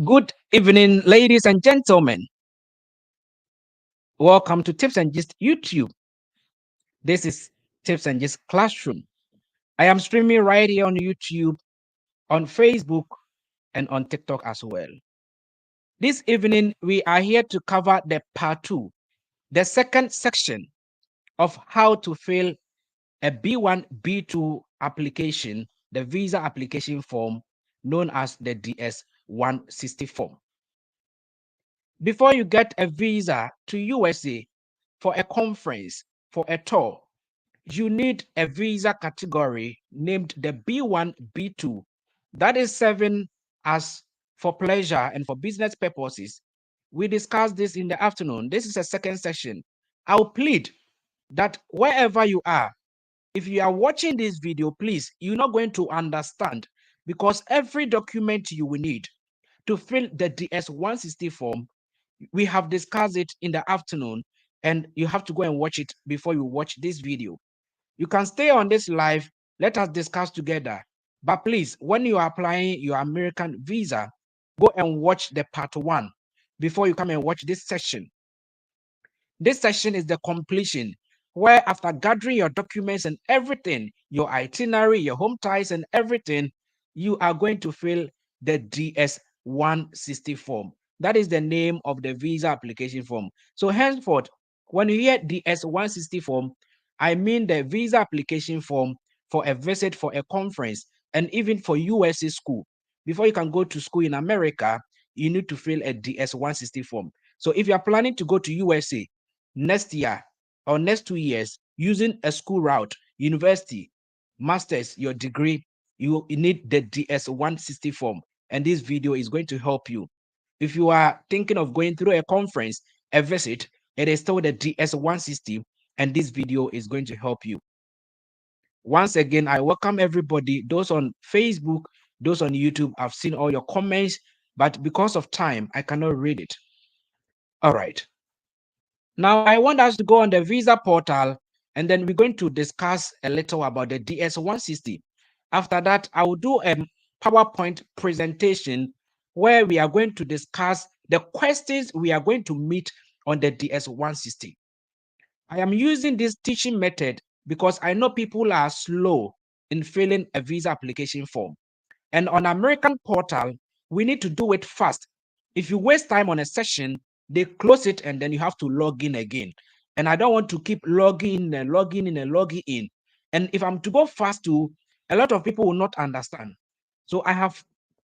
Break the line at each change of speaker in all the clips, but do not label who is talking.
Good evening, ladies and gentlemen. Welcome to Tips and Gist YouTube. This is Tips and Gist Classroom. I am streaming right here on YouTube, on Facebook, and on TikTok as well. This evening, we are here to cover the part 2, the second section of how to fill a B1, B2 application, the visa application form known as the DS-160 form. Before you get a visa to USA for a conference, for a tour, you need a visa category named the B1, B2. That is serving as for pleasure and for business purposes. We discussed this in the afternoon. This is a second session. I'll plead that wherever you are, if you are watching this video, please, you're not going to understand because every document you will need to fill the DS-160 form, we have discussed it in the afternoon, and you have to go and watch it before you watch this video. You can stay on this live. Let us discuss together. But please, when you are applying your American visa, go and watch the part 1 before you come and watch this session. This session is the completion, where after gathering your documents and everything, your itinerary, your home ties and everything, you are going to fill the DS-160 form. That is the name of the visa application form. So henceforth, when you hear DS-160 form, I mean the visa application form for a visit for a conference and even for USA school. Before you can go to school in America, you need to fill a DS-160 form. So if you are planning to go to USA next year or next 2 years using a school route, university, master's, your degree, you need the DS-160 form. And this video is going to help you. If you are thinking of going through a conference, a visit, it is still the DS-160, and this video is going to help you. Once again, I welcome everybody, those on Facebook, those on YouTube. I've seen all your comments, but because of time, I cannot read it. All right. Now, I want us to go on the visa portal, and then we're going to discuss a little about the DS-160. After that, I will do a PowerPoint presentation where we are going to discuss the questions we are going to meet on the DS-160. I am using this teaching method because I know people are slow in filling a visa application form. And on American portal, we need to do it fast. If you waste time on a session, they close it and then you have to log in again. And I don't want to keep logging in and logging in and logging in. And if I'm to go fast too, a lot of people will not understand. So I have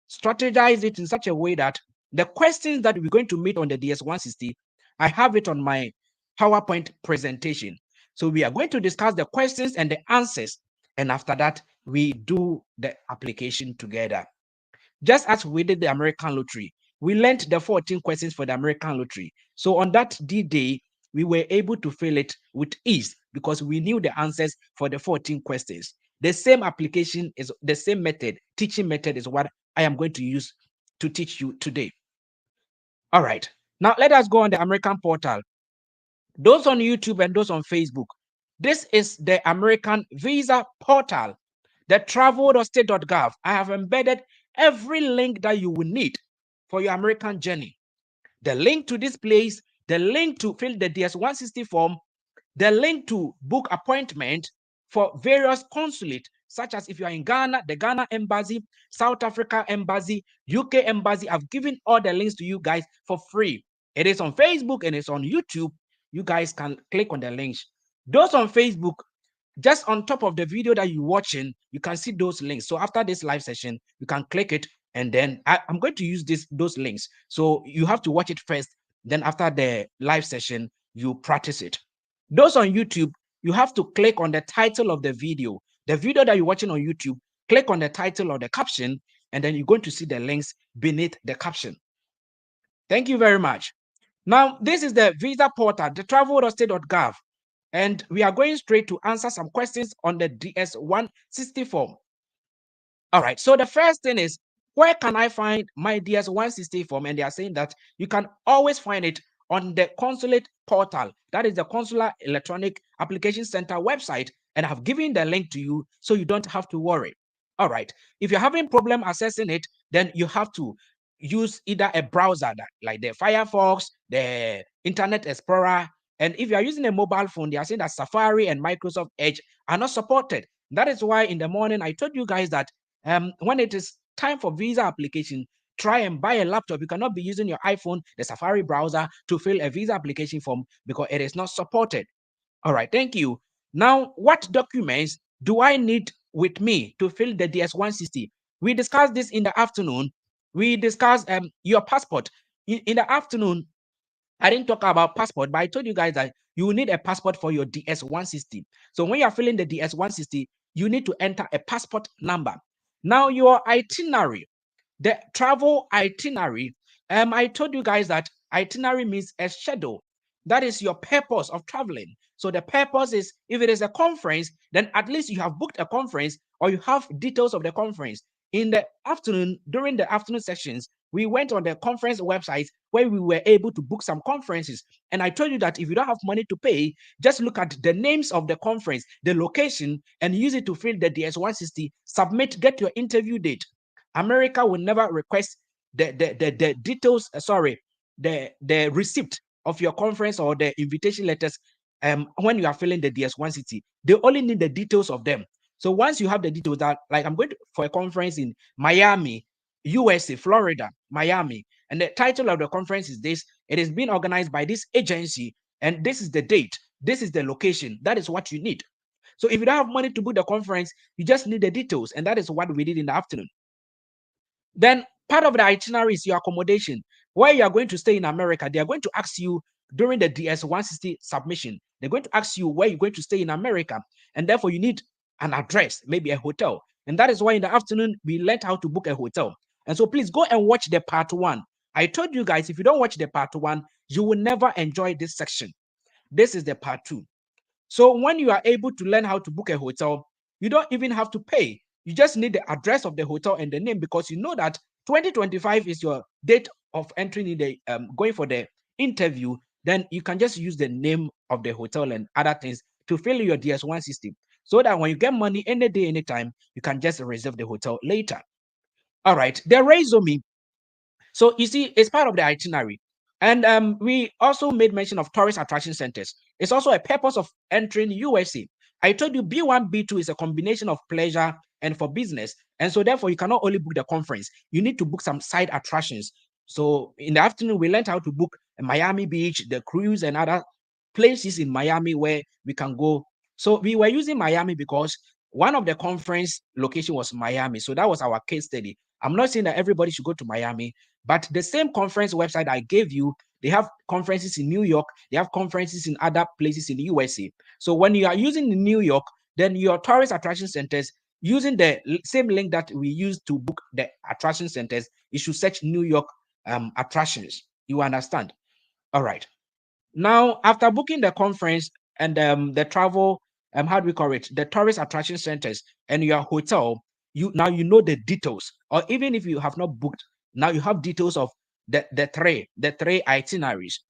strategized it in such a way that the questions that we're going to meet on the DS-160, I have it on my PowerPoint presentation. So we are going to discuss the questions and the answers. And after that, we do the application together. Just as we did the American lottery, we learned the 14 questions for the American lottery. So on that D-Day, we were able to fill it with ease because we knew the answers for the 14 questions. The same application is the same method, teaching method is what I am going to use to teach you today. All right. Now let us go on the American portal. Those on YouTube and those on Facebook, this is the American visa portal, the travel.state.gov. I have embedded every link that you will need for your American journey. The link to this place, the link to fill the DS-160 form, the link to book appointment for various consulate, such as if you are in Ghana, the Ghana Embassy, South Africa Embassy, UK Embassy. I've given all the links to you guys for free. It is on Facebook and it's on YouTube. You guys can click on the links. Those on Facebook, just on top of the video that you're watching, you can see those links. So after this live session, you can click it, and then I'm going to use those links. So you have to watch it first. Then after the live session, you practice it. Those on YouTube, you have to click on the title of the video. The video that you're watching on YouTube, click on the title or the caption, and then you're going to see the links beneath the caption. Thank you very much. Now, this is the visa portal, the travel.state.gov, and we are going straight to answer some questions on the DS-160 form. All right, so the first thing is, where can I find my DS-160 form? And they are saying that you can always find it on the consulate portal. That is the Consular Electronic Application Center website, and I've given the link to you so you don't have to worry. All right, if you're having problem accessing it, then you have to use either a browser like the Firefox, the Internet Explorer. And if you are using a mobile phone, they are saying that Safari and Microsoft Edge are not supported. That is why in the morning I told you guys that when it is time for visa application, try and buy a laptop. You cannot be using your iPhone, the Safari browser, to fill a visa application form because it is not supported. All right, thank you. Now, what documents do I need with me to fill the DS-160? We discussed this in the afternoon. We discussed your passport. In the afternoon, I didn't talk about passport, but I told you guys that you will need a passport for your DS-160. So when you're filling the DS-160, you need to enter a passport number. Now, your itinerary, the travel itinerary, I told you guys that itinerary means a schedule. That is your purpose of traveling. So the purpose is, if it is a conference, then at least you have booked a conference or you have details of the conference. In the afternoon, during the afternoon sessions, we went on the conference website where we were able to book some conferences. And I told you that if you don't have money to pay, just look at the names of the conference, the location, and use it to fill the DS-160, submit, get your interview date. America will never request the details, the receipt of your conference or the invitation letters when you are filling the DS-160. They only need the details of them. So once you have the details that, like I'm going for a conference in Miami, USA, Florida, Miami, and the title of the conference is this. It is being organized by this agency, and this is the date. This is the location. That is what you need. So if you don't have money to book the conference, you just need the details, and that is what we did in the afternoon. Then part of the itinerary is your accommodation. Where you are going to stay in America, they are going to ask you during the DS-160 submission, they're going to ask you where you're going to stay in America. And therefore, you need an address, maybe a hotel. And that is why in the afternoon, we learned how to book a hotel. And so please go and watch the part one. I told you guys, if you don't watch the part one, you will never enjoy this section. This is the part two. So when you are able to learn how to book a hotel, you don't even have to pay. You just need the address of the hotel and the name, because you know that 2025 is your date of entering in the going for the interview. Then you can just use the name of the hotel and other things to fill your DS-160, so that when you get money any day, anytime, you can just reserve the hotel later. All right, the resume. So you see, it's part of the itinerary. And we also made mention of tourist attraction centers. It's also a purpose of entering USA. I told you B1, B2 is a combination of pleasure and for business. And so therefore, you cannot only book the conference. You need to book some side attractions. So in the afternoon, we learned how to book Miami Beach, the cruise, and other places in Miami where we can go. So we were using Miami because one of the conference location was Miami. So that was our case study. I'm not saying that everybody should go to Miami, but the same conference website I gave you, they have conferences in New York, they have conferences in other places in the USA. So when you are using New York, then your tourist attraction centers, using the same link that we use to book the attraction centers, you should search New York attractions. You understand? All right. Now, after booking the conference and the travel, how do we call it? The tourist attraction centers and your hotel, you know the details. Or even if you have not booked, now you have details of the three itineraries.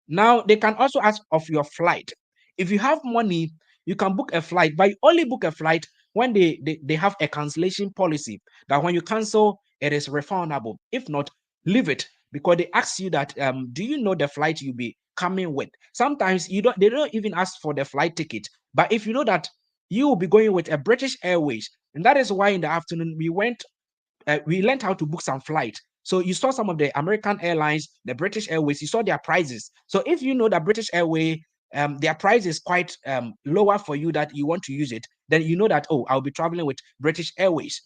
Now they can also ask of your flight. If you have money, you can book a flight, but you only book a flight when they have a cancellation policy that when you cancel, it is refundable. If not, leave it, because they ask you that do you know the flight you'll be coming with? Sometimes they don't even ask for the flight ticket. But if you know that you will be going with a British Airways, and that is why in the afternoon we learned how to book some flight. So you saw some of the American Airlines, the British Airways, you saw their prices. So if you know that British Airways, their price is quite lower for you, that you want to use it, then you know that, oh, I'll be traveling with British Airways.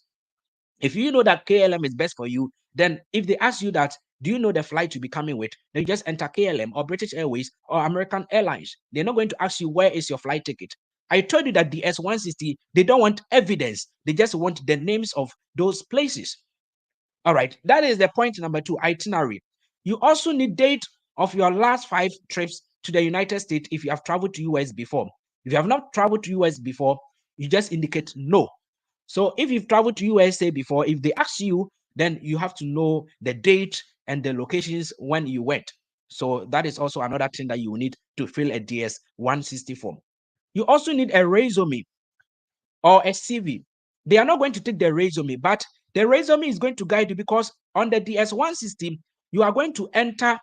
If you know that KLM is best for you, then if they ask you that, do you know the flight you'll be coming with? Then you just enter KLM or British Airways or American Airlines. They're not going to ask you where is your flight ticket. I told you that the S160, they don't want evidence. They just want the names of those places. All right, that is the point number 2, itinerary. You also need date of your last 5 trips to the United States if you have traveled to US before. If you have not traveled to US before, you just indicate no. So if you've traveled to USA before, if they ask you, then you have to know the date and the locations when you went. So that is also another thing that you need to fill a DS-160 form. You also need a resume or a CV. They are not going to take the resume, but The resume is going to guide you because on the DS1 system, you are going to enter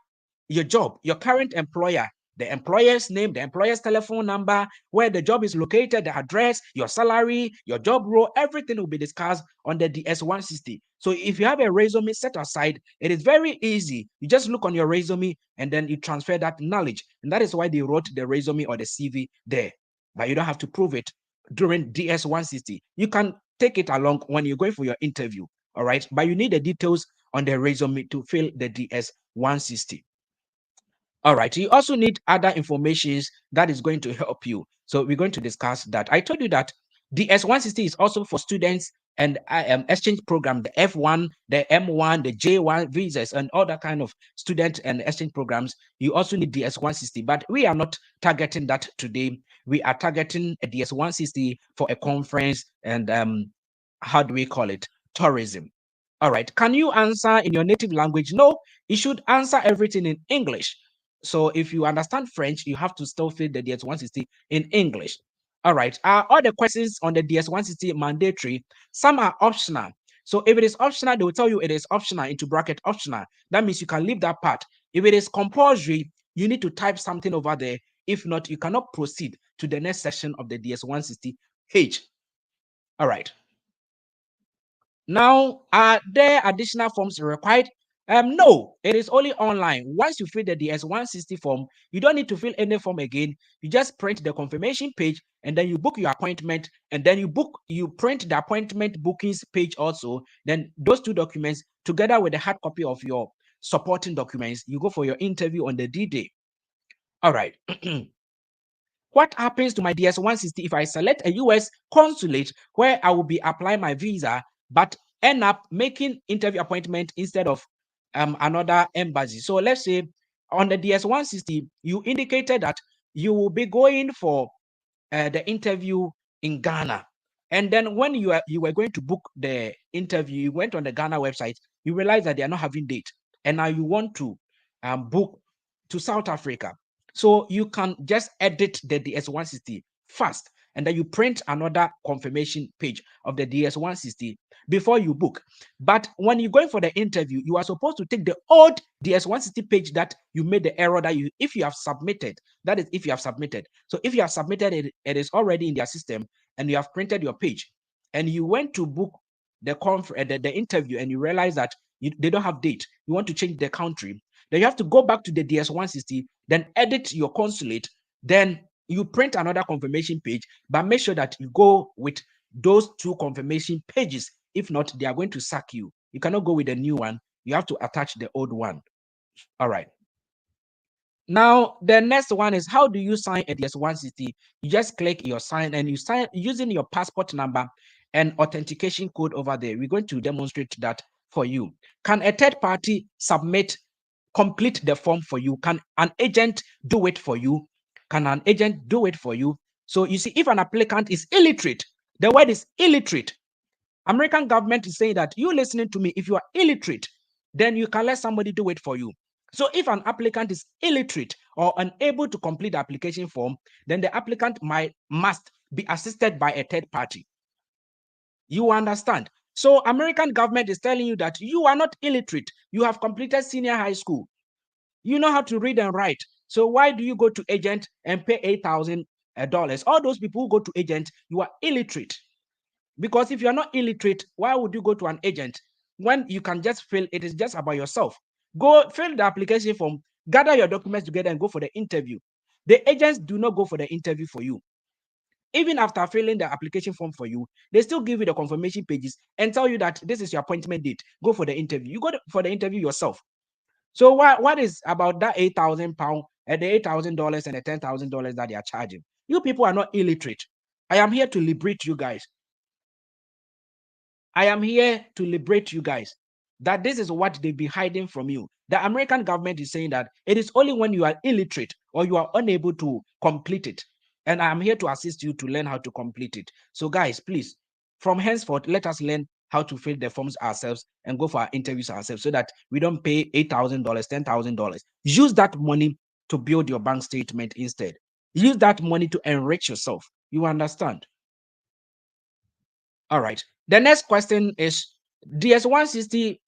your job, your current employer, the employer's name, the employer's telephone number, where the job is located, the address, your salary, your job role, everything will be discussed on the DS160. So if you have a resume set aside, it is very easy. You just look on your resume and then you transfer that knowledge. And that is why they wrote the resume or the CV there. But you don't have to prove it during DS160. You can take it along when you're going for your interview. All right. But you need the details on the resume to fill the DS160. All right. You also need other informations that is going to help you. So we're going to discuss that. I told you that the S160 is also for students and exchange program, the F1, the M1, the J1 visas, and all that kind of student and exchange programs. You also need the S160, but we are not targeting that today. We are targeting a DS160 for a conference and how do we call it? Tourism. All right. Can you answer in your native language? No, you should answer everything in English. So if you understand French, you have to still fill the DS160 in English. All right. All the questions on the DS160 mandatory? Some are optional. So if it is optional, they will tell you it is optional into bracket optional. That means you can leave that part. If it is compulsory, you need to type something over there. If not, you cannot proceed to the next section of the DS160H. All right. Now, are there additional forms required? No, it is only online. Once you fill the DS160 form, you don't need to fill any form again. You just print the confirmation page and then you book your appointment and then you print the appointment bookings page also. Then those two documents together with the hard copy of your supporting documents, you go for your interview on the D-Day. All right. What happens to my DS160 if I select a US consulate where I will be applying my visa, but end up making interview appointment instead of another embassy? So let's say on the DS160, you indicated that you will be going for the interview in Ghana. And then when you were going to book the interview, you went on the Ghana website, you realize that they are not having date. And now you want to book to South Africa. So you can just edit the DS160 fast, and then you print another confirmation page of the DS160 before you book. But when you're going for the interview, you are supposed to take the old DS160 page that you made the error that if you have submitted, that is if you have submitted. So if you have submitted it, it is already in their system and you have printed your page and you went to book the interview and you realize that they don't have date. You want to change the country. Then you have to go back to the DS160, then edit your consulate, then you print another confirmation page, but make sure that you go with those two confirmation pages. If not, they are going to sack you. You cannot go with the new one. You have to attach the old one. All right. Now, the next one is how do you sign a DS160? You just click your sign and you sign using your passport number and authentication code over there. We're going to demonstrate that for you. Can a third party complete the form for you? Can an agent do it for you? Can an agent do it for you? So you see, if an applicant is illiterate, the word is illiterate. American government is saying that you listening to me, if you are illiterate, then you can let somebody do it for you. So if an applicant is illiterate or unable to complete the application form, then the applicant must be assisted by a third party. You understand? So American government is telling you that you are not illiterate. You have completed senior high school. You know how to read and write. So why do you go to agent and pay $8,000? All those people who go to agent, you are illiterate. Because if you're not illiterate, why would you go to an agent when you can just fill it is just about yourself? Go fill the application form, gather your documents together and go for the interview. The agents do not go for the interview for you. Even after filling the application form for you, they still give you the confirmation pages and tell you that this is your appointment date. Go for the interview. You go for the interview yourself. So what is about that £8,000 and the $8,000 and the $10,000 that they are charging? You people are not illiterate. I am here to liberate you guys. I am here to liberate you guys. That this is what they've been hiding from you. The American government is saying that it is only when you are illiterate or you are unable to complete it. And I am here to assist you to learn how to complete it. So guys, please, from henceforth, let us learn how to fill the forms ourselves and go for our interviews ourselves so that we don't pay $8,000, $10,000. Use that money to build your bank statement instead. Use that money to enrich yourself. You understand? All right. The next question is, DS-160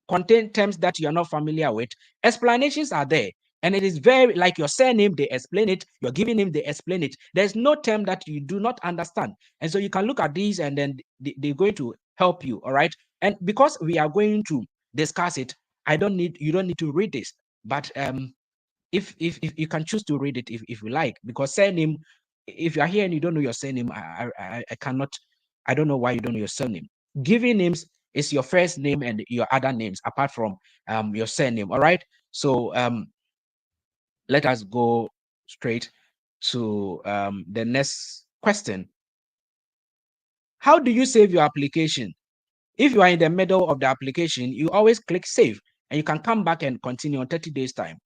contain terms that you are not familiar with. Explanations are there. And it is very like your surname, they explain it. Your given name, they explain it. There's no term that you do not understand. And so you can look at these and then they're going to help you. All right. And because we are going to discuss it, you don't need to read this. But if you can choose to read it if you like, because surname, if you are here and you don't know your surname, I cannot, I don't know why you don't know your surname. Giving names is your first name and your other names apart from your surname. All right. So let us go straight to the next question. How do you save your application? If you are in the middle of the application, you always click save and you can come back and continue on 30 days time.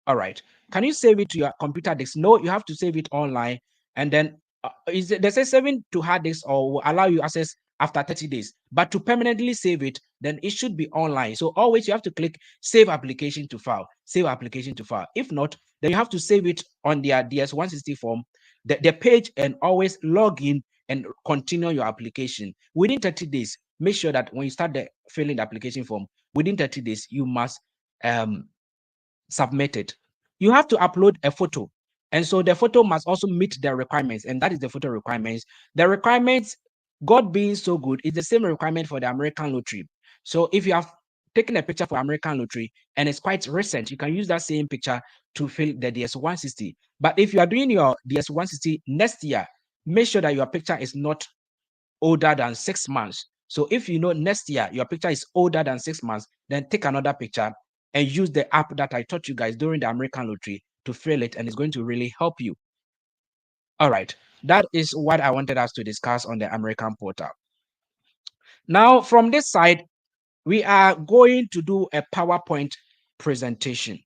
All right. Can you save it to your computer disk? No, you have to save it online. And then they say saving to hard disk or will allow you access after 30 days. But to permanently save it, then it should be online. So always you have to click save application to file, save application to file. If not, then you have to save it on their DS-160 form, the page, and always log in and continue your application. Within 30 days, make sure that when you start filling the application form, within 30 days, you must submit it. You have to upload a photo. And so the photo must also meet the requirements. And that is the photo requirements. The requirements, God being so good, is the same requirement for the American lottery. So if you have taken a picture for American lottery and it's quite recent, you can use that same picture to fill the DS-160. But if you are doing your DS-160 next year, make sure that your picture is not older than 6 months. So if you know next year your picture is older than 6 months, then take another picture and use the app that I taught you guys during the American lottery to fill it, and it's going to really help you. All right, that is what I wanted us to discuss on the American portal. Now, from this side, we are going to do a PowerPoint presentation.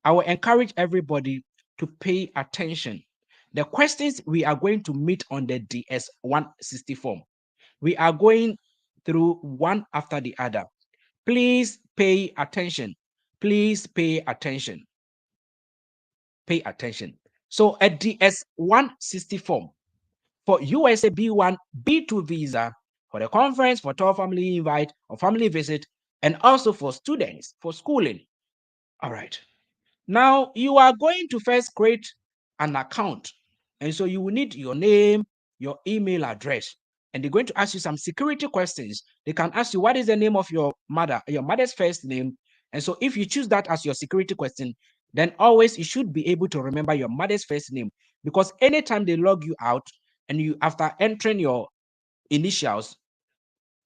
I will encourage everybody to pay attention. The questions we are going to meet on the DS-160 form, we are going through one after the other. Please pay attention. Please pay attention. Pay attention. So a DS-160 form for USA B1, B2 visa, for the conference, for tour family invite or family visit, and also for students, for schooling. All right. Now you are going to first create an account. And so you will need your name, your email address, and they're going to ask you some security questions. They can ask you, what is the name of your mother's first name? And so if you choose that as your security question, then always you should be able to remember your mother's first name, because anytime they log you out and you, after entering your initials,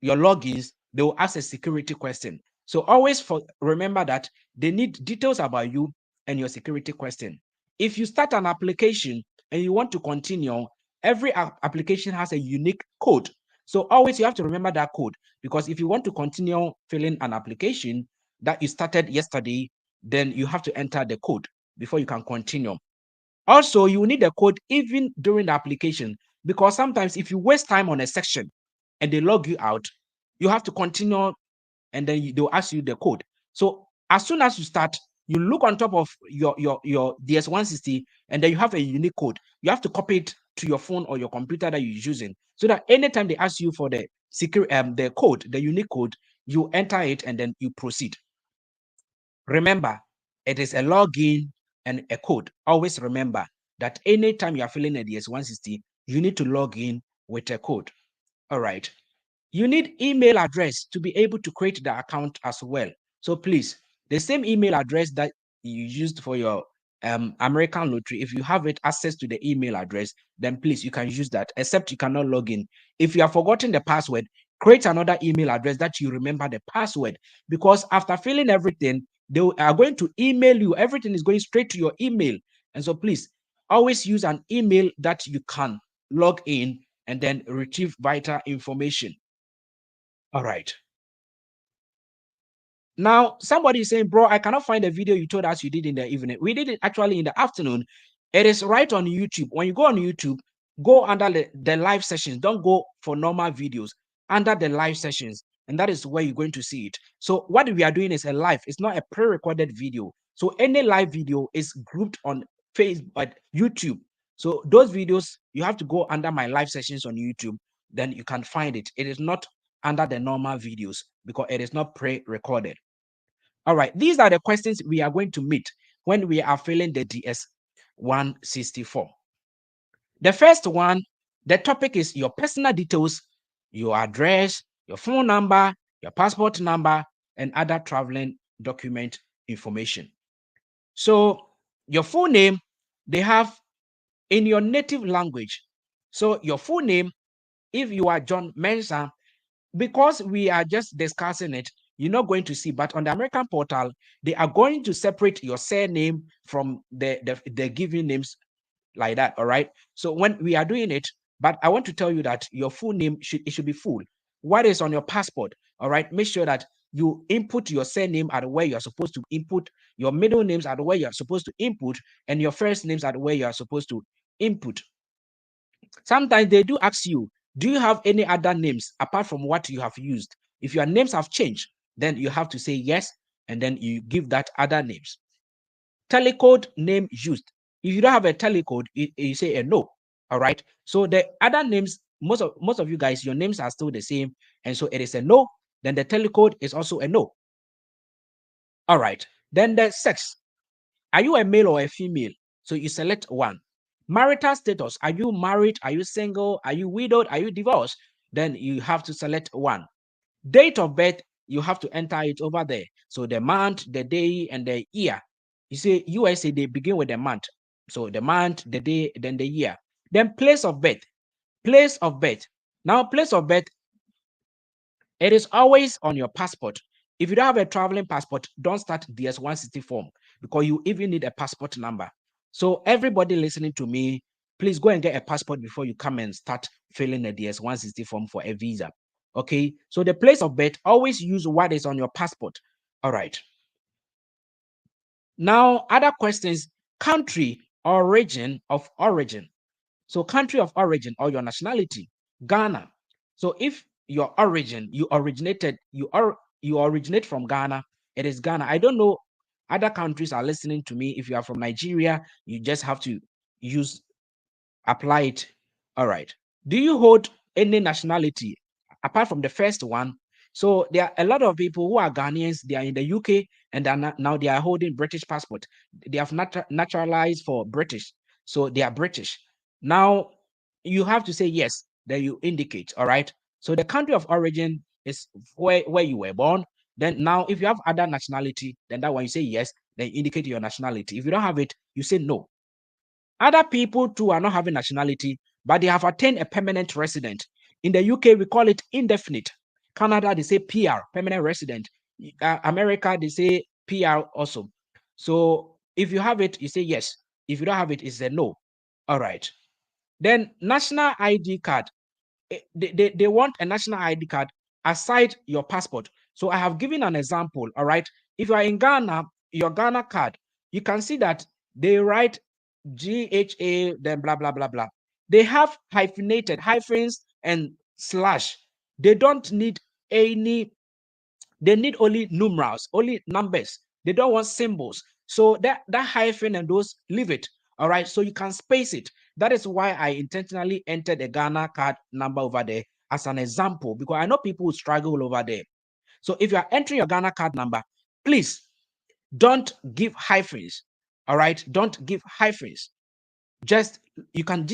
your logins, they will ask a security question. So always remember that they need details about you and your security question. If you start an application and you want to continue, every application has a unique code. So always you have to remember that code, because if you want to continue filling an application that you started yesterday, then you have to enter the code before you can continue. Also, you need the code even during the application, because sometimes if you waste time on a section and they log you out, you have to continue and then they'll ask you the code. So as soon as you start, you look on top of your DS-160 and then you have a unique code. You have to copy it to your phone or your computer that you're using, so that anytime they ask you for the the code, the unique code, you enter it and then you proceed. Remember, it is a login and a code. Always remember that anytime you are filling a DS-160, you need to log in with a code. All right. You need email address to be able to create the account as well. So please, the same email address that you used for your American lottery, if you have it access to the email address, then please you can use that, except you cannot log in. If you have forgotten the password, create another email address that you remember the password, because after filling everything, they are going to email you. Everything is going straight to your email. And so please always use an email that you can log in and then retrieve vital information. All right. Now, somebody is saying, bro, I cannot find the video you told us you did in the evening. We did it actually in the afternoon. It is right on YouTube. When you go on YouTube, go under the live sessions. Don't go for normal videos. Under the live sessions. And that is where you're going to see it. So what we are doing is a live. It's not a pre-recorded video. So any live video is grouped on Facebook, YouTube. So those videos, you have to go under my live sessions on YouTube. Then you can find it. It is not under the normal videos because it is not pre-recorded. All right, these are the questions we are going to meet when we are filling the DS 164. The first one, the topic is your personal details, your address, your phone number, your passport number, and other traveling document information. So your full name, they have in your native language. So your full name, if you are John Mensah, because we are just discussing it, you're not going to see, but on the American portal, they are going to separate your surname from the given names like that. All right. So when we are doing it, but I want to tell you that your full name should be full. What is on your passport? All right. Make sure that you input your surname at where you're supposed to input, your middle names at where you're supposed to input, and your first names at where you're supposed to input. Sometimes they do ask you, do you have any other names apart from what you have used? If your names have changed, then you have to say yes, and then you give that other names. Telecode name used. If you don't have a telecode, you say a no. All right. So the other names, most of you guys, your names are still the same, and so it is a no. Then the telecode is also a no. All right. Then the sex. Are you a male or a female? So you select one. Marital status. Are you married? Are you single? Are you widowed? Are you divorced? Then you have to select one. Date of birth, you have to enter it over there. So the month, the day, and the year. You see, USA, they begin with the month. So the month, the day, then the year. Then place of birth. Place of birth. Now, place of birth, it is always on your passport. If you don't have a traveling passport, don't start DS-160 form because you even need a passport number. So everybody listening to me, please go and get a passport before you come and start filling a DS-160 form for a visa. Okay, so the place of birth, always use what is on your passport. All right. Now, other questions, country or region of origin. So country of origin or your nationality, Ghana. So if your origin, you originate from Ghana, it is Ghana. I don't know, other countries are listening to me. If you are from Nigeria, you just have to apply it. All right. Do you hold any nationality apart from the first one? So there are a lot of people who are Ghanaians, they are in the UK, and now they are holding British passport. They have naturalized for British. So they are British. Now you have to say yes, that you indicate. All right. So the country of origin is where you were born. Then now, if you have other nationality, then that one you say yes, then you indicate your nationality. If you don't have it, you say no. Other people too are not having nationality, but they have attained a permanent resident. In the UK, we call it indefinite. Canada, they say PR, permanent resident. America, they say PR also. So if you have it, you say yes. If you don't have it, it's a no. All right. Then national ID card. They want a national ID card aside your passport. So I have given an example. All right. If you are in Ghana, your Ghana card, you can see that they write GHA, then blah, blah, blah, blah. They have hyphenated hyphens and slash. They don't need any, they need only numerals, only numbers. They don't want symbols. So that hyphen and those, leave it. All right. So you can space it. That is why I intentionally entered the Ghana card number over there as an example, because I know people who struggle over there. So if you are entering your Ghana card number, please don't give hyphens. All right. Don't give hyphens. Just you can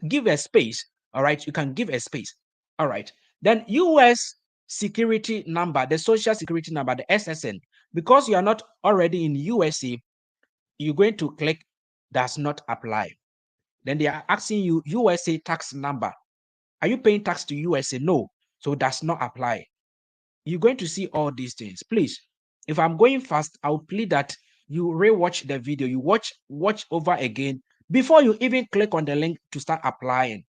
give a space. All right. You can give a space. All right. Then US security number, the social security number, the SSN, because you are not already in USA, you're going to click does not apply. Then they are asking you USA tax number. Are you paying tax to USA? No. So does not apply. You're going to see all these things. Please, if I'm going fast, I'll plead that you rewatch the video, you watch over again before you even click on the link to start applying.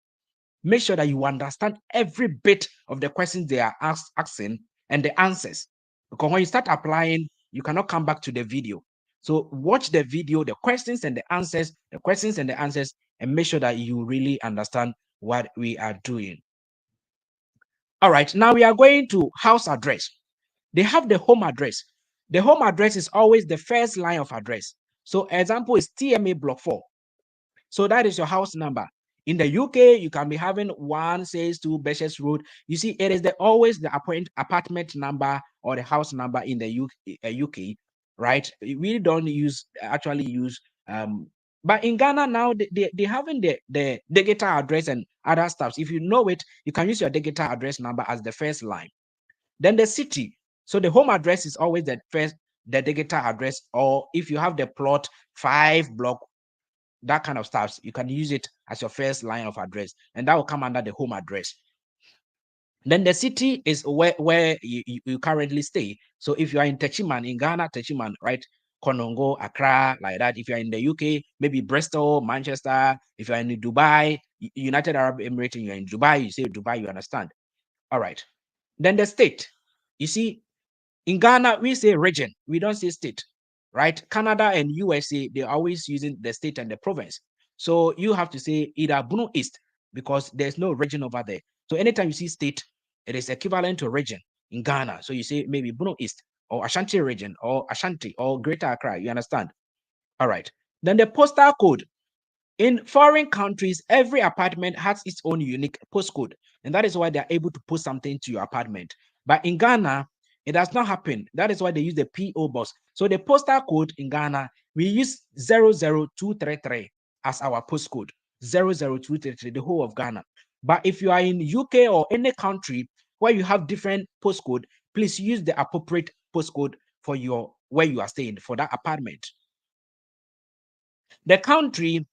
Make sure that you understand every bit of the questions they are asking and the answers. Because when you start applying, you cannot come back to the video. So watch the video, the questions and the answers, and make sure that you really understand what we are doing. All right, now we are going to house address. They have the home address. The home address is always the first line of address. So example is TMA block 4. So that is your house number. In the UK, you can be having 162 Beshes Road. You see, it is always the apartment number or the house number in the UK, right? We don't actually use but in Ghana now they having the digital address and other stuff. If you know it, you can use your digital address number as the first line. Then the city. So the home address is always the digital address, or if you have the plot 5 block, that kind of stuff, you can use it as your first line of address, and that will come under the home address. Then the city is where you currently stay. So if you are in Techiman, in Ghana, Techiman, right? Konongo, Accra, like that. If you're in the UK, maybe Bristol, Manchester. If you're in Dubai, United Arab Emirates, and you're in Dubai, you say Dubai, you understand. All right. Then the state. You see, in Ghana, we say region. We don't say state, right? Canada and USA, they're always using the state and the province. So you have to say either Bruno East, because there's no region over there. So anytime you see state, it is equivalent to region in Ghana. So you say maybe Bruno East or Ashanti region or Ashanti or Greater Accra. You understand? All right. Then the postal code. In foreign countries, every apartment has its own unique postcode, and that is why they're able to put something to your apartment. But in Ghana, it does not happen. That is why they use the PO box. So the postal code in Ghana, we use 00233 as our postcode. 00233, the whole of Ghana. But if you are in UK or any country where you have different postcode, please use the appropriate postcode for your where you are staying for that apartment. The country,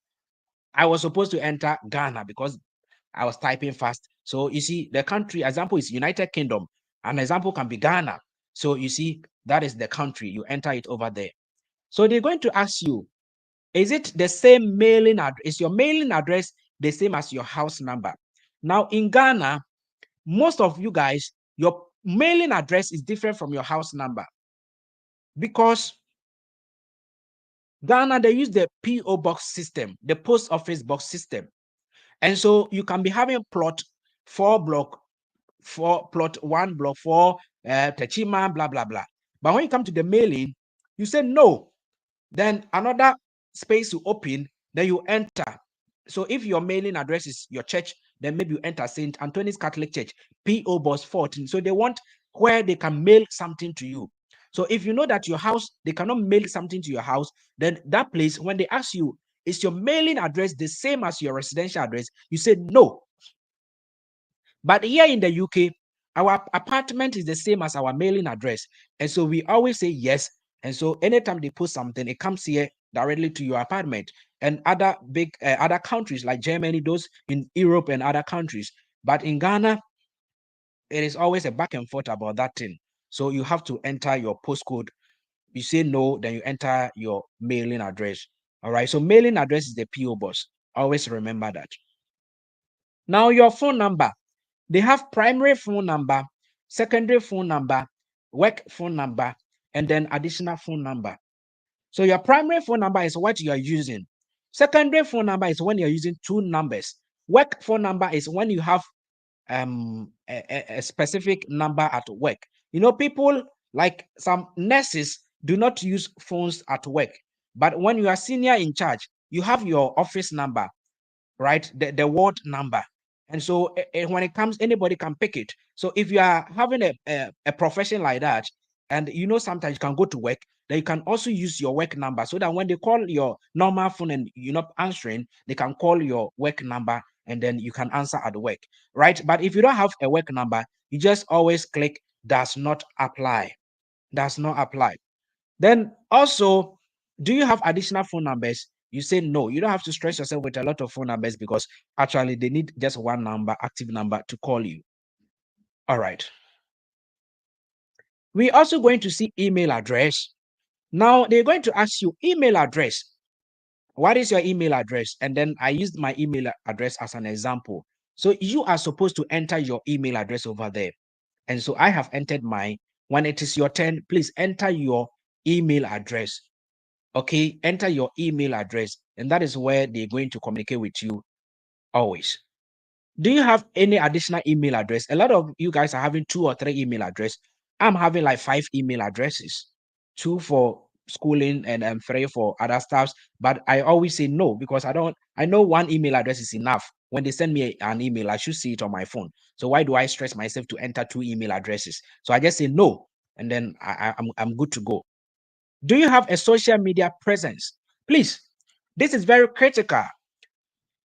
I was supposed to enter Ghana because I was typing fast. So you see, the country example is United Kingdom. An example can be Ghana. So you see, that is the country. You enter it over there. So they're going to ask you, is it the same mailing address? Is your mailing address the same as your house number? Now in Ghana, most of you guys, your mailing address is different from your house number because Ghana, they use the PO box system, the post office box system. And so you can be having plot 4 block, 4 plot 1 block 4, Techima, blah, blah, blah. But when you come to the mailing, you say no. Then another space will open, then you enter. So if your mailing address is your church, then maybe you enter St. Anthony's Catholic Church, PO Box 14. So they want where they can mail something to you. So if you know that your house, they cannot mail something to your house, then that place, when they ask you, is your mailing address the same as your residential address? You say no. But here in the UK, our apartment is the same as our mailing address. And so we always say yes. And so anytime they post something, it comes here directly to your apartment. And other big other countries like Germany, those in Europe and other countries. But in Ghana, it is always a back and forth about that thing. So you have to enter your postcode. You say no, then you enter your mailing address. All right. So mailing address is the PO box. Always remember that. Now your phone number. They have primary phone number, secondary phone number, work phone number, and then additional phone number. So your primary phone number is what you are using. Secondary phone number is when you're using 2 numbers. Work phone number is when you have a specific number at work. You know, people like some nurses do not use phones at work. But when you are senior in charge, you have your office number, right? The ward number. And so when it comes, anybody can pick it. So if you are having a profession like that, and you know sometimes you can go to work, then you can also use your work number so that when they call your normal phone and you're not answering, they can call your work number and then you can answer at work, right? But if you don't have a work number, you just always click does not apply. Does not apply. Then also, do you have additional phone numbers? You say no. You don't have to stress yourself with a lot of phone numbers because actually they need just one number, active number, to call you. All right. We're also going to see email address. Now they're going to ask you email address. What is your email address? And then I used my email address as an example. So you are supposed to enter your email address over there. And so I have entered mine. When it is your turn, please enter your email address. Okay, enter your email address, and that is where they're going to communicate with you always. Do you have any additional email address? A lot of you guys are having 2 or 3 email address. I'm having like 5 email addresses, 2 for schooling and 3 for other stuffs. But I always say no because I know one email address is enough. when they send me an email, I should see it on my phone. So why do I stress myself to enter 2 email addresses? So I just say no, and then I'm good to go. Do you have a social media presence? Please, this is very critical.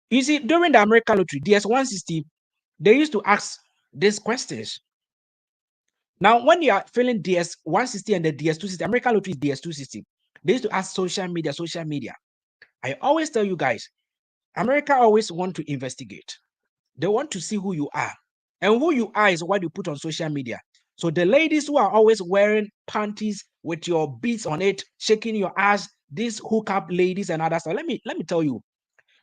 You see, during the American lottery, DS160, they used to ask these questions. Now, when you are filling DS160 and the DS260, American lottery is DS260, they used to ask social media, social media. I always tell you guys, America always want to investigate. They want to see who you are. And who you are is what you put on social media. So the ladies who are always wearing panties with your beads on it, shaking your ass, these hookup ladies and others. So let me tell you,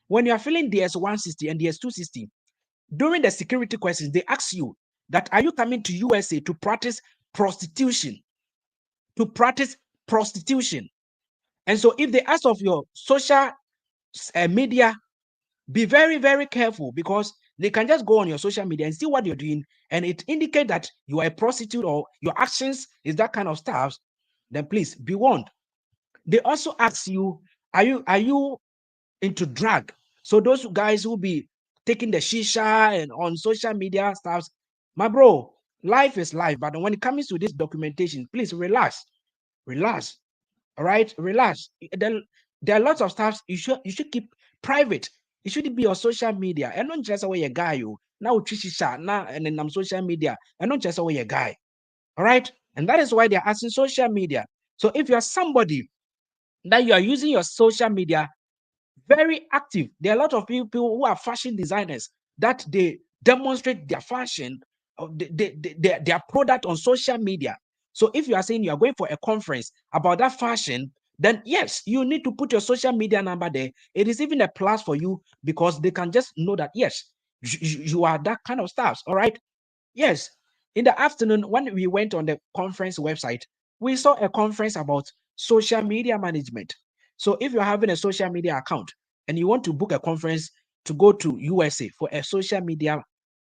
when you are filling DS160 and DS260, during the security questions, they ask you that are you coming to USA to practice prostitution? To practice prostitution. And so if they ask of your social media, be very, very careful, because they can just go on your social media and see what you're doing, and it indicates that you are a prostitute or your actions is that kind of stuff. Then please be warned. They also ask you, are you into drug? So those guys who be taking the shisha and on social media stuff, my bro, life is life. But when it comes to this documentation, please relax, relax. All right, relax. There are lots of stuff you should keep private. It should be your social media. And not just away a guy you now shisha now and then I'm social media and not just away a guy. All right, and that is why they're asking social media. So if you are somebody that you are using your social media very active. There are a lot of people who are fashion designers that they demonstrate their fashion, their product on social media. So if you are saying you are going for a conference about that fashion, then yes, you need to put your social media number there. It is even a plus for you because they can just know that yes, you are that kind of stuff. All right. Yes. In the afternoon, when we went on the conference website, we saw a conference about social media management. So if you're having a social media account and you want to book a conference to go to USA for a social media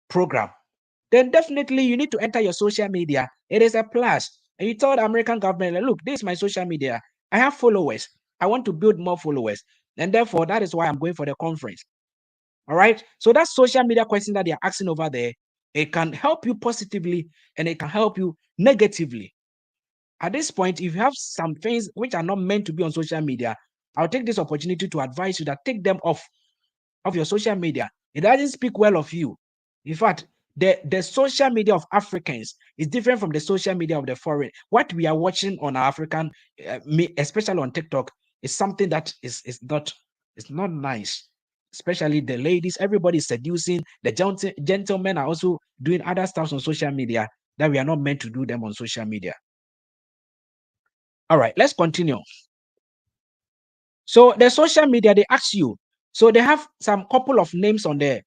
program, then definitely you need to enter your social media. It is a plus. And you tell the American government, look, this is my social media. I have followers. I want to build more followers. And therefore, that is why I'm going for the conference. All right. So that social media question that they're asking over there, it can help you positively and it can help you negatively. At this point, if you have some things which are not meant to be on social media, I'll take this opportunity to advise you that take them off of your social media. It doesn't speak well of you. In fact, the social media of Africans is different from the social media of the foreign. What we are watching on our African, especially on TikTok, is something that is not, it's not nice. Especially the ladies, everybody is seducing. The gentlemen are also doing other stuff on social media that we are not meant to do them on social media. All right, let's continue. So the social media, they ask you. So they have some couple of names on their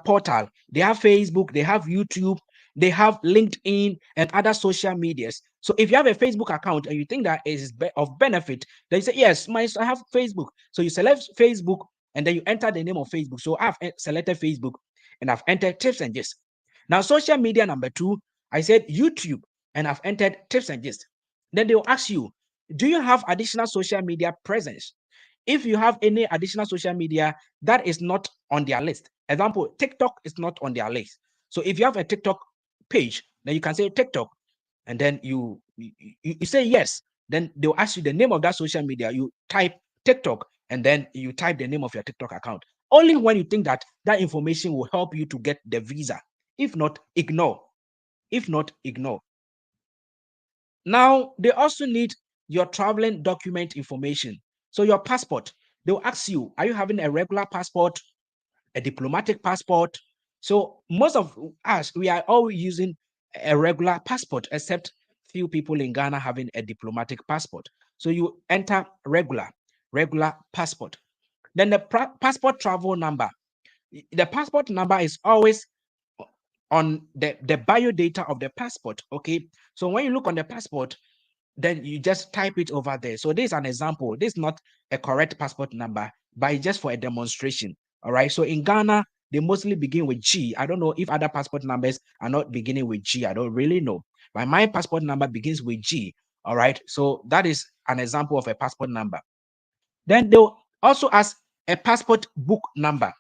portal. They have Facebook, they have YouTube, they have LinkedIn and other social medias. So if you have a Facebook account and you think that is of benefit, then you say, yes, I have Facebook. So you select Facebook and then you enter the name of Facebook. So I've selected Facebook and I've entered tips and gist. Now, social media number 2, I said YouTube and I've entered tips and gist. Then they'll ask you, do you have additional social media presence? If you have any additional social media that is not on their list, example, TikTok is not on their list. So if you have a TikTok page, then you can say TikTok, and then you say yes. Then they'll ask you the name of that social media. You type TikTok, and then you type the name of your TikTok account. Only when you think that that information will help you to get the visa. If not, ignore. If not, ignore. Now, they also need your traveling document information. So your passport, they'll ask you, are you having a regular passport, a diplomatic passport? So most of us, we are all using a regular passport, except few people in Ghana having a diplomatic passport. So you enter regular passport. Then the passport travel number. The passport number is always on the bio data of the passport. Okay. So when you look on the passport, then you just type it over there. So this is an example. This is not a correct passport number, but it's just for a demonstration. All right. So in Ghana, they mostly begin with G. I don't know if other passport numbers are not beginning with G. I don't really know. But my passport number begins with G. All right. So that is an example of a passport number. Then they'll also ask a passport book number.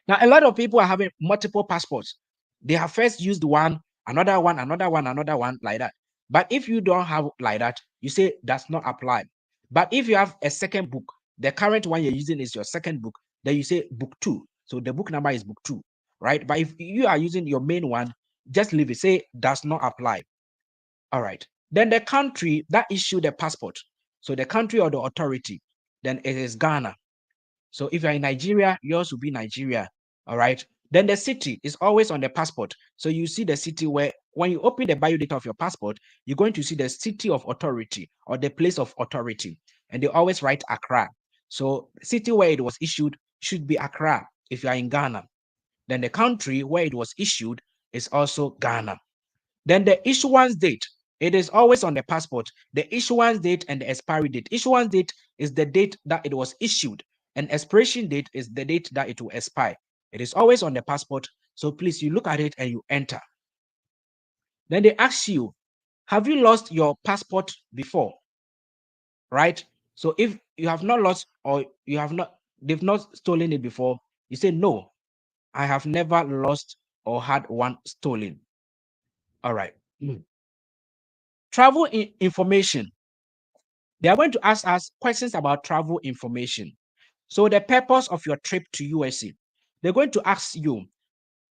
Now, a lot of people are having multiple passports. They have first used one, another one, another one, another one, like that. But if you don't have like that, you say does not apply. But if you have a second book, the current one you're using is your second book, then you say book two. So the book number is book two, right? But if you are using your main one, just leave it, say does not apply. All right. Then the country that issued the passport. So the country or the authority, then it is Ghana. So if you're in Nigeria, yours will be Nigeria. All right. Then the city is always on the passport. So you see the city where, when you open the biodata of your passport, you're going to see the city of authority or the place of authority. And they always write Accra. So city where it was issued should be Accra if you are in Ghana. Then the country where it was issued is also Ghana. Then the issuance date, it is always on the passport. The issuance date and the expiry date. Issuance date is the date that it was issued, and expiration date is the date that it will expire. It is always on the passport. So please, you look at it and you enter. Then they ask you, have you lost your passport before? Right? So if you have not lost or you have not, they've not stolen it before, you say, no, I have never lost or had one stolen. All right. Travel information. They are going to ask us questions about travel information. So the purpose of your trip to USA, they're going to ask you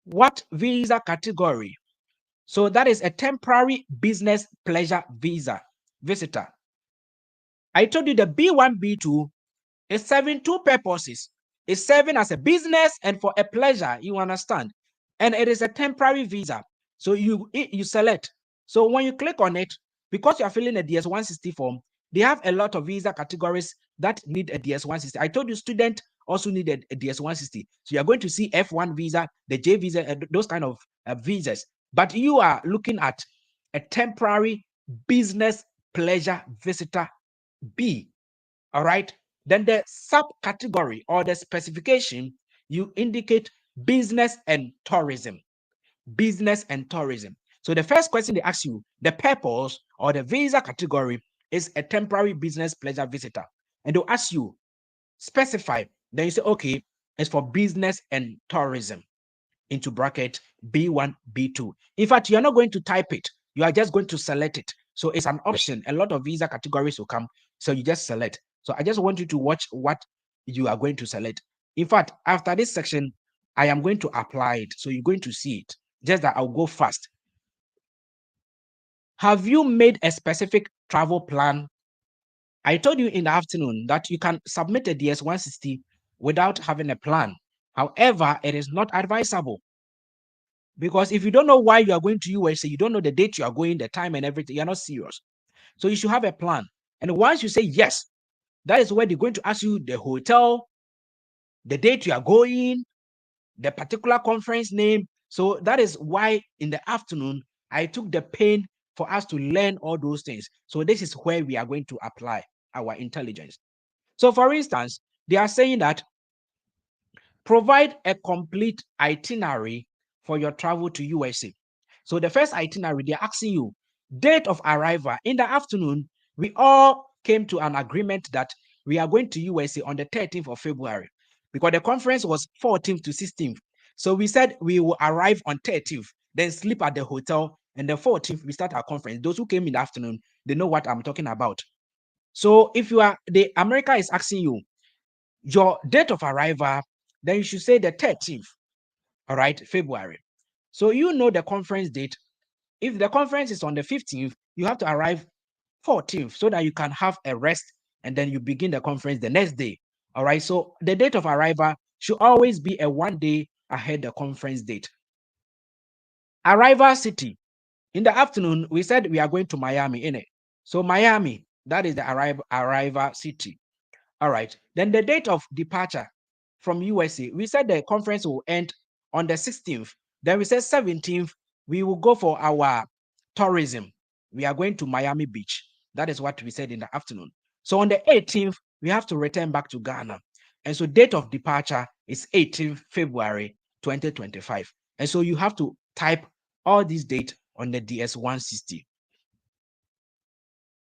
what visa category. So that is a temporary business pleasure visa visitor. I told you the B1, B2 is serving two purposes. It's serving as a business and for a pleasure, you understand. And it is a temporary visa. So you select. So when you click on it, because you are filling a DS-160 form, they have a lot of visa categories that need a DS-160. I told you student also need a DS-160. So you're going to see F1 visa, the J visa, those kind of visas. But you are looking at a temporary business pleasure visitor B. All right. Then the subcategory or the specification, you indicate business and tourism. Business and tourism. So the first question they ask you, the purpose or the visa category is a temporary business pleasure visitor. And they'll ask you, specify. Then you say, okay, it's for business and tourism, into bracket B1, B2. In fact, you're not going to type it. You are just going to select it. So it's an option. A lot of visa categories will come. So you just select. So I just want you to watch what you are going to select. In fact, after this section, I am going to apply it. So you're going to see it. Just that I'll go fast. Have you made a specific travel plan? I told you in the afternoon that you can submit a DS-160 without having a plan. However, it is not advisable. Because if you don't know why you are going to USA, you don't know the date you are going, the time and everything, you're not serious. So you should have a plan. And once you say yes, that is where they're going to ask you the hotel, the date you are going, the particular conference name. So that is why in the afternoon, I took the pain for us to learn all those things. So this is where we are going to apply our intelligence. So for instance, they are saying that provide a complete itinerary for your travel to USA. So the first itinerary, they're asking you date of arrival. In the afternoon, we all came to an agreement that we are going to USA on the 13th of February because the conference was 14th to 16th. So we said we will arrive on 13th, then sleep at the hotel, and the 14th we start our conference. Those who came in the afternoon, they know what I'm talking about. So if you are, the America is asking you your date of arrival, then you should say the 13th, all right, February. So you know the conference date. If the conference is on the 15th, you have to arrive 14th so that you can have a rest and then you begin the conference the next day. All right. So the date of arrival should always be a 1 day ahead the conference date. Arrival city. In the afternoon, we said we are going to Miami, innit? So Miami, that is the arrival city. All right. Then the date of departure from USA, we said the conference will end on the 16th. Then we said 17th, we will go for our tourism. We are going to Miami Beach. That is what we said in the afternoon. So on the 18th, we have to return back to Ghana. And so date of departure is 18th February 2025. And so you have to type all these dates on the DS-160.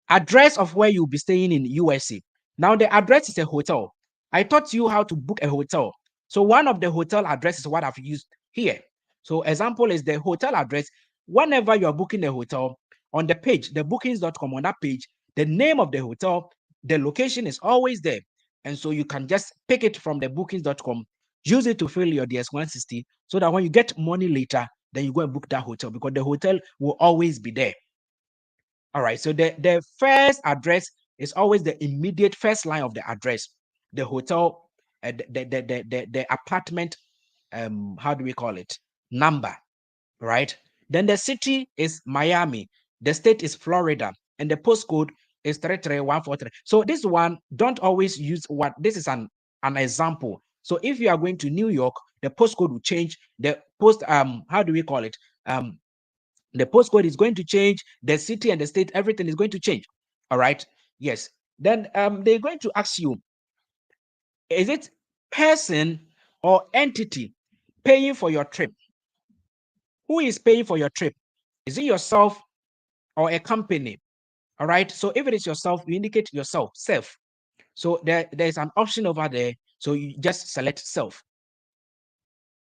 Address of where you'll be staying in USA. Now the address is a hotel. I taught you how to book a hotel. So one of the hotel addresses what I've used here. So example is the hotel address. Whenever you are booking a hotel, on the page, the bookings.com, on that page, the name of the hotel, the location is always there. And so you can just pick it from the bookings.com, use it to fill your DS-160, so that when you get money later, then you go and book that hotel, because the hotel will always be there. All right. So the first address is always the immediate first line of the address. The hotel, the apartment, how do we call it? Number, right? Then the city is Miami, the state is Florida, and the postcode is 33143. So this one, don't always use what this is an example. So if you are going to New York, the postcode will change. The post, how do we call it? The postcode is going to change, the city and the state, everything is going to change. All right. Yes. Then they're going to ask you, is it person or entity paying for your trip? Who is paying for your trip? Is it yourself or a company? All right. So if it is yourself, you indicate yourself, self. So there's an option over there. So you just select self.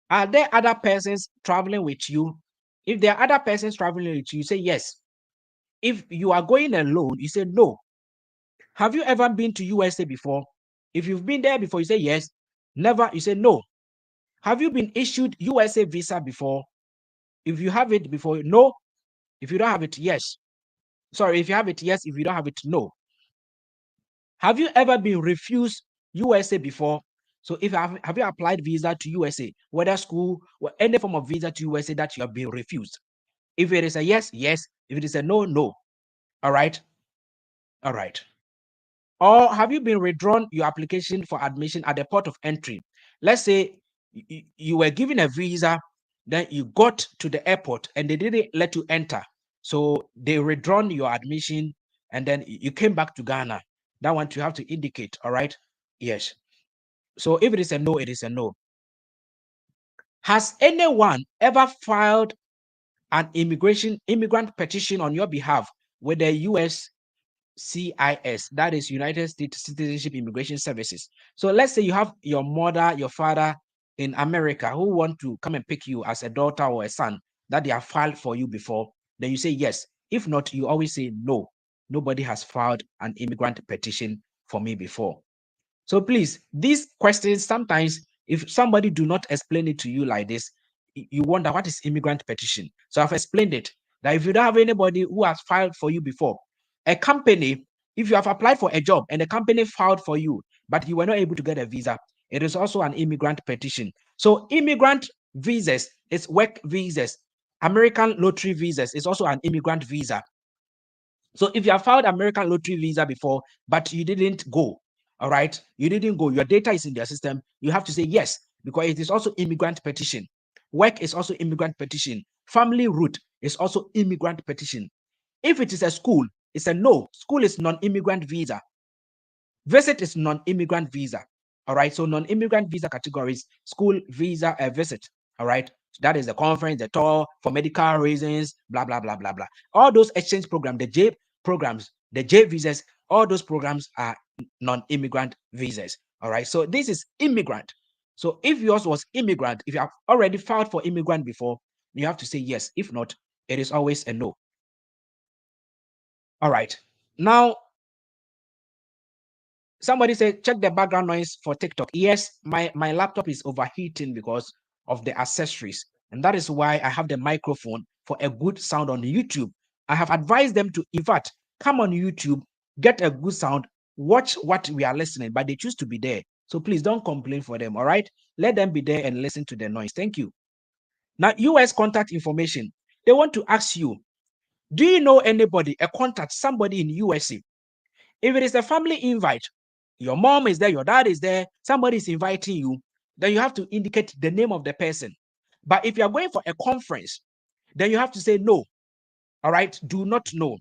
Are there other persons traveling with you? If there are other persons traveling with you, you say yes. If you are going alone, you say no. Have you ever been to USA before? If you've been there before, you say yes. Never, you say no. Have you been issued USA visa before? If you have it before, no. If you don't have it, yes. Sorry, if you have it, yes. If you don't have it, no. Have you ever been refused USA before? So if have you applied visa to USA, whether school or any form of visa to USA that you have been refused? If it is a yes, yes. If it is a no, no. All right. All right. Or have you been withdrawn your application for admission at the port of entry? Let's say you were given a visa, then you got to the airport and they didn't let you enter. So they withdrawn your admission and then you came back to Ghana. That one you have to indicate, all right? Yes. So if it is a no, it is a no. Has anyone ever filed an immigrant petition on your behalf with the US CIS, that is United States Citizenship Immigration Services? So let's say you have your mother, your father in America who want to come and pick you as a daughter or a son that they have filed for you before. Then you say yes. If not, you always say no. Nobody has filed an immigrant petition for me before. So please, these questions, sometimes if somebody do not explain it to you like this, you wonder what is immigrant petition. So I've explained it, that if you don't have anybody who has filed for you before, a company, if you have applied for a job and the company filed for you, but you were not able to get a visa, it is also an immigrant petition. So immigrant visas is work visas. American lottery visas is also an immigrant visa. So if you have filed American lottery visa before, but you didn't go, all right, you didn't go, your data is in their system, you have to say yes, because it is also immigrant petition. Work is also immigrant petition. Family route is also immigrant petition. If it is a school, it's a no. School is non-immigrant visa. Visit is non-immigrant visa. All right. So non-immigrant visa categories: school, visa, visit. All right. So that is the conference, the tour for medical reasons, blah, blah, blah, blah, blah. All those exchange programs, the J programs, the J visas, all those programs are non-immigrant visas. All right. So this is immigrant. So if yours was immigrant, if you have already filed for immigrant before, you have to say yes. If not, it is always a no. All right. Now, somebody said, check the background noise for TikTok. Yes, my laptop is overheating because of the accessories. And that is why I have the microphone for a good sound on YouTube. I have advised them to, in fact, come on YouTube, get a good sound, watch what we are listening, but they choose to be there. So please don't complain for them, all right? Let them be there and listen to the noise. Thank you. Now, US contact information. They want to ask you, do you know anybody, a contact, somebody in USA? If it is a family invite, your mom is there, your dad is there, somebody is inviting you, then you have to indicate the name of the person. But if you are going for a conference, then you have to say no. All right, do not know.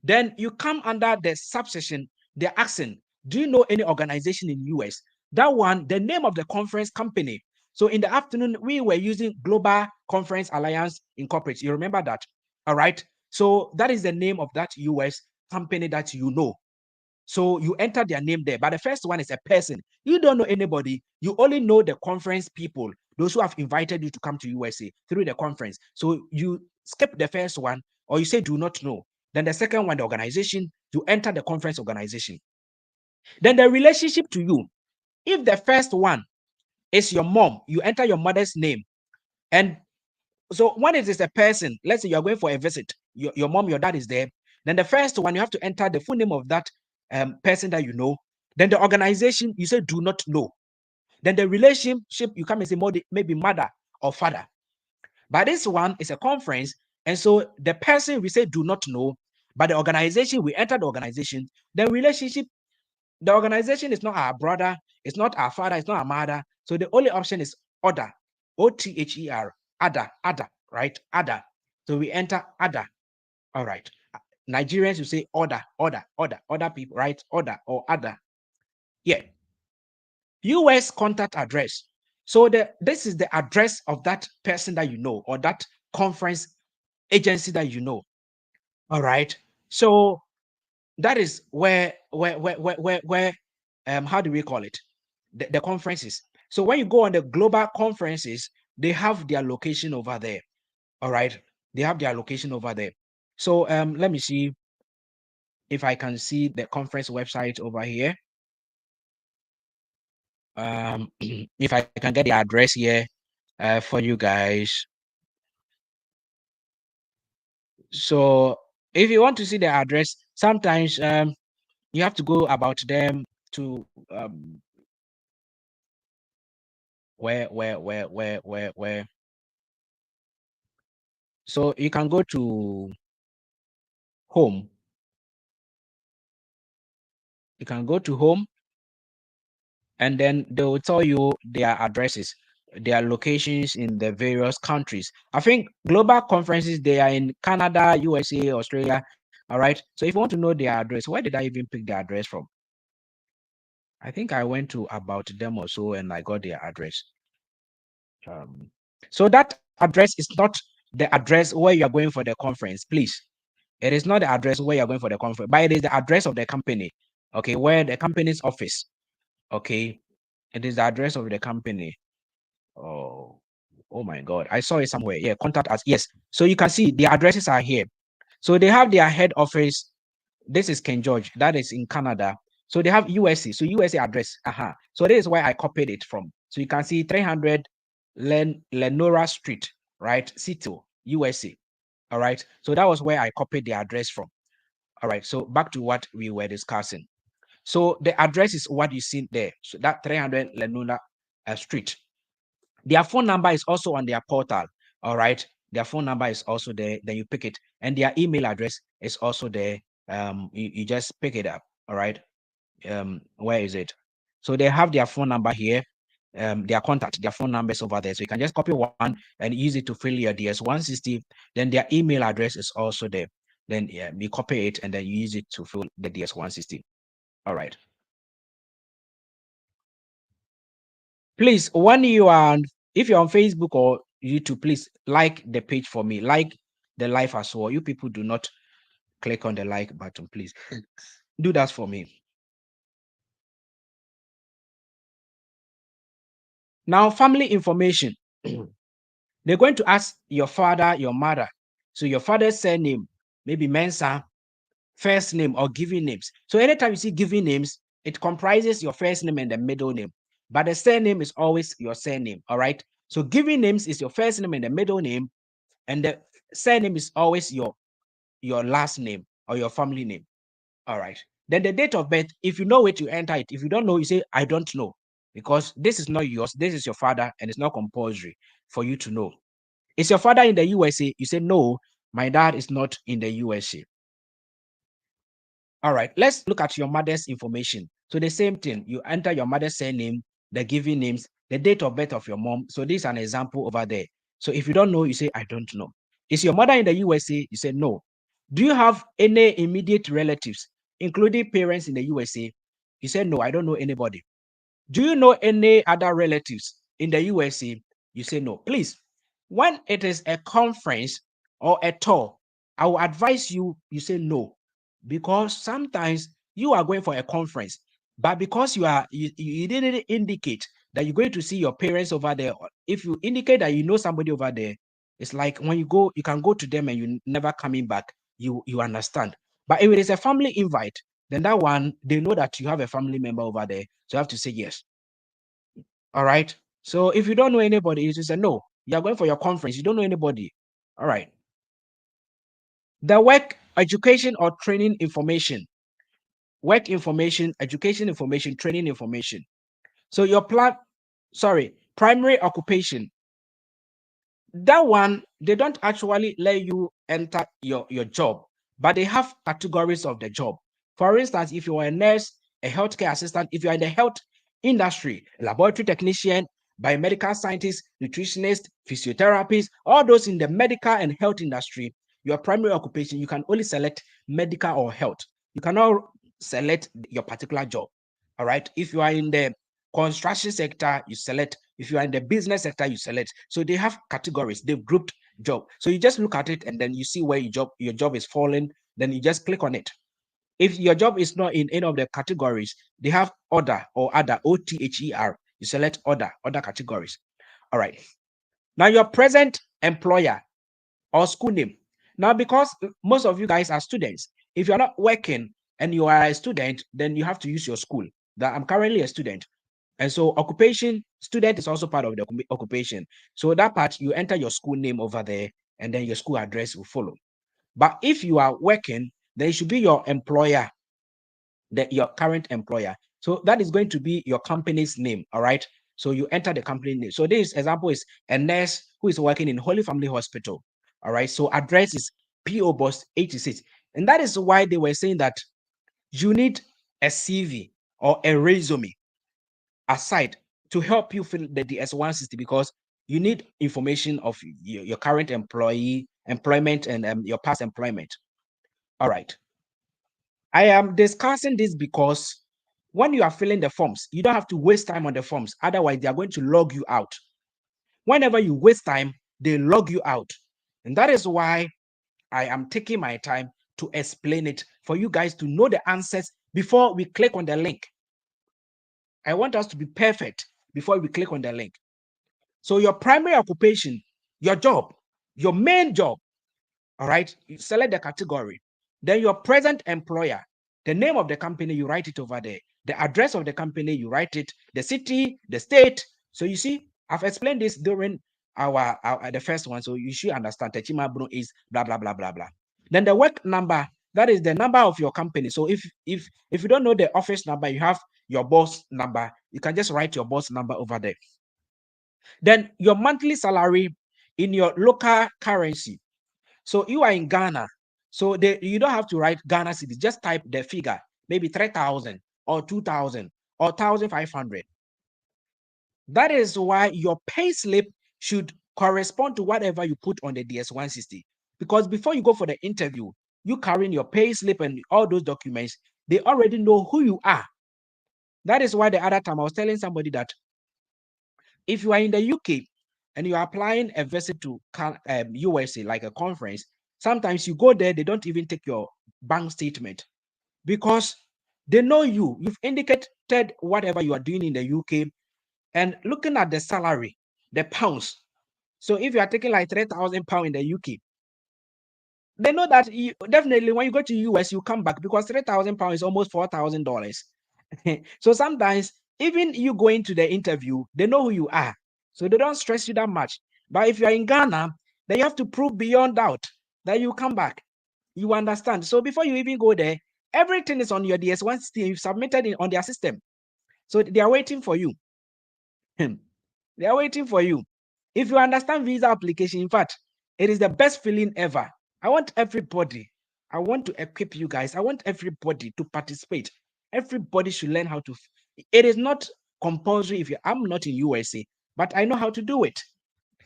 Then you come under the subsection, they're asking, do you know any organization in US? That one, the name of the conference company. So in the afternoon, we were using Global Conference Alliance Incorporated. You remember that? All right. So that is the name of that US company that you know. So you enter their name there. But the first one is a person. You don't know anybody. You only know the conference people, those who have invited you to come to USA through the conference. So you skip the first one, or you say do not know. Then the second one, the organization, you enter the conference organization. Then the relationship to you. If the first one is your mom, you enter your mother's name. And so when it is a person, let's say you're going for a visit, your mom, your dad is there. Then the first one, you have to enter the full name of that person that you know. Then the organization, you say do not know. Then the relationship, you come and say maybe mother or father. But this one is a conference. And so the person we say do not know, but the organization, we enter the organization. The relationship, the organization is not our brother, it's not our father, it's not our mother. So the only option is other, OTHER, other, right? Other. So we enter other. All right. Nigerians, you say other people, right? Other or other. Yeah. US contact address. So this is the address of that person that you know, or that conference agency that you know. All right. So that is where how do we call it? The conferences. So when you go on the global conferences, they have their location over there. All right. They have their location over there. So let me see if I can see the conference website over here. If I can get the address here for you guys. So if you want to see the address, sometimes you have to go about them to where. So you can go to home. You can go to home, and then they will tell you their addresses, their locations in the various countries. I think global conferences, they are in Canada, USA, Australia. All right. So if you want to know their address, where did I even pick the address from? I think I went to about them or so, and I got their address. So that address is not the address where you are going for the conference, please. It is not the address where you're going for the conference, but it is the address of the company. Okay, where the company's office. Okay, it is the address of the company. Oh, oh my God, I saw it somewhere. Yeah, contact us. Yes, so you can see the addresses are here. So they have their head office. This is King George. That is in Canada. So they have USA. So USA address. So this is where I copied it from. So you can see 300 Lenora Street, right? Seattle, USA. All right. So that was where I copied the address from. All right. So back to what we were discussing. So the address is what you see there. So that 300 Lenora Street. Their phone number is also on their portal. All right. Their phone number is also there. Then you pick it. And their email address is also there. You just pick it up. All right. Where is it? So they have their phone number here. Their contact, their phone numbers over there. So you can just copy one and use it to fill your DS-160. Then their email address is also there. Then you copy it and then you use it to fill the DS-160. All right. Please, when you are, if you're on Facebook or YouTube, please like the page for me. Like the live as well. You people do not click on the like button, please. Do that for me. Now, family information. They're going to ask your father, your mother. So your father's surname, maybe Mensa, first name or given names. So anytime you see given names, it comprises your first name and the middle name. But the surname is always your surname. All right. So given names is your first name and the middle name, and the surname is always your last name or your family name. All right. Then the date of birth, if you know it, you enter it. If you don't know, you say, I don't know, because this is not yours. This is your father, and it's not compulsory for you to know. Is your father in the USA? You say, no, my dad is not in the USA. All right, let's look at your mother's information. So the same thing, you enter your mother's surname, the given names, the date of birth of your mom. So this is an example over there. So if you don't know, you say, I don't know. Is your mother in the USA? You say, no. Do you have any immediate relatives, including parents in the USA? You say, no, I don't know anybody. Do you know any other relatives in the USA? You say, no. Please, when it is a conference or a tour, I will advise you, you say no, because sometimes you are going for a conference, but because you didn't indicate that you're going to see your parents over there, if you indicate that you know somebody over there, it's like when you go, you can go to them and you never coming back. You understand. But if it is a family invite, then that one, they know that you have a family member over there, so you have to say yes. All right. So if you don't know anybody, you just say no. You are going for your conference. You don't know anybody. All right. The work, education, or training information. Work information, education information, training information. So your primary occupation. That one, they don't actually let you enter your job, but they have categories of the job. For instance, if you are a nurse, a healthcare assistant, if you are in the health industry, a laboratory technician, biomedical scientist, nutritionist, physiotherapist, all those in the medical and health industry, your primary occupation, you can only select medical or health. You cannot select your particular job. All right. If you are in the construction sector, you select. If you are in the business sector, you select. So they have categories. They've grouped job. So you just look at it and then you see where your job is falling. Then you just click on it. If your job is not in any of the categories, they have other or other, OTHER. You select other categories. All right. Now your present employer or school name. Now, because most of you guys are students, if you're not working and you are a student, then you have to use your school. That I'm currently a student. And so occupation, student is also part of the occupation. So that part, you enter your school name over there, and then your school address will follow. But if you are working, then it should be your employer, your current employer. So that is going to be your company's name, all right? So you enter the company name. So this example is a nurse who is working in Holy Family Hospital, all right? So address is P.O. Box 86. And that is why they were saying that you need a CV or a resume aside to help you fill the DS-160, because you need information of your current employment, and your past employment. All right. I am discussing this because when you are filling the forms, you don't have to waste time on the forms. Otherwise, they are going to log you out. Whenever you waste time, they log you out. And that is why I am taking my time to explain it for you guys to know the answers before we click on the link. I want us to be perfect before we click on the link. So your primary occupation, your job, your main job, all right, you select the category. Then your present employer, the name of the company, you write it over there. The address of the company, you write it. The city, the state. So you see, I've explained this during our the first one, so you should understand. Techima Bruno is blah blah blah blah blah. Then the work number, that is the number of your company. So if you don't know the office number, you have your boss number. You can just write your boss number over there. Then your monthly salary in your local currency. So you are in Ghana. So you don't have to write Ghana city. Just type the figure, maybe 3,000 or 2,000 or 1,500. That is why your pay slip should correspond to whatever you put on the DS-160. Because before you go for the interview, you carrying your pay slip and all those documents, they already know who you are. That is why the other time I was telling somebody that if you are in the UK and you are applying a visit to USA, like a conference, sometimes you go there, they don't even take your bank statement because they know you. You've indicated whatever you are doing in the UK, and looking at the salary, the pounds. So if you are taking like £3,000 in the UK, they know that definitely when you go to US, you come back because £3,000 is almost $4,000. So sometimes even you going to the interview, they know who you are. So they don't stress you that much. But if you're in Ghana, then you have to prove beyond doubt that you come back. You understand? So before you even go there, everything is on your DS-160. You've submitted it on their system. So they are waiting for you. They are waiting for you. If you understand visa application, in fact, it is the best feeling ever. I want to equip you guys. I want everybody to participate. Everybody should learn how to. It is not compulsory if I'm not in USA, but I know how to do it.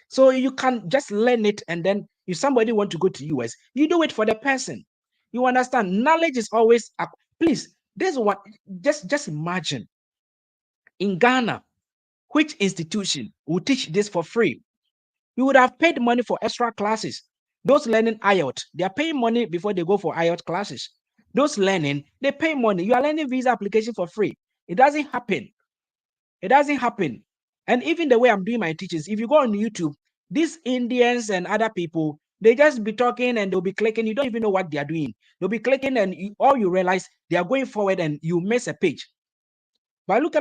So you can just learn it, and then if somebody want to go to US, you do it for the person. You understand? Knowledge is always up. Please, this one, just imagine in Ghana, which institution will teach this for free? You would have paid money for extra classes. Those learning IELTS, they are paying money before they go for IELTS classes. Those learning, they pay money. You are learning visa application for free. It doesn't happen. It doesn't happen. And even the way I'm doing my teachings, if you go on YouTube, these Indians and other people, they just be talking and they'll be clicking. You don't even know what they are doing. They'll be clicking, and all you realize they are going forward and you miss a page. But look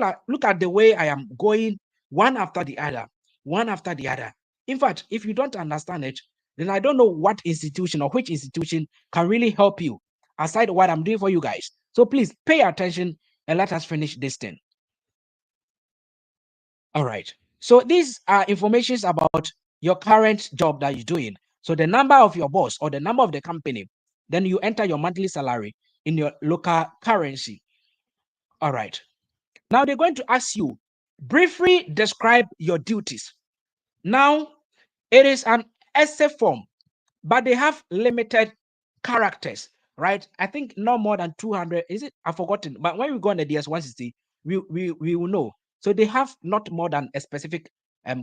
at the way I am going one after the other, one after the other. In fact, if you don't understand it, then I don't know what institution or which institution can really help you aside what I'm doing for you guys. So please pay attention and let us finish this thing. All right. So these are informations about your current job that you're doing. So the number of your boss or the number of the company, then you enter your monthly salary in your local currency. All right. Now they're going to ask you, briefly describe your duties. Now it is an essay form, but they have limited characters, right? I think no more than 200. Is it? I've forgotten. But when we go on the DS160, we will know. So they have not more than a specific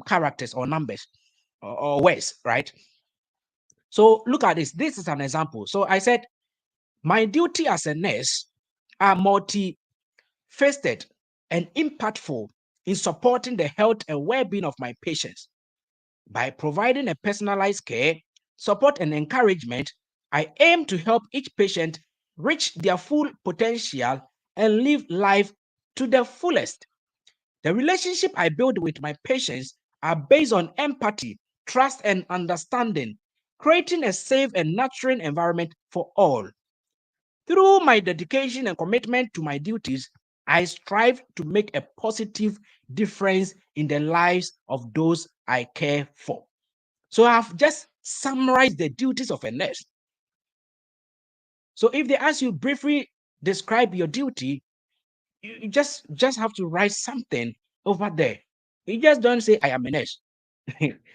characters or numbers or words, right? So look at this. This is an example. So I said, my duty as a nurse are multi-faceted and impactful in supporting the health and well-being of my patients. By providing a personalized care, support, and encouragement, I aim to help each patient reach their full potential and live life to the fullest. The relationship I build with my patients are based on empathy, trust, and understanding, creating a safe and nurturing environment for all. Through my dedication and commitment to my duties, I strive to make a positive difference in the lives of those I care for. So I've just summarized the duties of a nurse. So if they ask you briefly describe your duty, you just have to write something over there. You just don't say I am a nurse.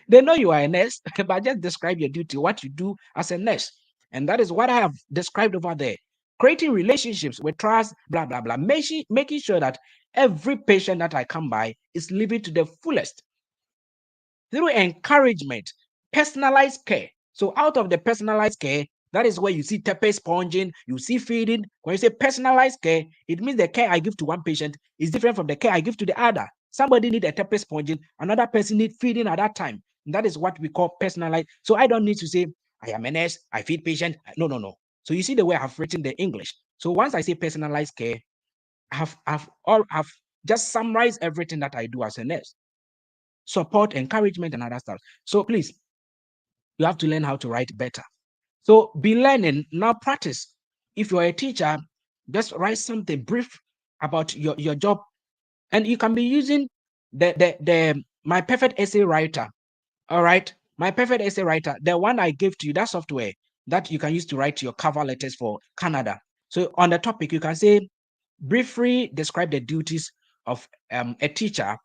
They know you are a nurse, but just describe your duty, what you do as a nurse. And that is what I have described over there. Creating relationships with trust, blah, blah, blah. Making sure that every patient that I come by is living to the fullest through encouragement, personalized care. So out of the personalized care, that is where you see tepe sponging, you see feeding. When you say personalized care, it means the care I give to one patient is different from the care I give to the other. Somebody need a tepe sponging, another person need feeding at that time. And that is what we call personalized. So I don't need to say, I am a nurse, I feed patient. No, no, no. So you see the way I've written the English. So once I say personalized care, I've just summarized everything that I do as a nurse. Support, encouragement, and other stuff. So please, you have to learn how to write better. So be learning, now practice. If you're a teacher, just write something brief about your job. And you can be using the My Perfect Essay Writer. All right. My Perfect Essay Writer, the one I gave to you, that software that you can use to write your cover letters for Canada. So on the topic, you can say, briefly describe the duties of a teacher,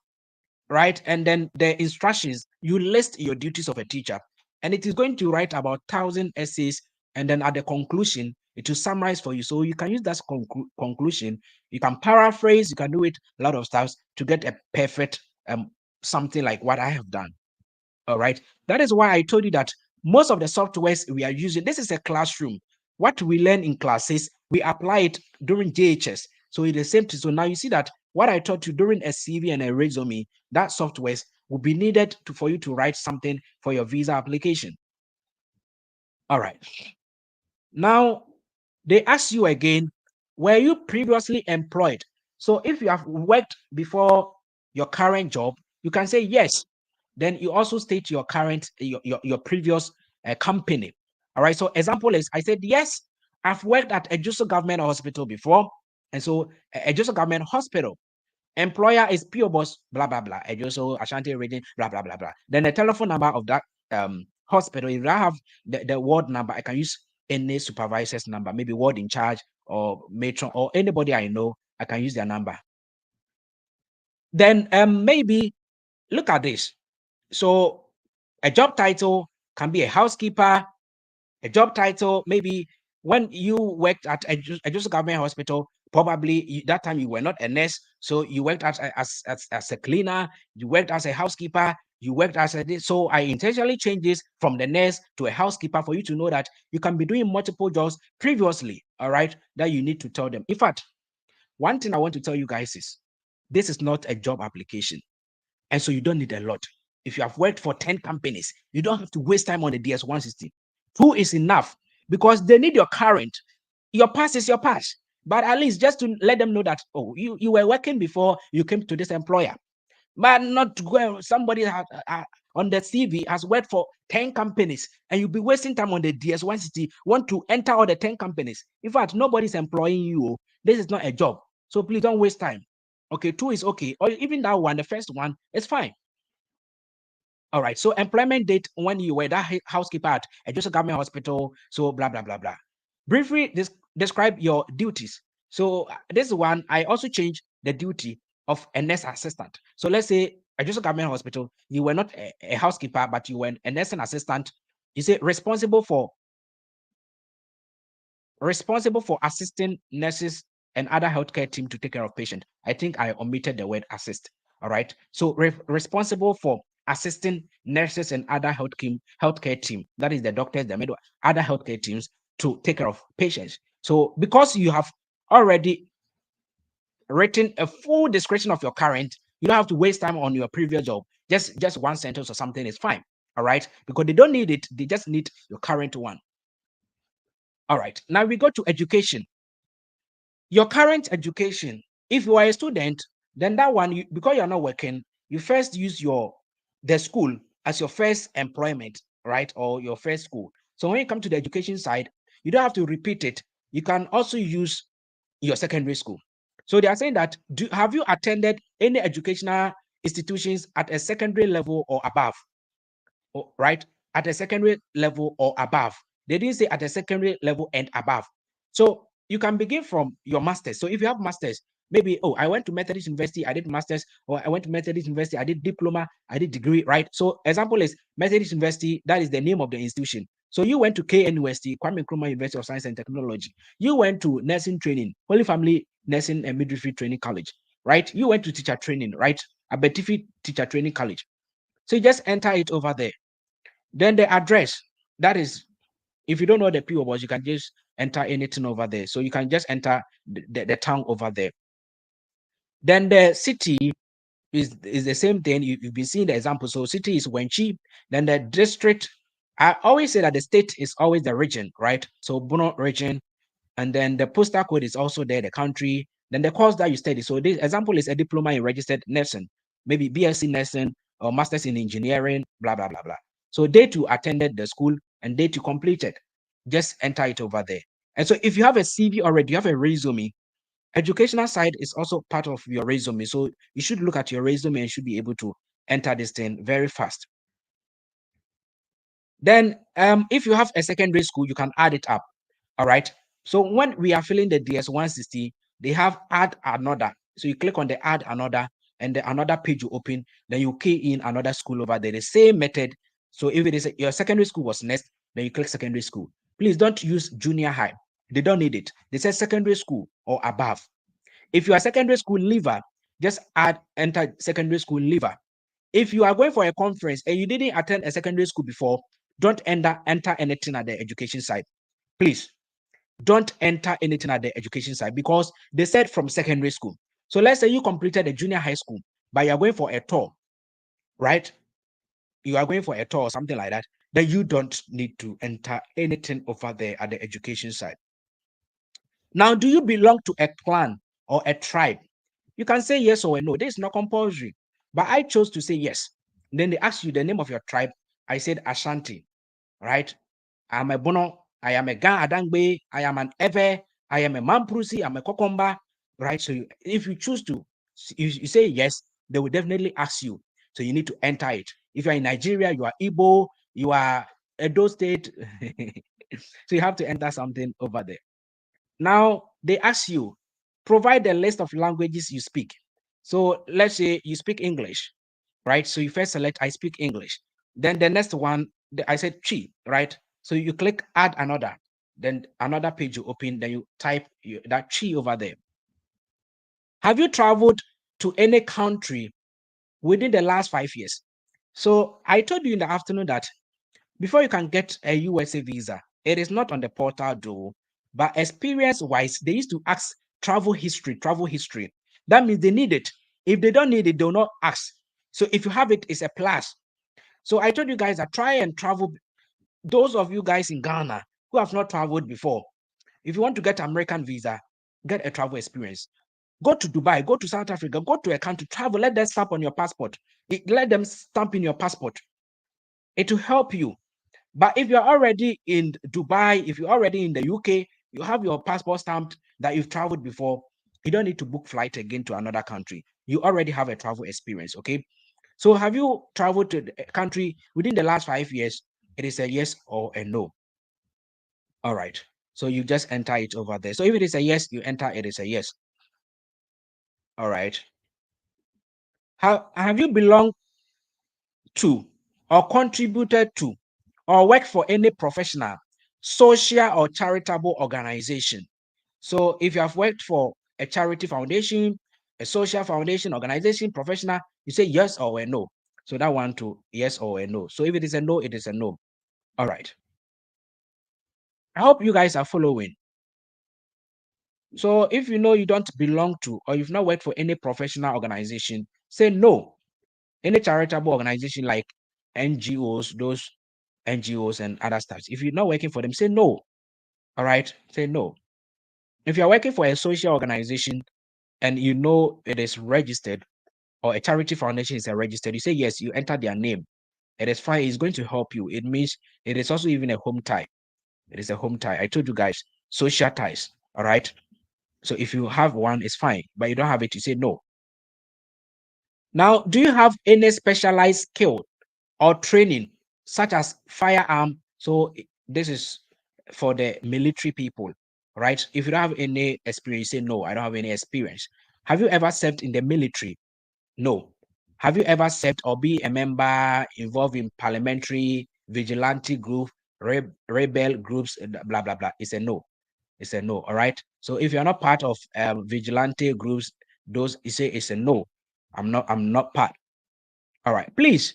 right? And then the instructions, you list your duties of a teacher, and it is going to write about 1,000 essays. And then at the conclusion, it will summarize for you. So you can use that conclusion. You can paraphrase, you can do it a lot of stuff to get a perfect something like what I have done. All right. That is why I told you that most of the softwares we are using, this is a classroom. What we learn in classes, we apply it during JHS. So it's the same thing. So now you see that what I taught you during a CV and a resume, that softwares will be needed for you to write something for your visa application. All right. Now they ask you again, were you previously employed? So if you have worked before your current job, you can say yes. Then you also state your current, your previous company. All right. So example is, I said, yes, I've worked at a Ejuso Government Hospital before. And so a Ejuso Government Hospital, employer is PO Box, blah, blah, blah. Ejuso Ashanti Region, blah, blah, blah, blah. Then the telephone number of that hospital, if I have the ward number, I can use any supervisor's number, maybe ward in charge or matron or anybody I know, I can use their number. Then maybe look at this. So a job title can be a housekeeper, a job title, maybe when you worked at a Ejuso Government Hospital, probably that time you were not a nurse, so you worked as a cleaner, you worked as a housekeeper, You worked as a, so I intentionally changed this from the nurse to a housekeeper for you to know that you can be doing multiple jobs previously, all right, that you need to tell them. In fact, one thing I want to tell you guys is this is not a job application. And so you don't need a lot. If you have worked for 10 companies, you don't have to waste time on the DS-160. 2 is enough because they need your current. Your past is your past. But at least just to let them know that, oh, you were working before you came to this employer. But not to go, somebody on the CV has worked for 10 companies and you'll be wasting time on the DS-160, want to enter all the 10 companies. In fact, nobody's employing you. This is not a job. So please don't waste time. Okay, 2 is okay. Or even that one, the first one, is fine. All right. So employment date when you were that housekeeper at a Joseph Government Hospital. So blah blah blah blah. Briefly describe your duties. So this one I also changed the duty of a nurse assistant. So let's say a Joseph Government Hospital, you were not a housekeeper, but you were a nursing assistant. You say responsible for assisting nurses and other healthcare team to take care of patients. I think I omitted the word assist. All right. So responsible for assisting nurses and other healthcare team, that is the doctors, the medical, other healthcare teams to take care of patients. So because you have already written a full description of your current, you don't have to waste time on your previous job. Just one sentence or something is fine. All right. Because they don't need it. They just need your current one. All right. Now we go to education. Your current education, if you are a student, then that one, because you're not working, you first use the school as your first employment, right? Or your first school. So when you come to the education side, you don't have to repeat it. You can also use your secondary school. So they are saying that, have you attended any educational institutions at a secondary level or above? Right? At a secondary level or above. They didn't say at a secondary level and above. So you can begin from your master's. So if you have master's, maybe, oh, I went to Methodist University, I did master's, or I went to Methodist University, I did diploma, I did degree, right? So example is Methodist University, that is the name of the institution. So you went to KNUST, Kwame Nkrumah University of Science and Technology. You went to nursing training, Holy Family Nursing and Midwifery Training College, right? You went to teacher training, right? Abetifi Teacher Training College. So you just enter it over there. Then the address, that is, if you don't know the PO box, you can just enter anything over there. So you can just enter the town over there. Then the city is the same thing. You've been seeing the example. So city is Wenchi. Then the district, I always say that the state is always the region, right? So Bono region. And then the postal code is also there, the country. Then the course that you study. So this example is a diploma in registered nursing, maybe BSc nursing or master's in engineering, blah, blah, blah, blah. So date you attended the school and date you completed, just enter it over there. And so if you have a CV already, you have a resume, educational side is also part of your resume. So you should look at your resume and should be able to enter this thing very fast. Then if you have a secondary school, you can add it up. All right. So when we are filling the DS-160, they have add another. So you click on the add another and the another page you open, then you key in another school over there, the same method. So if it is your secondary school was next, then you click secondary school. Please don't use junior high. They don't need it. They say secondary school or above. If you are secondary school leaver, just enter secondary school leaver. If you are going for a conference and you didn't attend a secondary school before, don't enter anything at the education side. Please don't enter anything at the education side because they said from secondary school. So let's say you completed a junior high school, but you're going for a tour, right? You are going for a tour or something like that, then you don't need to enter anything over there at the education side. Now, do you belong to a clan or a tribe? You can say yes or no. This is not compulsory, but I chose to say yes. Then they ask you the name of your tribe. I said Ashanti, right? I'm a Bono, I am a Gan Adangbe, I am an Ewe, I am a Mamprusi, I'm a Kokomba, right? So if you choose to, you say yes, they will definitely ask you. So you need to enter it. If you're in Nigeria, you are Igbo, you are Edo State. So you have to enter something over there. Now they ask you, provide the list of languages you speak. So let's say you speak English, right? So you first select, I speak English. Then the next one, I said Chi, right? So you click add another, then another page you open, then you type that Chi over there. Have you traveled to any country within the last 5 years? So I told you in the afternoon that before you can get a USA visa, it is not on the portal though, but experience-wise, they used to ask travel history, travel history. That means they need it. If they don't need it, they'll not ask. So if you have it, it's a plus. So I told you guys that try and travel. Those of you guys in Ghana who have not traveled before, if you want to get American visa, get a travel experience. Go to Dubai, go to South Africa, go to a country, travel, let them stamp on your passport. Let them stamp in your passport. It will help you. But if you're already in Dubai, if you're already in the UK, you have your passport stamped that you've traveled before, you don't need to book flight again to another country. You already have a travel experience, okay? So have you traveled to a country within the last 5 years? It is a yes or a no. All right. So you just enter it over there. So if it is a yes, you enter it is a yes. All right. Have you belonged to or contributed to or worked for any professional, social or charitable organization? So if you have worked for a charity foundation, a social foundation, organization, professional, you say yes or a no. So that one to yes or a no. So if it is a no, it is a no. All right. I hope you guys are following. So if you know you don't belong to or you've not worked for any professional organization, say no. Any charitable organization like NGOs, those NGOs and other stuff. If you're not working for them, say no. All right, say no. If you're working for a social organization and you know it is registered or a charity foundation is registered, you say yes, you enter their name. It is fine. It's going to help you. It means it is also even a home tie. It is a home tie. I told you guys, social ties. All right. So if you have one, it's fine. But you don't have it, you say no. Now, do you have any specialized skill or training, such as firearm? So this is for the military people, right? If you don't have any experience, say no, I don't have any experience. Have you ever served in the military? No. Have you ever served or be a member involved in parliamentary, vigilante group, rebel groups, blah, blah, blah? It's a no. It's a no. All right. So if you're not part of vigilante groups, those you say it's a no. I'm not part. All right. Please,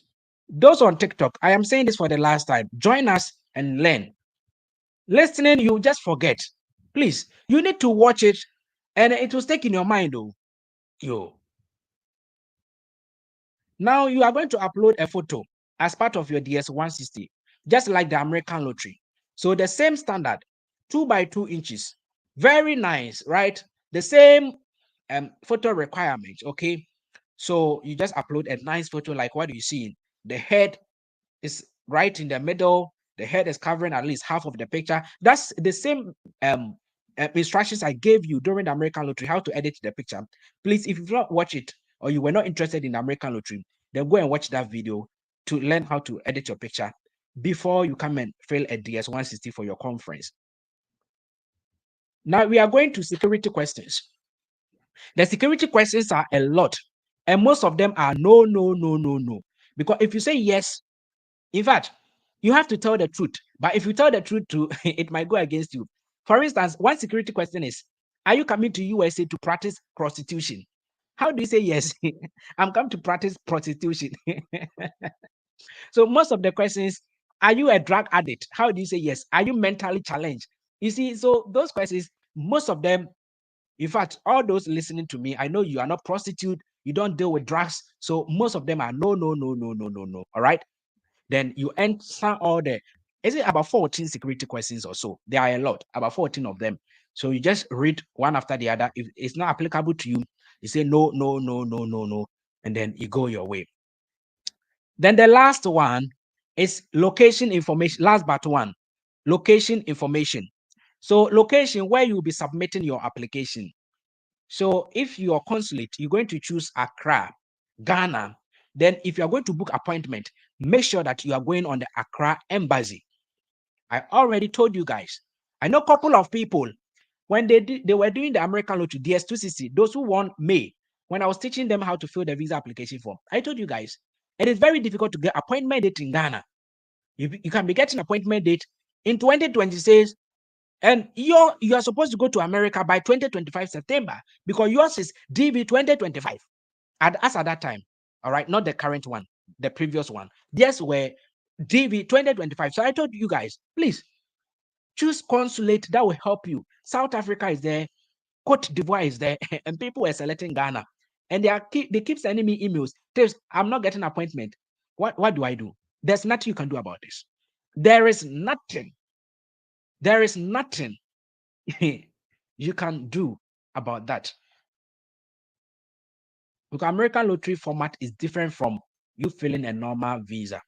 those on TikTok, I am saying this for the last time. Join us and learn. Listening, you just forget. Please, you need to watch it and it will stick in your mind, though. Yo. Now you are going to upload a photo as part of your DS160, just like the American lottery. So the same standard, 2 by 2 inches. Very nice, right? The same photo requirement, okay? So you just upload a nice photo like what you see. The head is right in the middle. The head is covering at least half of the picture. That's the same instructions I gave you during the American lottery, how to edit the picture. Please, if you've not watched it or you were not interested in the American lottery, then go and watch that video to learn how to edit your picture before you come and fill a DS160 for your conference. Now we are going to security questions. The security questions are a lot, and most of them are no, no, no, no, no. Because if you say yes, in fact, you have to tell the truth. But if you tell the truth too, it might go against you. For instance, one security question is, are you coming to USA to practice prostitution? How do you say yes? I'm come to practice prostitution. So most of the questions, are you a drug addict? How do you say yes? Are you mentally challenged? You see, so those questions, most of them, in fact, all those listening to me, I know you are not prostitute, you don't deal with drugs. So most of them are no, no, no, no, no, no, no. All right. Then you answer all the, is it about 14 security questions or so? There are a lot, about 14 of them. So you just read one after the other. If it's not applicable to you, you say no, no, no, no, no, no, and then you go your way. Then the last one is location information. Last but one, location information. So location where you'll be submitting your application. So if you're consulate, you're going to choose Accra, Ghana. Then if you're going to book appointment, make sure that you are going on the Accra Embassy. I already told you guys. I know a couple of people, when they were doing the American lottery, DS260, those who won May, when I was teaching them how to fill the visa application form, I told you guys, it is very difficult to get appointment date in Ghana. You can be getting appointment date in 2026, and you are supposed to go to America by 2025 September because yours is DV 2025 as at that time. All right, not the current one. the previous one. Yes, were DV 2025. So I told you guys, please choose consulate that will help you. South Africa is there, Cote d'Ivoire is there, and people were selecting Ghana. And they keep sending me emails. I'm not getting an appointment. What do I do? There's nothing you can do about this. There is nothing. There is nothing you can do about that. Because American lottery format is different from you filling a normal visa.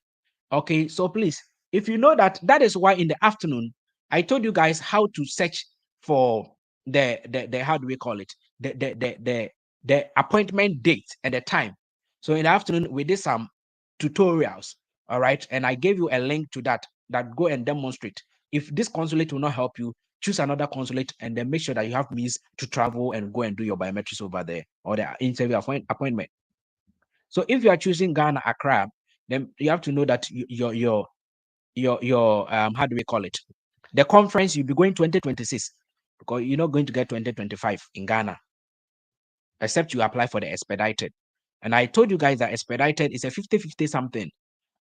Okay, so please, if you know that, that is why in the afternoon I told you guys how to search for the how do we call it, the appointment date and the time. So in the afternoon we did some tutorials, all right, and I gave you a link to that go and demonstrate. If this consulate will not help you, choose another consulate and then make sure that you have means to travel and go and do your biometrics over there or the interview appointment. So if you are choosing Ghana, Accra, then you have to know that your how do we call it? The conference you'll be going 2026, because you're not going to get 2025 in Ghana, except you apply for the expedited. And I told you guys that expedited is a 50-50 something.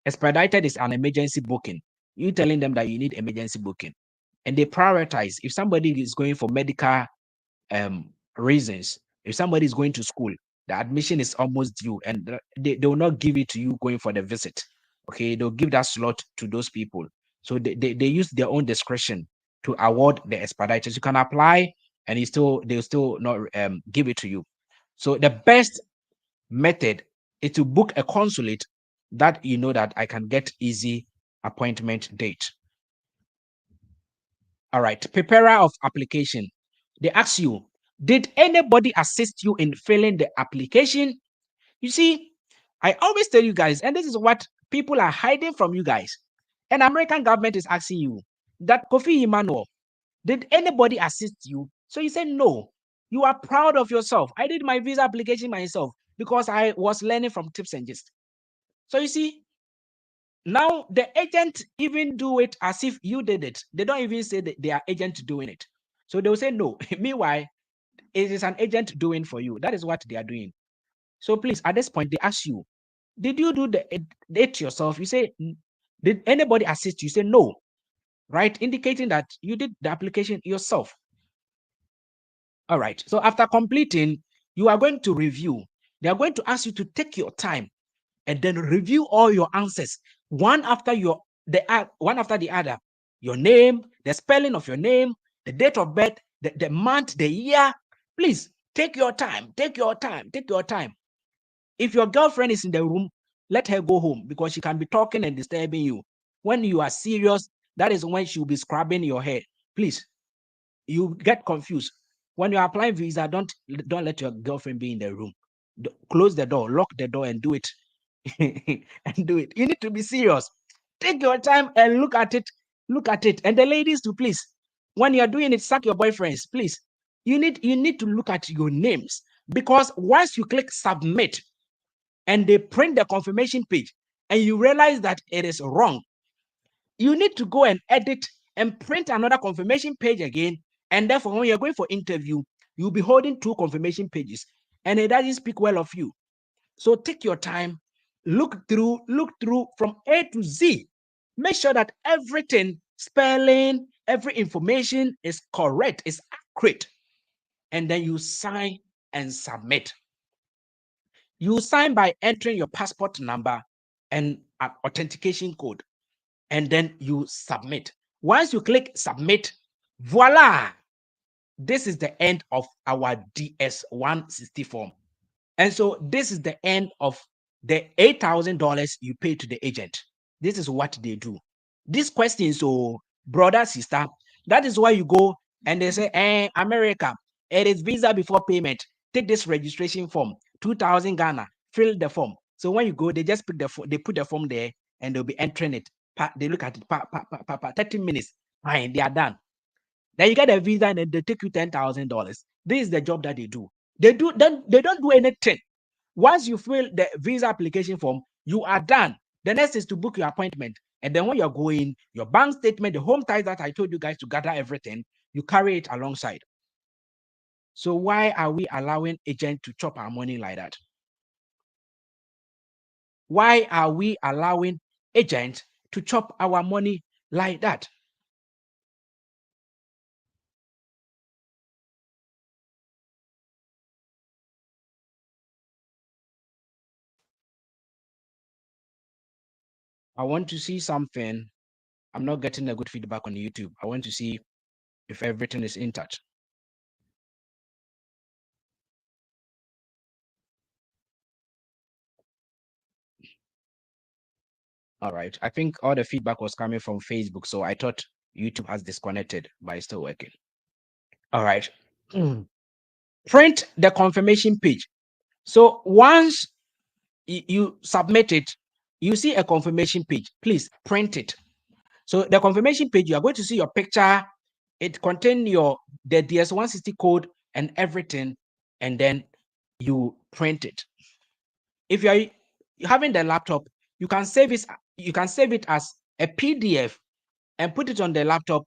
Expedited is an emergency booking. You telling them that you need emergency booking. And they prioritize. If somebody is going for medical reasons, if somebody is going to school, the admission is almost due, and they will not give it to you going for the visit. Okay, they'll give that slot to those people. So they use their own discretion to award the expedited. You can apply, and they'll still not give it to you. So the best method is to book a consulate that you know that I can get easy appointment date. All right, preparer of application. They ask you, did anybody assist you in filling the application? You see, I always tell you guys, and this is what people are hiding from you guys. And American government is asking you that Kofi Emmanuel, did anybody assist you? So you said no. You are proud of yourself. I did my visa application myself because I was learning from tips and gist. So you see, now the agent even do it as if you did it. They don't even say that they are agent doing it. So they'll say no. Meanwhile, it is an agent doing for you. That is what they are doing. So please, at this point, they ask you, did you do it yourself? You say, did anybody assist you? You say no, right? Indicating that you did the application yourself. All right. So after completing, you are going to review. They are going to ask you to take your time and then review all your answers one after one after the other. Your name, the spelling of your name, the date of birth, the month, the year. Please take your time. Take your time. Take your time. If your girlfriend is in the room, let her go home because she can be talking and disturbing you. When you are serious, that is when she will be scrubbing your hair. Please, you get confused. When you're applying visa, don't let your girlfriend be in the room. Close the door, lock the door, and do it. And do it. You need to be serious. Take your time and look at it. Look at it. And the ladies too, please. When you're doing it, sack your boyfriends, please. You need to look at your names, because once you click submit and they print the confirmation page and you realize that it is wrong, you need to go and edit and print another confirmation page again. And therefore, when you're going for interview, you'll be holding two confirmation pages, and it doesn't speak well of you. So take your time, look through from A to Z. Make sure that everything, spelling, every information is correct, is accurate. And then you sign and submit. You sign by entering your passport number and an authentication code, and then you submit. Once you click submit, voila! This is the end of our DS-160 form. And so this is the end of the $8,000 you pay to the agent. This is what they do. These questions, so brother, sister, that is why you go and they say, America, it is visa before payment. Take this registration form, 2,000 Ghana, fill the form. So when you go, they just pick they put the form there and they'll be entering it. They look at it, 30 minutes, fine, they are done. Then you get a visa and then they take you $10,000. This is the job that they do. They don't do anything. Once you fill the visa application form, you are done. The next is to book your appointment. And then when you're going, your bank statement, the home ties that I told you guys to gather everything, you carry it alongside. So why are we allowing agents to chop our money like that? Why are we allowing agents to chop our money like that? I want to see something. I'm not getting a good feedback on YouTube. I want to see if everything is in touch. All right. I think all the feedback was coming from Facebook, so I thought YouTube has disconnected, but it's still working. All right. Print the confirmation page. So once you submit it, you see a confirmation page. Please print it. So the confirmation page, you are going to see your picture. It contains the DS160 code and everything, and then you print it. If you are having the laptop, you can save it. You can save it as a PDF and put it on the laptop,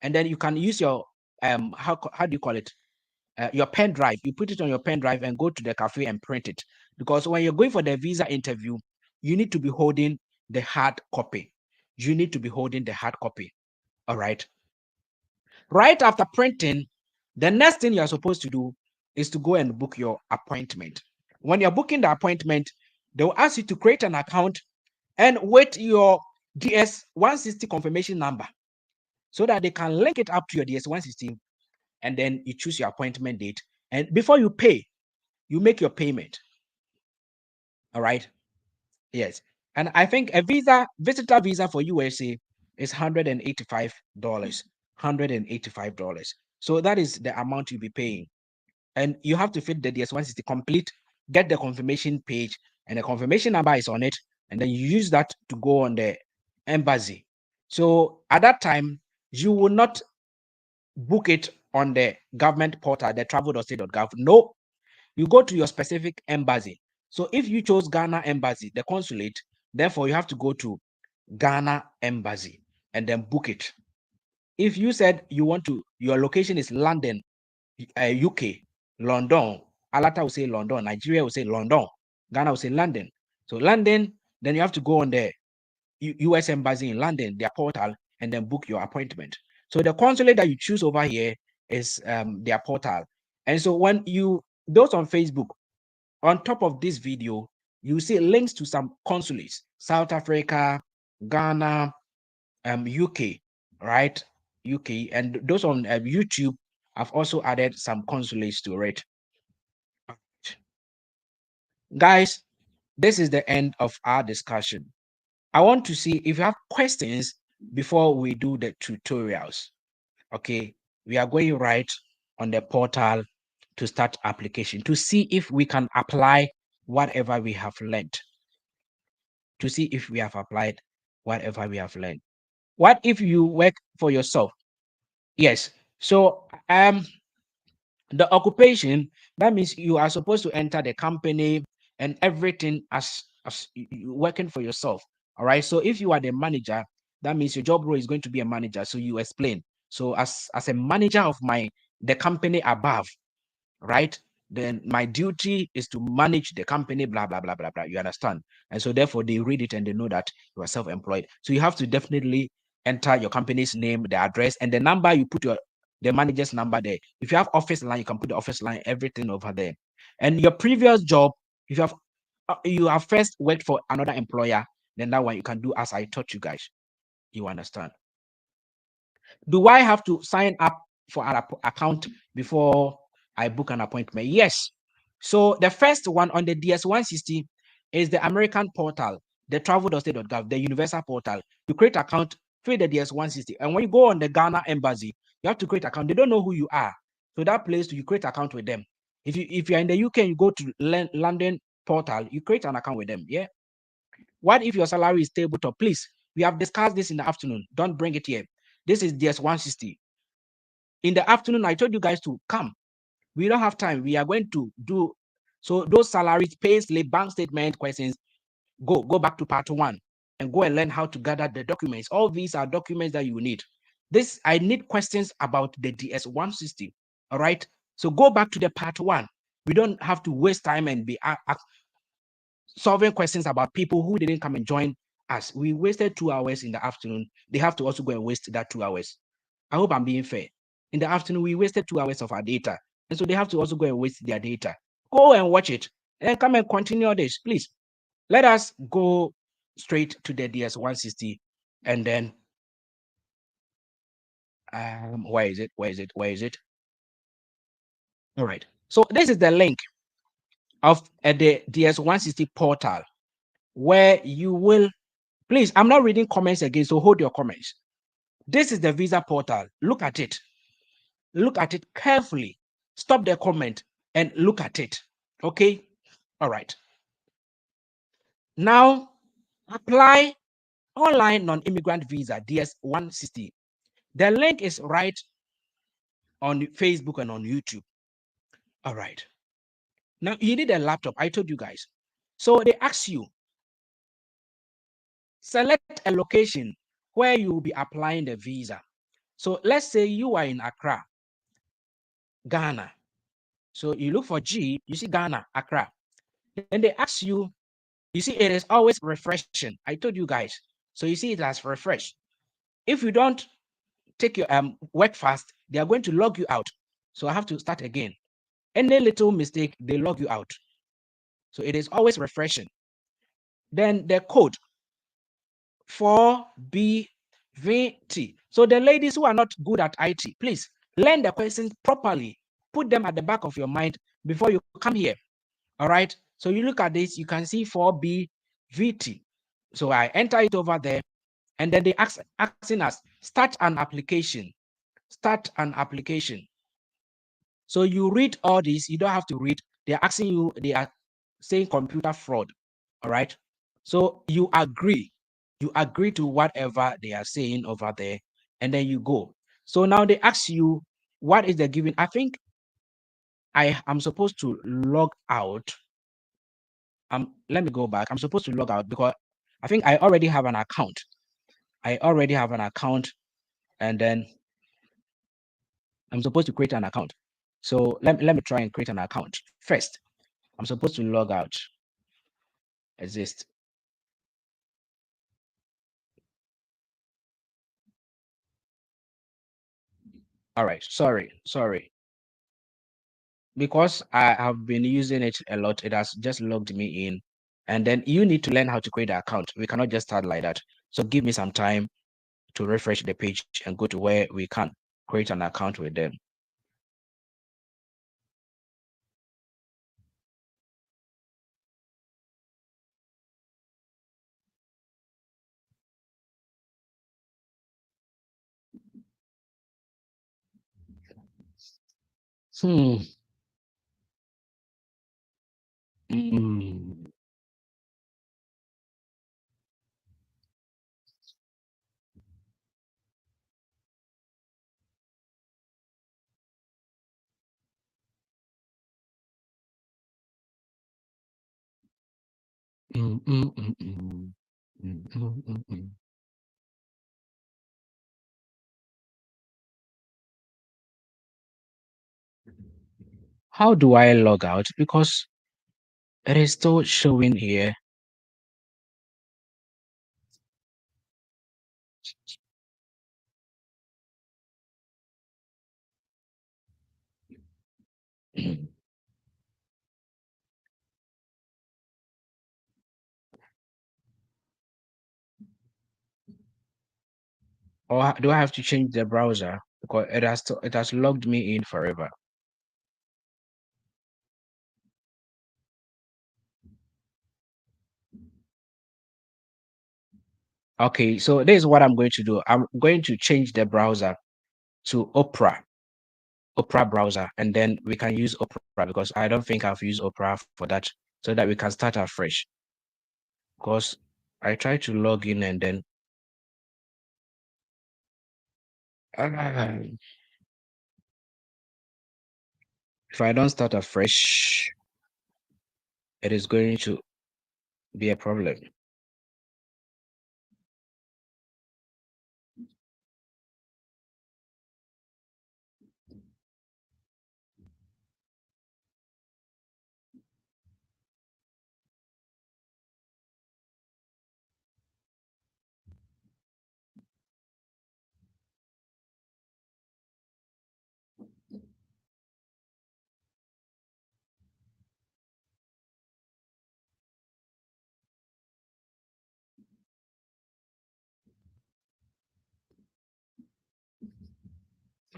and then you can use your how do you call it? Your pen drive. You put it on your pen drive and go to the cafe and print it. Because when you're going for the visa interview, you need to be holding the hard copy. You need to be holding the hard copy. All right. Right after printing, the next thing you're supposed to do is to go and book your appointment. When you're booking the appointment, they'll ask you to create an account and with your DS160 confirmation number so that they can link it up to your DS160, and then you choose your appointment date. And before you pay, you make your payment. All right. Yes. And I think a visitor visa for USA is $185. $185. So that is the amount you'll be paying. And you have to fit the DS160 complete, get the confirmation page, and the confirmation number is on it. And then you use that to go on the embassy. So at that time, you will not book it on the government portal, the travel.state.gov. No, you go to your specific embassy. So if you chose Ghana embassy, the consulate, therefore you have to go to Ghana embassy and then book it. If you said you want to, your location is London, UK, London, Alata will say London, Nigeria will say London, Ghana will say London. So London, then you have to go on the US embassy in London, their portal, and then book your appointment. So the consulate that you choose over here is their portal. And so when those on Facebook, on top of this video, you see links to some consulates, South Africa, Ghana, UK, right? UK, and those on YouTube have also added some consulates to it. Guys, this is the end of our discussion. I want to see if you have questions before we do the tutorials. Okay, we are going right on the portal to start application to see if we can apply whatever we have learned. To see if we have applied whatever we have learned. What if you work for yourself? Yes. So the occupation, that means you are supposed to enter the company and everything as working for yourself. All right. So if you are the manager, that means your job role is going to be a manager. So you explain. So as a manager of the company above, right? Then my duty is to manage the company, blah, blah, blah, blah, blah. You understand? And so therefore they read it and they know that you are self-employed. So you have to definitely enter your company's name, the address, and the number. You put the manager's number there. If you have office line, you can put the office line, everything over there. And your previous job, if you have first worked for another employer, then that one you can do as I taught you guys. You understand? Do I have to sign up for an account before I book an appointment? Yes. So the first one on the DS160 is the American portal, the travel.state.gov, the universal portal. You create account, fill the DS160. And when you go on the Ghana embassy, you have to create account. They don't know who you are. So that place, you create account with them. If you're in the UK, you go to London portal, you create an account with them. Yeah. What if your salary is tabletop? Please, we have discussed this in the afternoon. Don't bring it here. This is DS160. In the afternoon, I told you guys to come. We don't have time. We are going to do so. Those salaries, pay slip, bank statement questions, go back to part 1 and go and learn how to gather the documents. All these are documents that you need. I need questions about the DS160. All right. So go back to the part 1. We don't have to waste time and be solving questions about people who didn't come and join us. We wasted 2 hours in the afternoon. They have to also go and waste that 2 hours. I hope I'm being fair. In the afternoon, we wasted 2 hours of our data. And so they have to also go and waste their data. Go and watch it and come and continue this, please. Let us go straight to the DS160 and then where is it? Where is it? Where is it? All right. So this is the link of the DS160 portal where you will, please, I'm not reading comments again, so hold your comments. This is the visa portal. Look at it. Look at it carefully. Stop the comment and look at it. Okay? All right. Now, apply online non-immigrant visa DS160. The link is right on Facebook and on YouTube. All right. Now, you need a laptop. I told you guys. So they ask you, select a location where you will be applying the visa. So let's say you are in Accra, Ghana. So you look for G, you see Ghana, Accra. Then they ask you, you see, it is always refreshing. I told you guys. So you see it as refresh. If you don't take your work fast, they are going to log you out. So I have to start again. Any little mistake, they log you out. So it is always refreshing. Then the code 4BVT. So the ladies who are not good at IT, please learn the questions properly. Put them at the back of your mind before you come here. All right. So you look at this, you can see 4BVT. So I enter it over there, and then they asking us, start an application. Start an application. So you read all this, you don't have to read. They're asking you, they are saying computer fraud. All right. So you agree to whatever they are saying over there, and then you go. So now they ask you, what is the given? I think I am supposed to log out. Let me go back. I'm supposed to log out because I think I already have an account. I already have an account, and then I'm supposed to create an account. So let me try and create an account first. I'm supposed to log out. Exist. All right. Sorry. Because I have been using it a lot, it has just logged me in. And then you need to learn how to create an account. We cannot just start like that. So give me some time to refresh the page and go to where we can create an account with them. Hmm. Mm. Mm, mm, mm, mm. Mm, mm, mm, mm. How do I log out? Because it is still showing here. Or do I have to change the browser? Because it has logged me in forever. Okay, so this is what I'm going to do. I'm going to change the browser to Opera browser, and then we can use Opera because I don't think I've used Opera for that, so that we can start afresh. Because I tried to log in and then ah, if I don't start afresh, it is going to be a problem.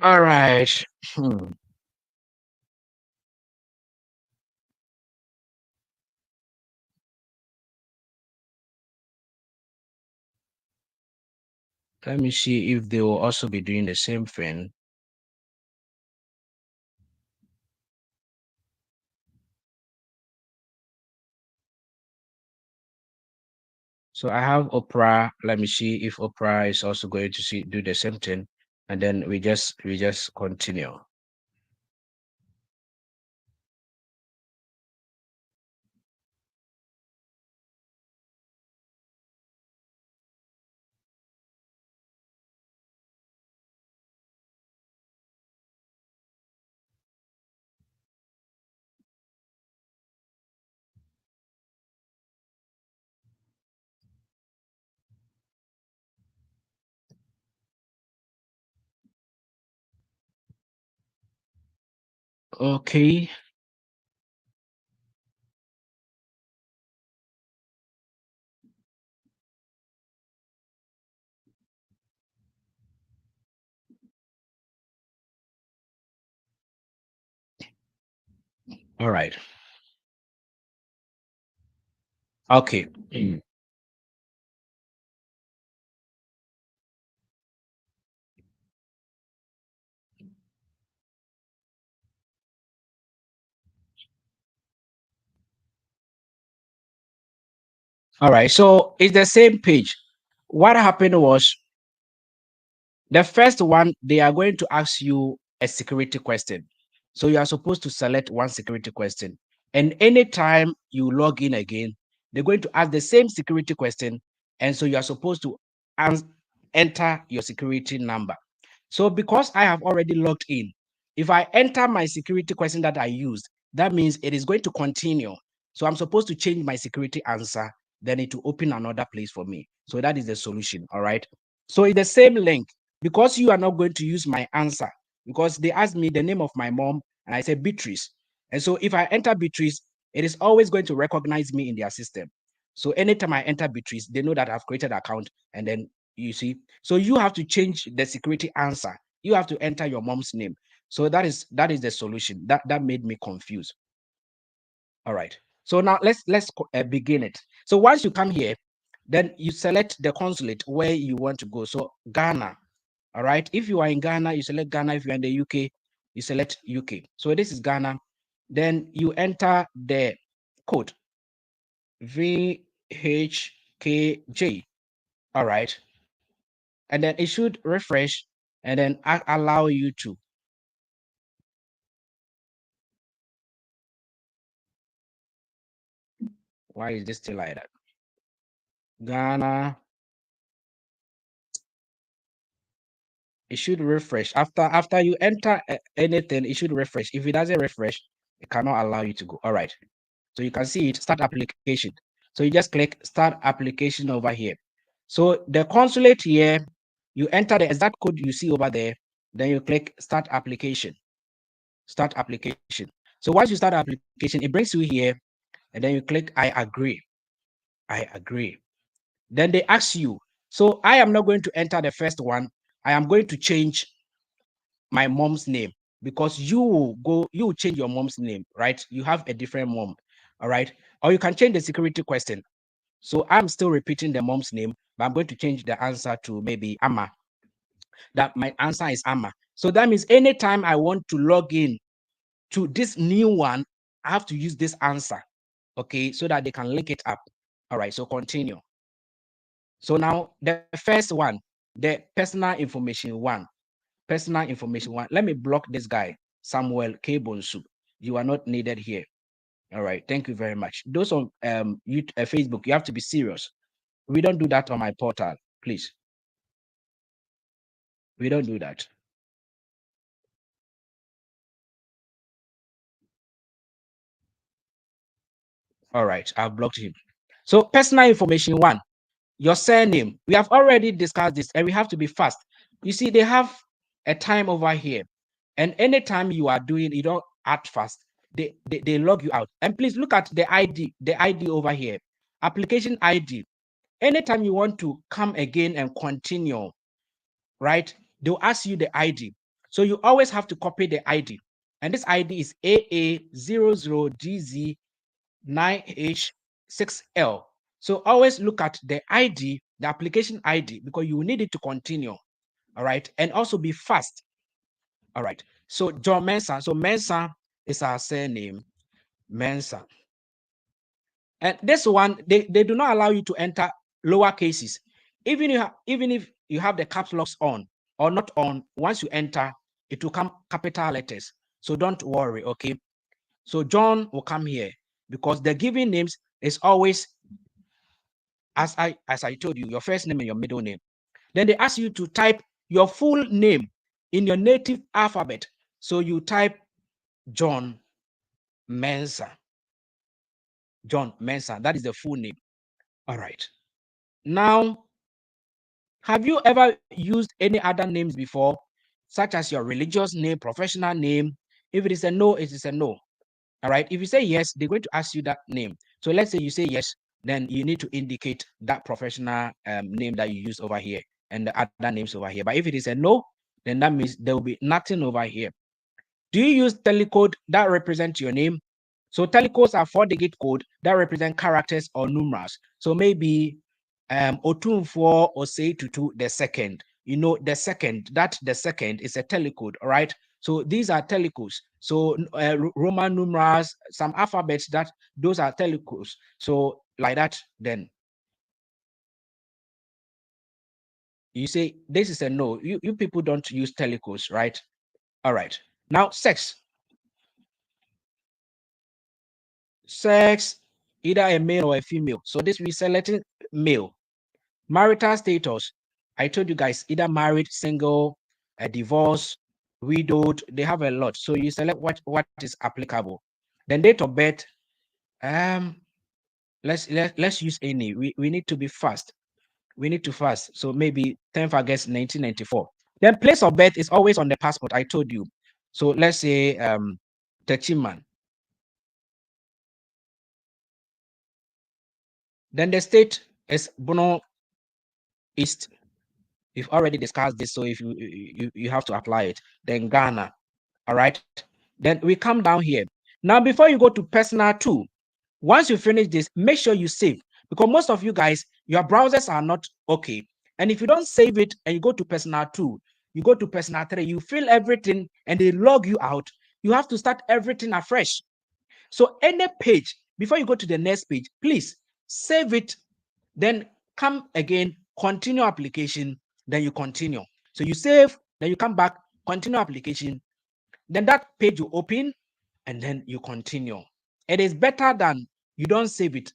All right. Let me see if they will also be doing the same thing. So I have Oprah. Let me see if Oprah is also going to do the same thing, and then we just continue. Okay. All right. Okay. All right. So it's the same page. What happened was the first one, they are going to ask you a security question. So you are supposed to select one security question. And anytime you log in again, they're going to ask the same security question. And so you are supposed to enter your security number. So because I have already logged in, if I enter my security question that I used, that means it is going to continue. So I'm supposed to change my security answer, then it will open another place for me. So that is the solution. All right. So it's the same link because you are not going to use my answer because they asked me the name of my mom and I said Beatrice. And so if I enter Beatrice, it is always going to recognize me in their system. So anytime I enter Beatrice, they know that I've created an account and then you see. So you have to change the security answer. You have to enter your mom's name. So that is the solution. That made me confused. All right. So now let's begin it. So once you come here, then you select the consulate where you want to go. So Ghana. All right. If you are in Ghana, you select Ghana. If you're in the UK, you select UK. So this is Ghana. Then you enter the code VHKJ. All right. And then it should refresh and then allow you to. Why is this still like that? Ghana. It should refresh after you enter anything. It should refresh. If it doesn't refresh, it cannot allow you to go. All right. So you can see it, start application. So you just click start application over here. So the consulate here, you enter the exact code you see over there, then you click start application. Start application. So once you start application, it brings you here, and then you click I agree. I agree. Then they ask you. So I am not going to enter the first one. I am going to change my mom's name because you will change your mom's name, right? You have a different mom, all right? Or you can change the security question. So I'm still repeating the mom's name, but I'm going to change the answer to maybe Amma. That my answer is Amma. So that means anytime I want to log in to this new one, I have to use this answer, okay, so that they can link it up. All right, so continue. So now the first one, the personal information one. Personal information one. Let me block this guy, Samuel K. Bonsu. You are not needed here. All right. Thank you very much. Those on Facebook, you have to be serious. We don't do that on my portal, please. We don't do that. All right. I've blocked him. So personal information one, your surname. We have already discussed this and we have to be fast. You see, they have a time over here. And anytime you are doing, you don't act fast, they log you out. And please look at the ID over here, application ID. Anytime you want to come again and continue, right? They'll ask you the ID. So you always have to copy the ID. And this ID is AA00GZ9H6L. So always look at the ID, the application ID, because you need it to continue. All right. And also be fast. All right. So John Mensah. So Mensah is our surname. Mensah. And this one, they do not allow you to enter lower cases. Even if you have the caps locks on or not on, once you enter, it will come capital letters. So don't worry, okay? So John will come here because the given names is always, as I told you, your first name and your middle name. Then they ask you to type your full name in your native alphabet. So you type John Mensah. John Mensah, that is the full name. All right. Now, have you ever used any other names before, such as your religious name, professional name? If it is a no, it is a no. All right. If you say yes, they're going to ask you that name. So let's say you say yes, then you need to indicate that professional name that you use over here and the other names over here. But if it is a no, then that means there will be nothing over here. Do you use telecode that represent your name? So telecodes are 4-digit code that represent characters or numerals. So maybe Otunfo or say to the second. You know, the second is a telecode, all right? So these are telecodes. So Roman numerals, some alphabets, that those are telecodes. So like that, then you say this is a no. You people don't use telecodes, right? All right. Now sex. Sex, either a male or a female. So this we selecting male. Marital status, I told you guys, either married, single, a divorce, widowed, they have a lot. So you select what is applicable. Then date of birth, let's use any. We need to be fast. We need to fast. So maybe 10th August 1994. Then place of birth is always on the passport, I told you. So let's say Techiman. Then the state is Bono East. We've already discussed this, so if you have to apply it. Then Ghana, all right? Then we come down here. Now, before you go to personal 2, once you finish this, make sure you save, because most of you guys, your browsers are not okay. And if you don't save it and you go to personal 2, you go to personal 3, you fill everything and they log you out. You have to start everything afresh. So any page, before you go to the next page, please save it, then come again, continue application, then you continue. So you save, then you come back, continue application, then that page will open, and then you continue. It is better than you don't save it.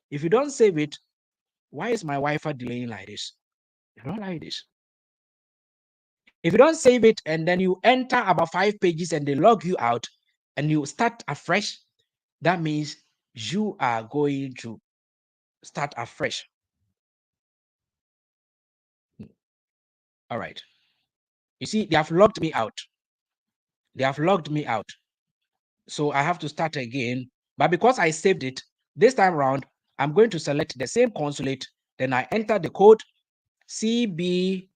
If you don't save it, why is my Wi-Fi delaying like this? I don't like this. If you don't save it and then you enter about 5 pages and they log you out and you start afresh, that means you are going to start afresh. All right. You see, they have logged me out. They have logged me out. So I have to start again. But because I saved it, this time around, I'm going to select the same consulate. Then I enter the code CBSPTC.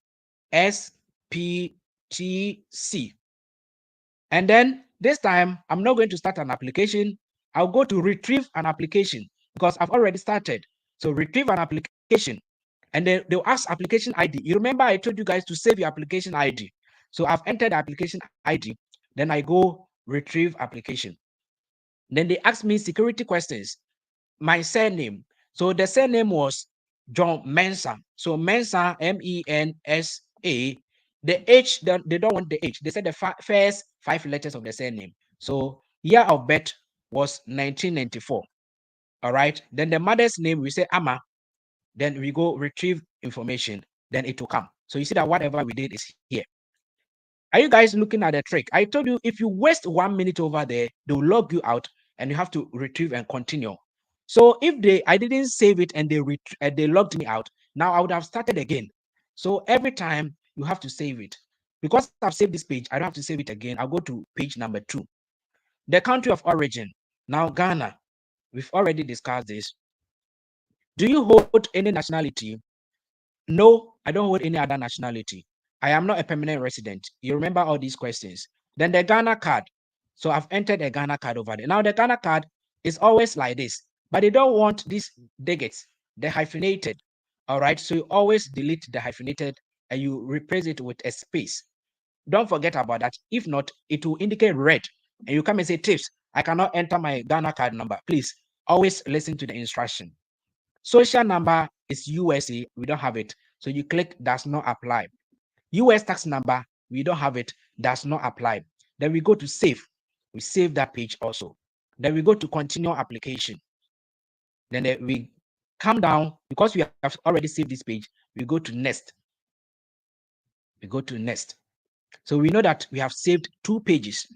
And then this time, I'm not going to start an application. I'll go to retrieve an application because I've already started. So retrieve an application. And then they'll ask application ID. You remember I told you guys to save your application ID. So I've entered the application ID. Then I go retrieve application. Then they ask me security questions. My surname. So the surname was John Mensah. So Mensah, Mensa. The H, they don't want the H. They said the first 5 letters of the surname. So year of birth was 1994. All right. Then the mother's name, we say Ama. Then we go retrieve information. Then it will come. So you see that whatever we did is here. Are you guys looking at the trick? I told you if you waste 1 minute over there, they'll log you out and you have to retrieve and continue. So if I didn't save it and they logged me out, now I would have started again. So every time you have to save it. Because I've saved this page, I don't have to save it again. I'll go to page number 2. The country of origin. Now Ghana. We've already discussed this. Do you hold any nationality? No, I don't hold any other nationality. I am not a permanent resident. You remember all these questions. Then the Ghana card. So I've entered a Ghana card over there. Now the Ghana card is always like this, but they don't want these digits, the hyphenated. All right. So you always delete the hyphenated and you replace it with a space. Don't forget about that. If not, it will indicate red. And you come and say, Tips, I cannot enter my Ghana card number. Please always listen to the instruction. Social number is USA. We don't have it. So you click does not apply. US tax number, we don't have it, does not apply. Then we go to save. We save that page also. Then we go to continue application. Then we come down, because we have already saved this page, we go to next. We go to next. So we know that we have saved 2 pages.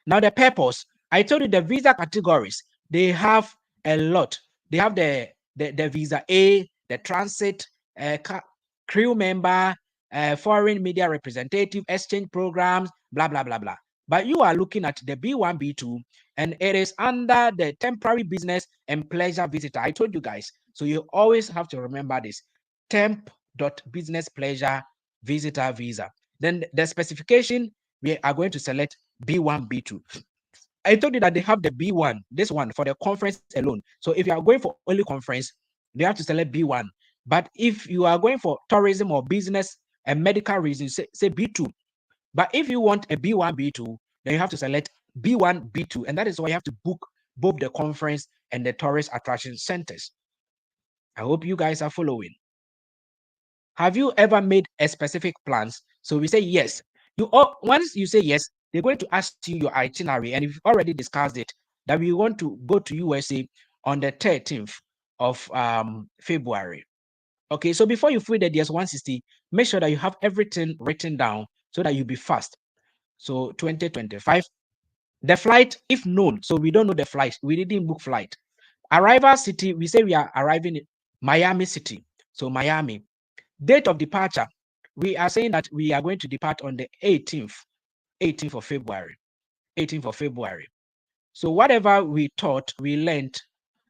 Now the purpose, I told you the visa categories, they have a lot. They have the visa A, the transit, crew member, foreign media representative, exchange programs, blah, blah, blah, blah. But you are looking at the B1, B2, and it is under the temporary business and pleasure visitor. I told you guys. So you always have to remember this. Temp.business pleasure visitor visa. Then the specification, we are going to select B1, B2. I told you that they have the B1, this one for the conference alone. So if you are going for only conference, they have to select B1. But if you are going for tourism or business and medical reasons, say B2. But if you want a B1, B2, then you have to select B1, B2. And that is why you have to book both the conference and the tourist attraction centers. I hope you guys are following. Have you ever made a specific plans? So we say yes. Once you say yes, they're going to ask you your itinerary, and you've already discussed it that we want to go to USA on the 13th of February. Okay, so before you fill the DS-160, make sure that you have everything written down so that you'll be fast. So 2025, the flight, if known, so we don't know the flight, we didn't book flight. Arrival city, we say we are arriving in Miami City. So Miami. Date of departure, we are saying that we are going to depart on the 18th of February. 18th of February. So whatever we taught, we learned,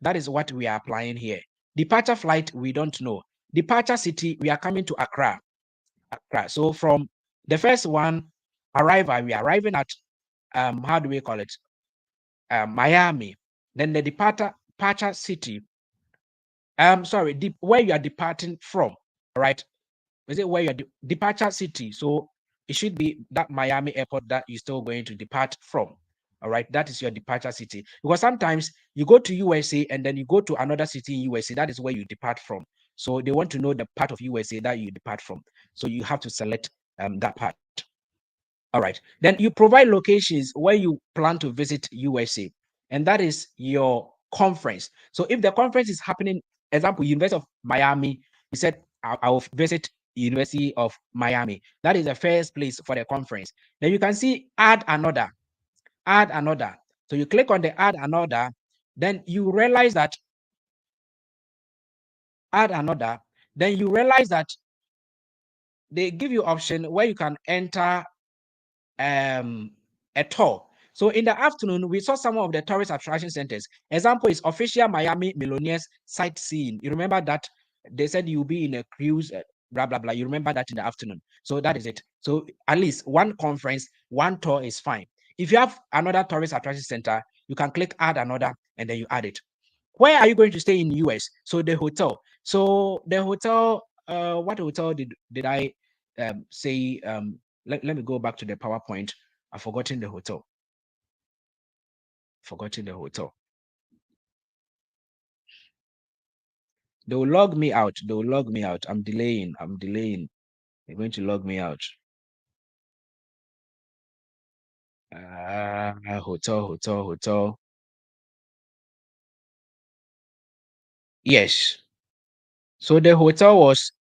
that is what we are applying here. Departure flight, we don't know. Departure city, we are coming to Accra. Accra. So from the first one, arrival, we are arriving at, how do we call it? Miami. Then the departure city, sorry, where you are departing from, all right? Is it where your departure city? So it should be that Miami airport that you're still going to depart from. All right, that is your departure city. Because sometimes you go to USA and then you go to another city in USA. That is where you depart from. So they want to know the part of USA that you depart from. So you have to select that part. All right. Then you provide locations where you plan to visit USA, and that is your conference. So if the conference is happening, example, University of Miami, you said I will visit University of Miami. That is the first place for the conference. Then you can see add another. So you click on the add another, then you realize that add another, then you realize that they give you option where you can enter a tour. So in the afternoon, we saw some of the tourist attraction centers. Example is official Miami Millionaires sightseeing. You remember that they said you'll be in a cruise, blah, blah, blah. You remember that in the afternoon. So that is it. So at least one conference, one tour is fine. If you have another tourist attraction center, you can click add another and then you add it. Where are you going to stay in the US? So the hotel. So the hotel, what hotel did I say? Let me go back to the PowerPoint. I've forgotten the hotel. They will log me out. I'm delaying. They're going to log me out. Hotel. Yes. So the hotel was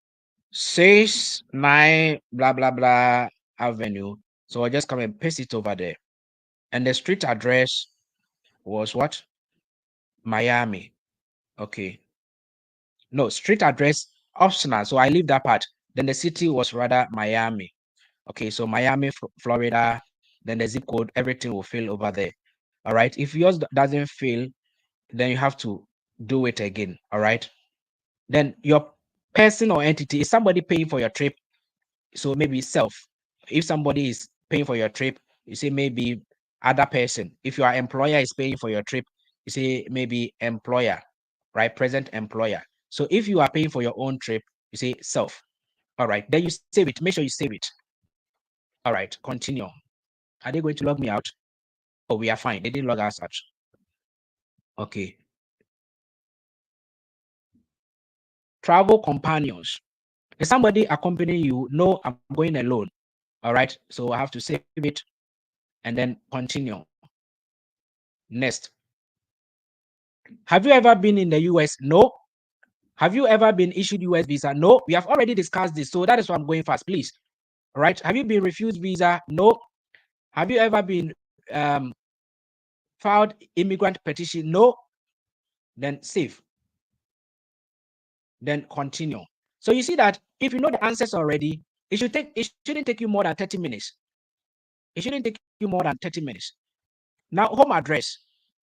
69 blah blah blah Avenue. So I'll just come and paste it over there. And the street address was what? Miami. Okay. No, street address optional. So I leave that part. Then the city was rather Miami. Okay, so Miami, Florida, then the zip code, everything will fill over there. All right. If yours doesn't fill, then you have to do it again. All right. Then your person or entity, is somebody paying for your trip? So maybe self. If somebody is paying for your trip, you say maybe other person. If your employer is paying for your trip, you say maybe employer, right? Present employer. So if you are paying for your own trip, you say self. All right. Then you save it. Make sure you save it. All right. Continue. Are they going to log me out? Oh, we are fine. They didn't log us out. Okay. Travel companions. Is somebody accompanying you? No, I'm going alone. All right. So I have to save it and then continue. Next. Have you ever been in the US? No. Have you ever been issued US visa? No. We have already discussed this. So that is why I'm going fast, please. All right. Have you been refused visa? No. Have you ever been filed immigrant petition? No. Then save. Then continue. So you see that if you know the answers already, it shouldn't take you more than 30 minutes. It shouldn't take you more than 30 minutes. Now, home address.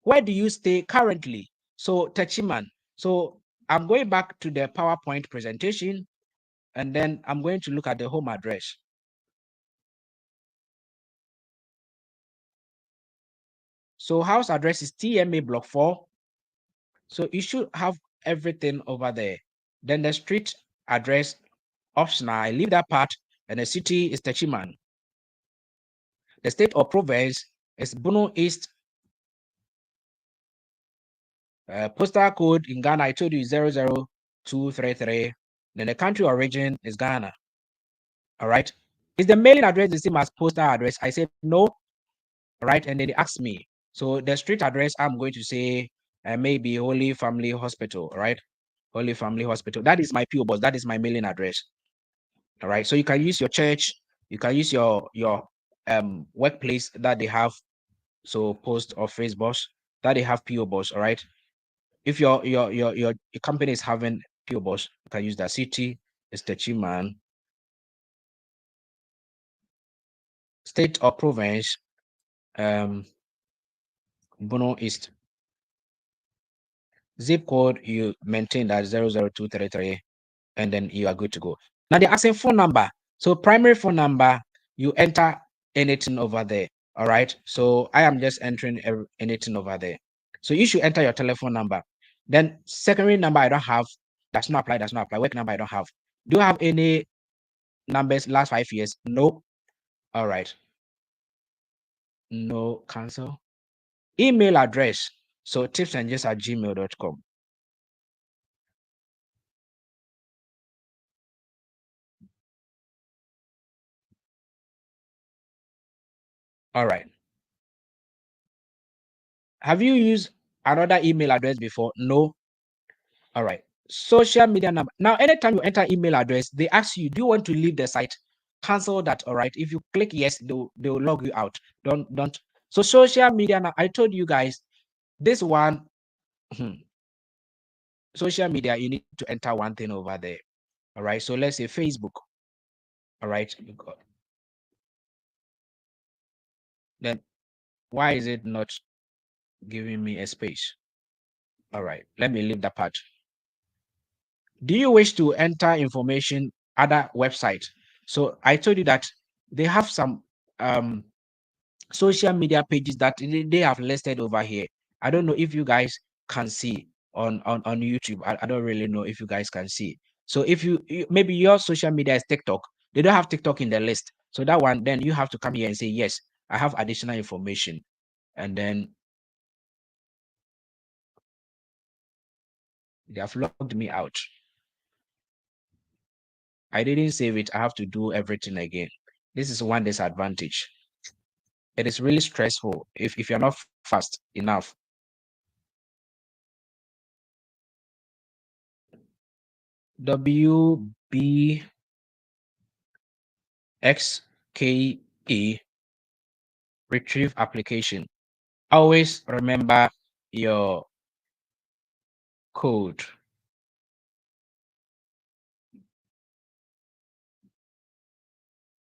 Where do you stay currently? So Techiman. So I'm going back to the PowerPoint presentation, and then I'm going to look at the home address. So house address is TMA Block 4. So you should have everything over there. Then the street address, optional. I leave that part. And the city is Techiman. The state or province is Bono East. Postal code in Ghana, I told you 00233. Then the country origin is Ghana. All right. Is the mailing address the same as postal address? I said no. All right. And then they asked me. So the street address, I'm going to say maybe Holy Family Hospital. All right. Holy Family Hospital. That is my PO box. That is my mailing address. All right. So you can use your church. You can use your workplace that they have. So post or Facebook that they have PO box. All right. If your company is having PO box, you can use that. City is Techiman. State or province, Bono East. Zip code, you maintain that 00233, and then you are good to go. Now they're asking phone number. So primary phone number, you enter anything over there. All right. So I am just entering anything over there. So you should enter your telephone number. Then secondary number, I don't have. Does not apply. Does not apply. Work number, I don't have. Do you have any numbers last 5 years? No. All right. No, cancel. Email address. So tipsandjust@gmail.com. All right. Have you used another email address before? No. All right. Social media number. Now, anytime you enter email address, they ask you, do you want to leave the site? Cancel that. All right. If you click yes, they'll log you out. Don't. So social media. Now, I told you guys this one. Social media, you need to enter one thing over there. All right. So let's say Facebook. All right. Then why is it not giving me a space? All right. Let me leave that part. Do you wish to enter information other website? So I told you that they have some social media pages that they have listed over here. I don't know if you guys can see on YouTube. I don't really know if you guys can see. So if maybe your social media is TikTok, they don't have TikTok in the list. So that one, then you have to come here and say, yes, I have additional information. And then they have logged me out. I didn't save it. I have to do everything again. This is one disadvantage. It is really stressful if you're not fast enough. WBXKE retrieve application. Always remember your code.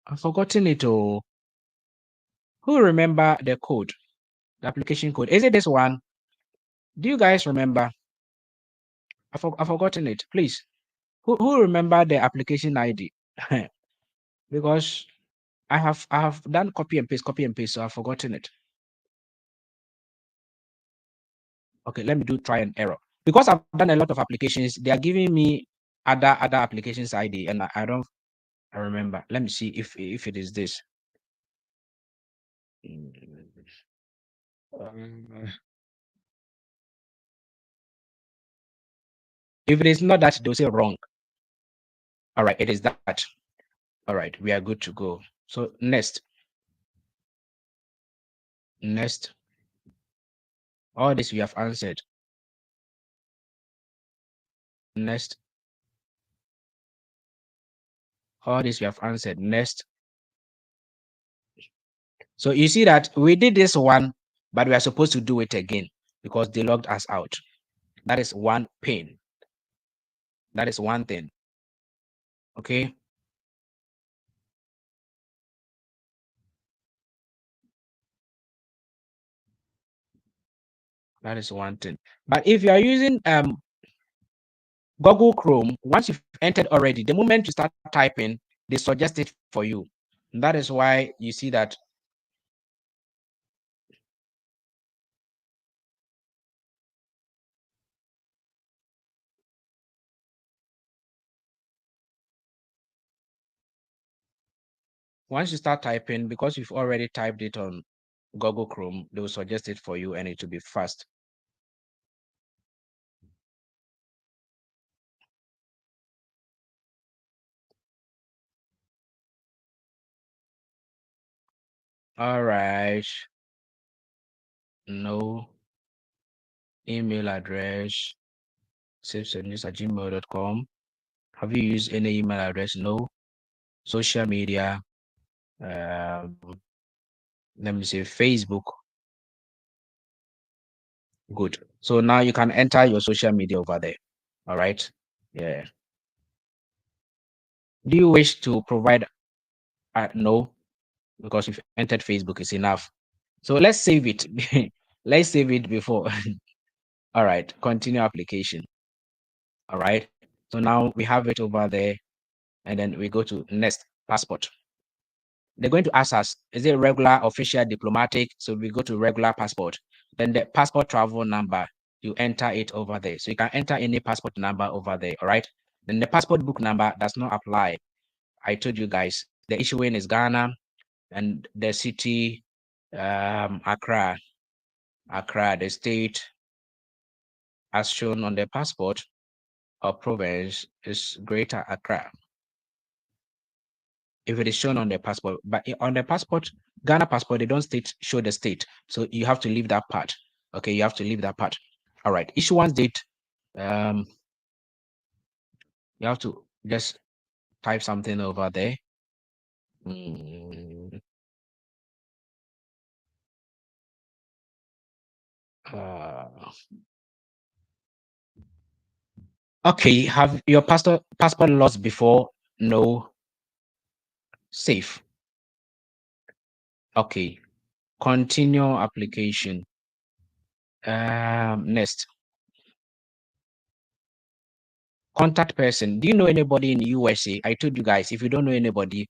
I've forgotten it. Oh, who remember the code? The application code. Is it this one? Do you guys remember? I've forgotten it. Please. Who remember the application ID? because I have done copy and paste, so I've forgotten it. Okay, let me do try and error. Because I've done a lot of applications, they are giving me other applications ID, and I don't I remember. Let me see if it is this. Um, If it is not that, they'll say wrong. All right, it is that. All right, we are good to go. So next, all this we have answered. Next, all this we have answered. Next. So you see that we did this one, but we are supposed to do it again because they logged us out. That is one pain. That is one thing. Okay. That is one thing. But if you are using Google Chrome, once you've entered already, the moment you start typing, they suggest it for you. And that is why you see that once you start typing, because you've already typed it on Google Chrome, they will suggest it for you and it will be fast. All right. No email address, savesenews@gmail.com. Have you used any email address? No. Social media. Um, Let me say Facebook. Good. So now you can enter your social media over there. All right. Yeah. Do you wish to provide? No, because you've entered Facebook is enough. So let's save it. Let's save it before. All right. Continue application. All right. So now we have it over there, and then we go to next passport. They're going to ask us, is it regular, official, diplomatic? So we go to regular passport. Then the passport travel number, you enter it over there. So you can enter any passport number over there. All right. Then the passport book number does not apply. I told you guys the issuing is Ghana and the city, Accra. Accra, the state as shown on the passport or province is Greater Accra. If it is shown on the passport, but on the passport, Ghana passport, they don't show the state. So you have to leave that part. Okay, you have to leave that part. All right, issuance date. Um, you have to just type something over there. Mm, uh, okay, have your passport lost before? No. Safe. Okay. Continue application. Next. Contact person. Do you know anybody in the USA? I told you guys, if you don't know anybody,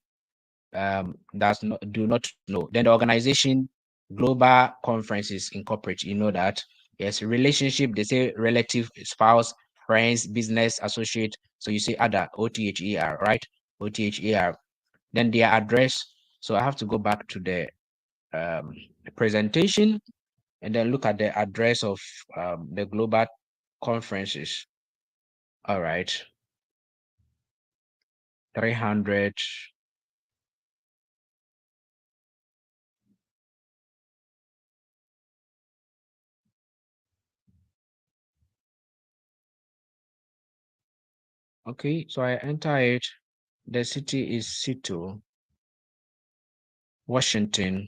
that's not do not know. Then the organization, Global Conferences Incorporate, you know that. Yes, relationship, they say relative, spouse, friends, business, associate. So you say other, OTHER, right? OTHER. Then their address. So I have to go back to the presentation and then look at the address of the global conferences. All right. 300. Okay, so I enter it. The city is Seattle, Washington.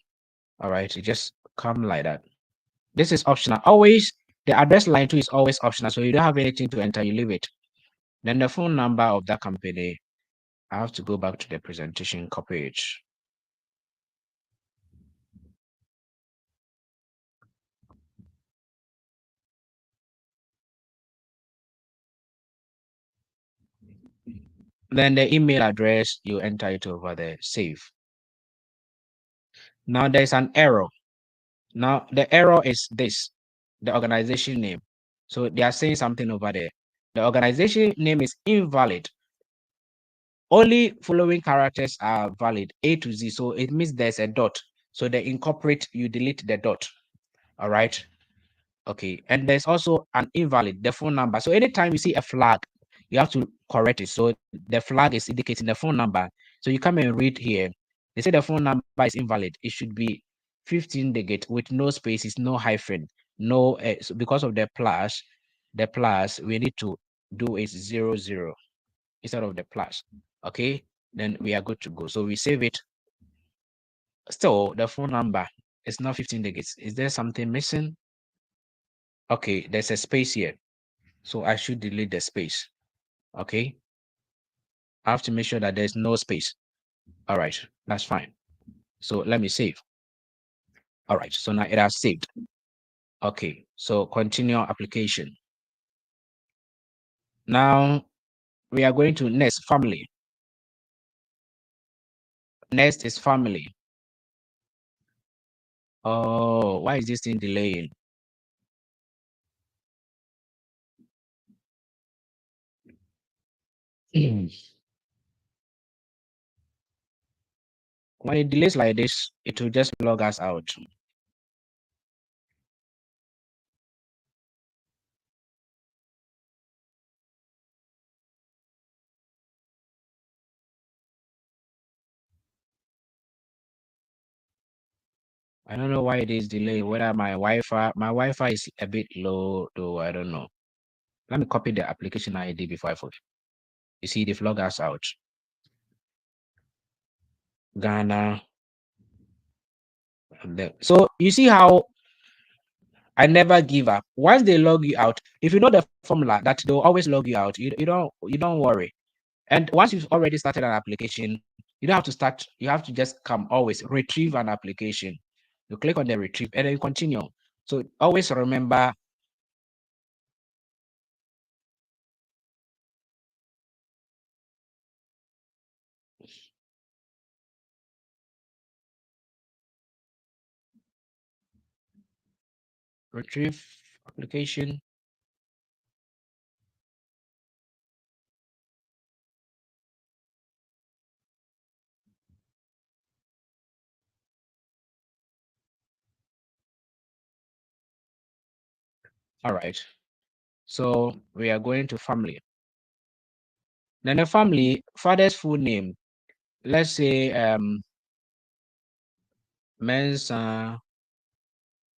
All right, it just come like that. This is optional. Always, the address line too is always optional. So you don't have anything to enter, you leave it. Then the phone number of that company, I have to go back to the presentation, copy it. Then the email address, you enter it over there, save. Now there's an error. Now the error is this, the organization name. So they are saying something over there. The organization name is invalid. Only following characters are valid, A to Z. So it means there's a dot. So they incorporate, you delete the dot. All right. Okay. And there's also an invalid, the phone number. So anytime you see a flag, you have to correct it. So the flag is indicating the phone number. So you come and read here. They say the phone number is invalid. It should be 15 digit with no spaces, no hyphen, no, so because of the plus, we need to do is 00 instead of the plus. Okay, then we are good to go. So we save it. Still, the phone number is not 15 digits. Is there something missing? Okay, there's a space here. So I should delete the space. Okay. I have to make sure that there's no space. All right, that's fine. So let me save. All right, so now it has saved. Okay, so continue application. Now we are going to next, family. Next is family. Oh, why is this thing delaying? When it delays like this, it will just log us out. I don't know why it is delaying, whether my Wi-Fi is a bit low, though, I don't know. Let me copy the application ID before I forget. You see, they've logged us out. Ghana. So you see how I never give up. Once they log you out, if you know the formula that they'll always log you out, you don't worry. And once you've already started an application, you don't have to start, you have to just come always retrieve an application. You click on the retrieve and then you continue. So always remember retrieve application. All right. So we are going to family. Then the family, father's full name. Let's say Mensa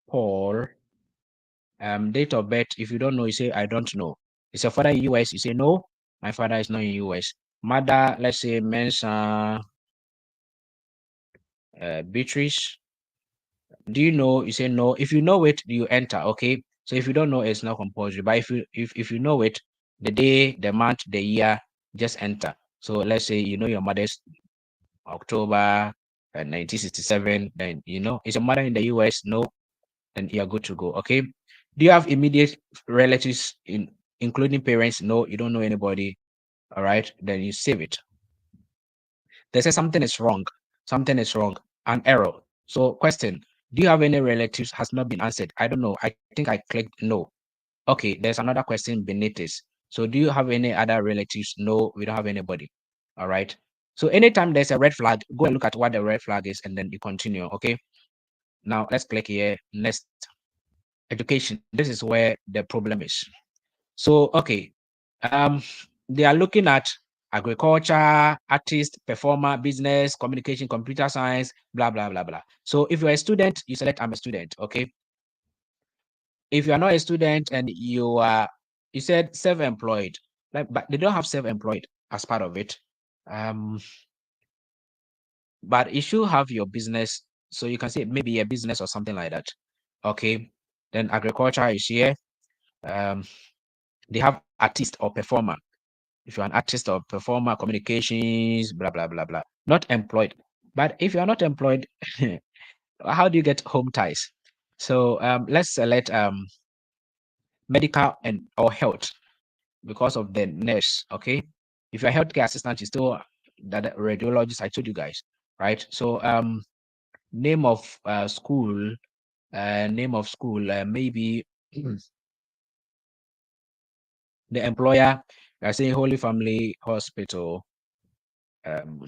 Paul. Date of birth. If you don't know, you say I don't know. Is your father in US? You say no. My father is not in US. Mother, let's say Mensa Beatrice. Do you know? You say no. If you know it, you enter. Okay. So if you don't know, it's not compulsory. But if you know it, the day, the month, the year, just enter. So let's say you know your mother's October 1967. Then you know is your mother in the US? No. Then you're good to go. Okay. Do you have immediate relatives including parents? No, you don't know anybody. All right. Then you save it. They say something is wrong. Something is wrong. An error. So question, do you have any relatives has not been answered? I don't know. I think I clicked no. Okay, there's another question beneath this. So do you have any other relatives? No, we don't have anybody. All right. So anytime there's a red flag, go and look at what the red flag is and then you continue. Okay. Now let's click here. Next, education. This is where the problem is. So okay. Um, they are looking at agriculture, artist, performer, business, communication, computer science, blah, blah, blah, blah. So if you're a student, you select I'm a student, okay? If you are not a student and you said self-employed, like, but they don't have self-employed as part of it. Um, but you should have your business. So you can say maybe a business or something like that. Okay. Then agriculture is here. Um, they have artist or performer. If you're an artist or performer, communications, blah, blah, blah, blah. Not employed. But if you're not employed, how do you get home ties? So let's select medical and or health because of the nurse. Okay. If you're a healthcare assistant, it's still that radiologist I told you guys, right? So name of school, maybe the employer, I say Holy Family Hospital, um,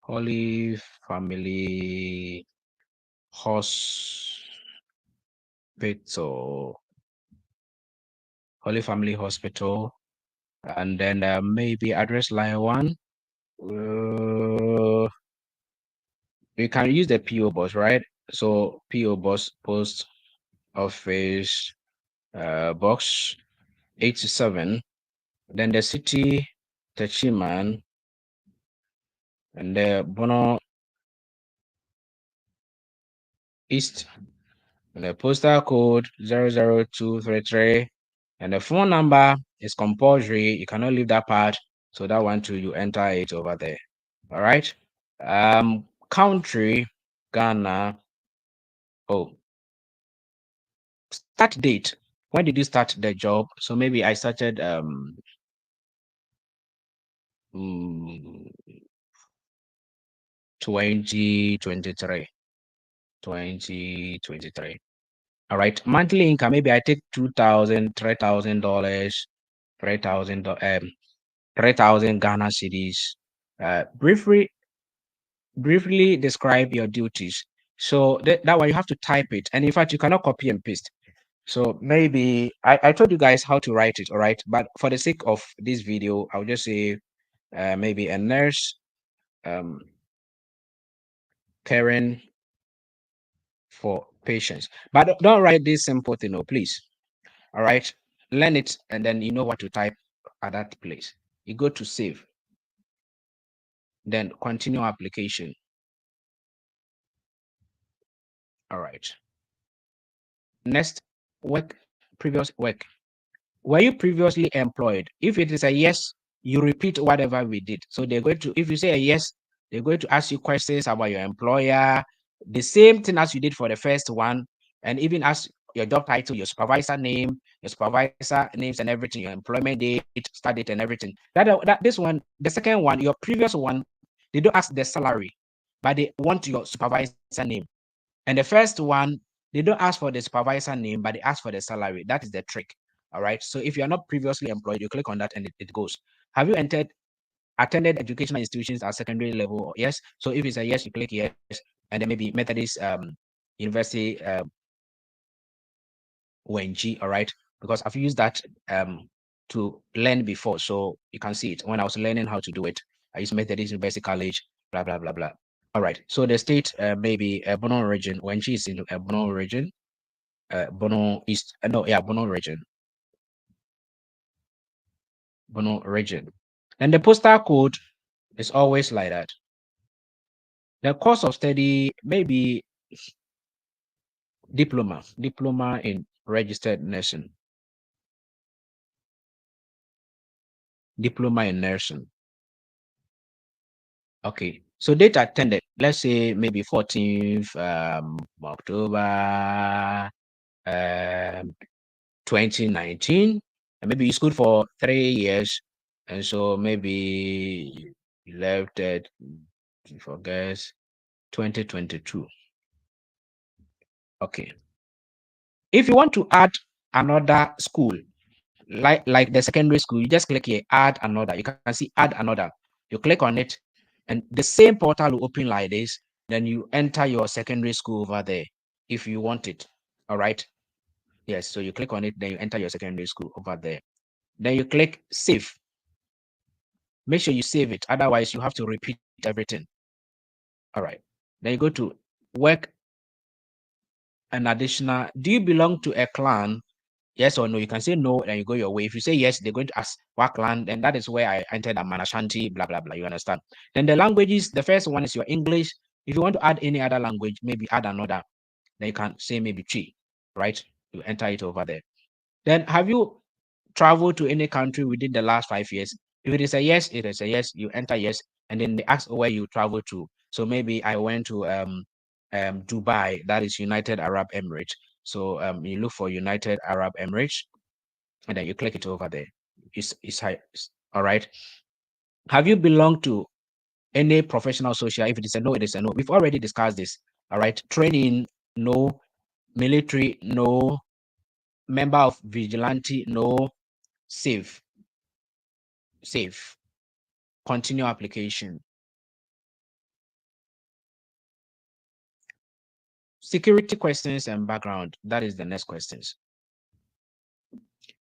Holy Family Hospital, Holy Family Hospital, and then maybe address line 1. You can use the PO box, right? So PO box, post office box 87. Then the city, Techiman, and the Bono East, and the postal code 00233, and the phone number is compulsory. You cannot leave that part. So that one too, you enter it over there. All right. Country, Ghana. Oh, start date. When did you start the job? So maybe I started 2023. 2023. All right. Monthly income, maybe I take $2,000, $3,000, 3,000, 3,000 Ghana cedis. Briefly describe your duties. So that one you have to type it. And in fact, you cannot copy and paste. So maybe I told you guys how to write it, all right? But for the sake of this video, I'll just say maybe a nurse caring for patients. But don't write this simple thing, no, please. All right. Learn it and then you know what to type at that place. You go to save, then continue application. All right. Next, previous work. Were you previously employed? If it is a yes, you repeat whatever we did. So they're going to, if you say a yes, they're going to ask you questions about your employer, the same thing as you did for the first one, and even ask your job title, your supervisor name, your supervisor names and everything, your employment date, start date and everything. This one, the second one, your previous one, they don't ask the salary, but they want your supervisor name. And the first one, they don't ask for the supervisor name, but they ask for the salary. That is the trick. All right. So if you're not previously employed, you click on that and it goes. Have you attended educational institutions at secondary level? Yes. So if it's a yes, you click yes, and then maybe Methodist University Wenji. All right. Because I've used that to learn before. So you can see it. When I was learning how to do it, I used Methodist University College, blah, blah, blah, blah. All right. So the state, maybe Bono region, Wenji is in Bono region. Bono East, Bono region. Bono region. And the postal code is always like that. The course of study, maybe diploma in registered nursing. Diploma in nursing. Okay. So date attended, let's say maybe 14th October 2019. And maybe you schooled for 3 years. And so maybe you left it, for guess, 2022. Okay. If you want to add another school, like the secondary school, you just click here, add another. You can see add another. You click on it, and the same portal will open like this. Then you enter your secondary school over there if you want it. All right. Yes. So you click on it, then you enter your secondary school over there. Then you click save. Make sure you save it. Otherwise, you have to repeat everything. All right. Then you go to work an additional. Do you belong to a clan? Yes or no? You can say no, and you go your way. If you say yes, they're going to ask what clan, and that is where I entered Amana Shanti, blah blah blah. You understand? Then the languages, the first one is your English. If you want to add any other language, maybe add another. Then you can say maybe Chi, right? You enter it over there. Then have you traveled to any country within the last 5 years? If it is a yes, it is a yes. You enter yes, and then they ask where you travel to. So maybe I went to Dubai, that is United Arab Emirates. So you look for United Arab Emirates, and then you click it over there. It's All right. Have you belonged to any professional social? If it is a no, it is a no. We've already discussed this. All right. Training, no. Military, no. Member of vigilante, no. Safe. Safe. Continue application. Security questions and background. That is the next questions.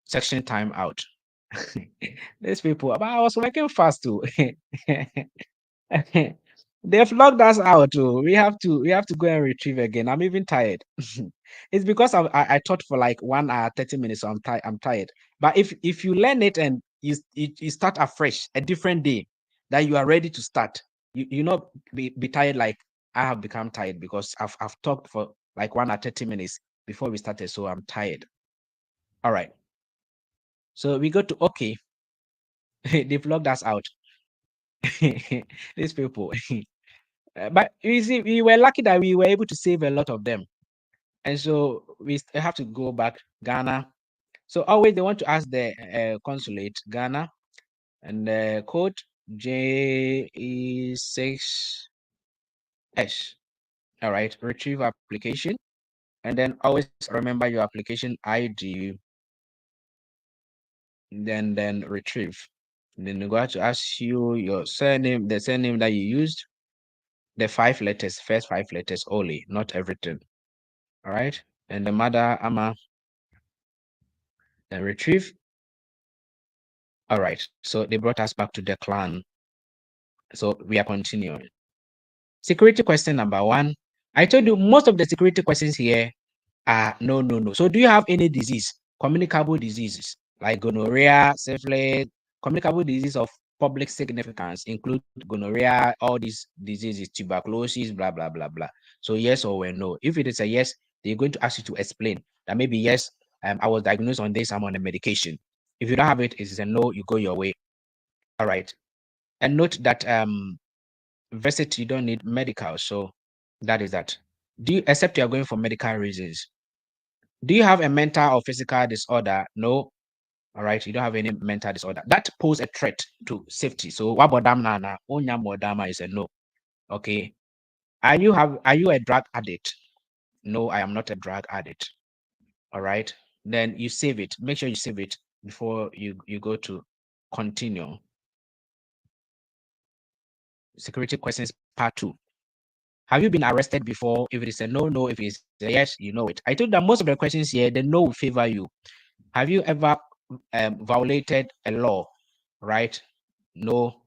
Section time out. These people, but I was working fast too. They've locked us out too. We have to go and retrieve again. I'm even tired. It's because I taught for like 1 hour, 30 minutes, so I'm tired. But if you learn it and you start afresh, a different day, that you are ready to start, you not be tired like I have become tired because I've talked for like 1 hour, 30 minutes before we started, so I'm tired. All right. So we go to okay. They've locked us out. These people. But you see, we were lucky that we were able to save a lot of them. And so we have to go back Ghana. So always they want to ask the consulate Ghana and the code JE6S. All right, retrieve application, and then always remember your application ID. Then retrieve. Then they're going to ask you your surname, the surname that you used, the 5 letters, first 5 letters only, not everything. All right, and the mother Ama, then retrieve. All right, so they brought us back to the clan. So we are continuing. Security question number 1. I told you most of the security questions here are no. So do you have any disease, communicable diseases like gonorrhea, syphilis, communicable disease of public significance include gonorrhea, all these diseases, tuberculosis, blah, blah, blah, blah. So yes or no. If it is a yes, they're going to ask you to explain that maybe yes, I was diagnosed on this, I'm on a medication. If you don't have it, it's a no, you go your way. All right. And note that visit, you don't need medical. So that is that. Do you, except you are going for medical reasons. Do you have a mental or physical disorder? No. All right. You don't have any mental disorder. That pose a threat to safety. So what about damna? Onyamodama is a no. Okay. Are you a drug addict? No, I am not a drug addict. All right. Then you save it. Make sure you save it before you go to continue. Security questions part 2. Have you been arrested before? If it is a no. If it's a yes, you know it. I told that most of the questions here, the no will favor you. Have you ever violated a law? Right? No.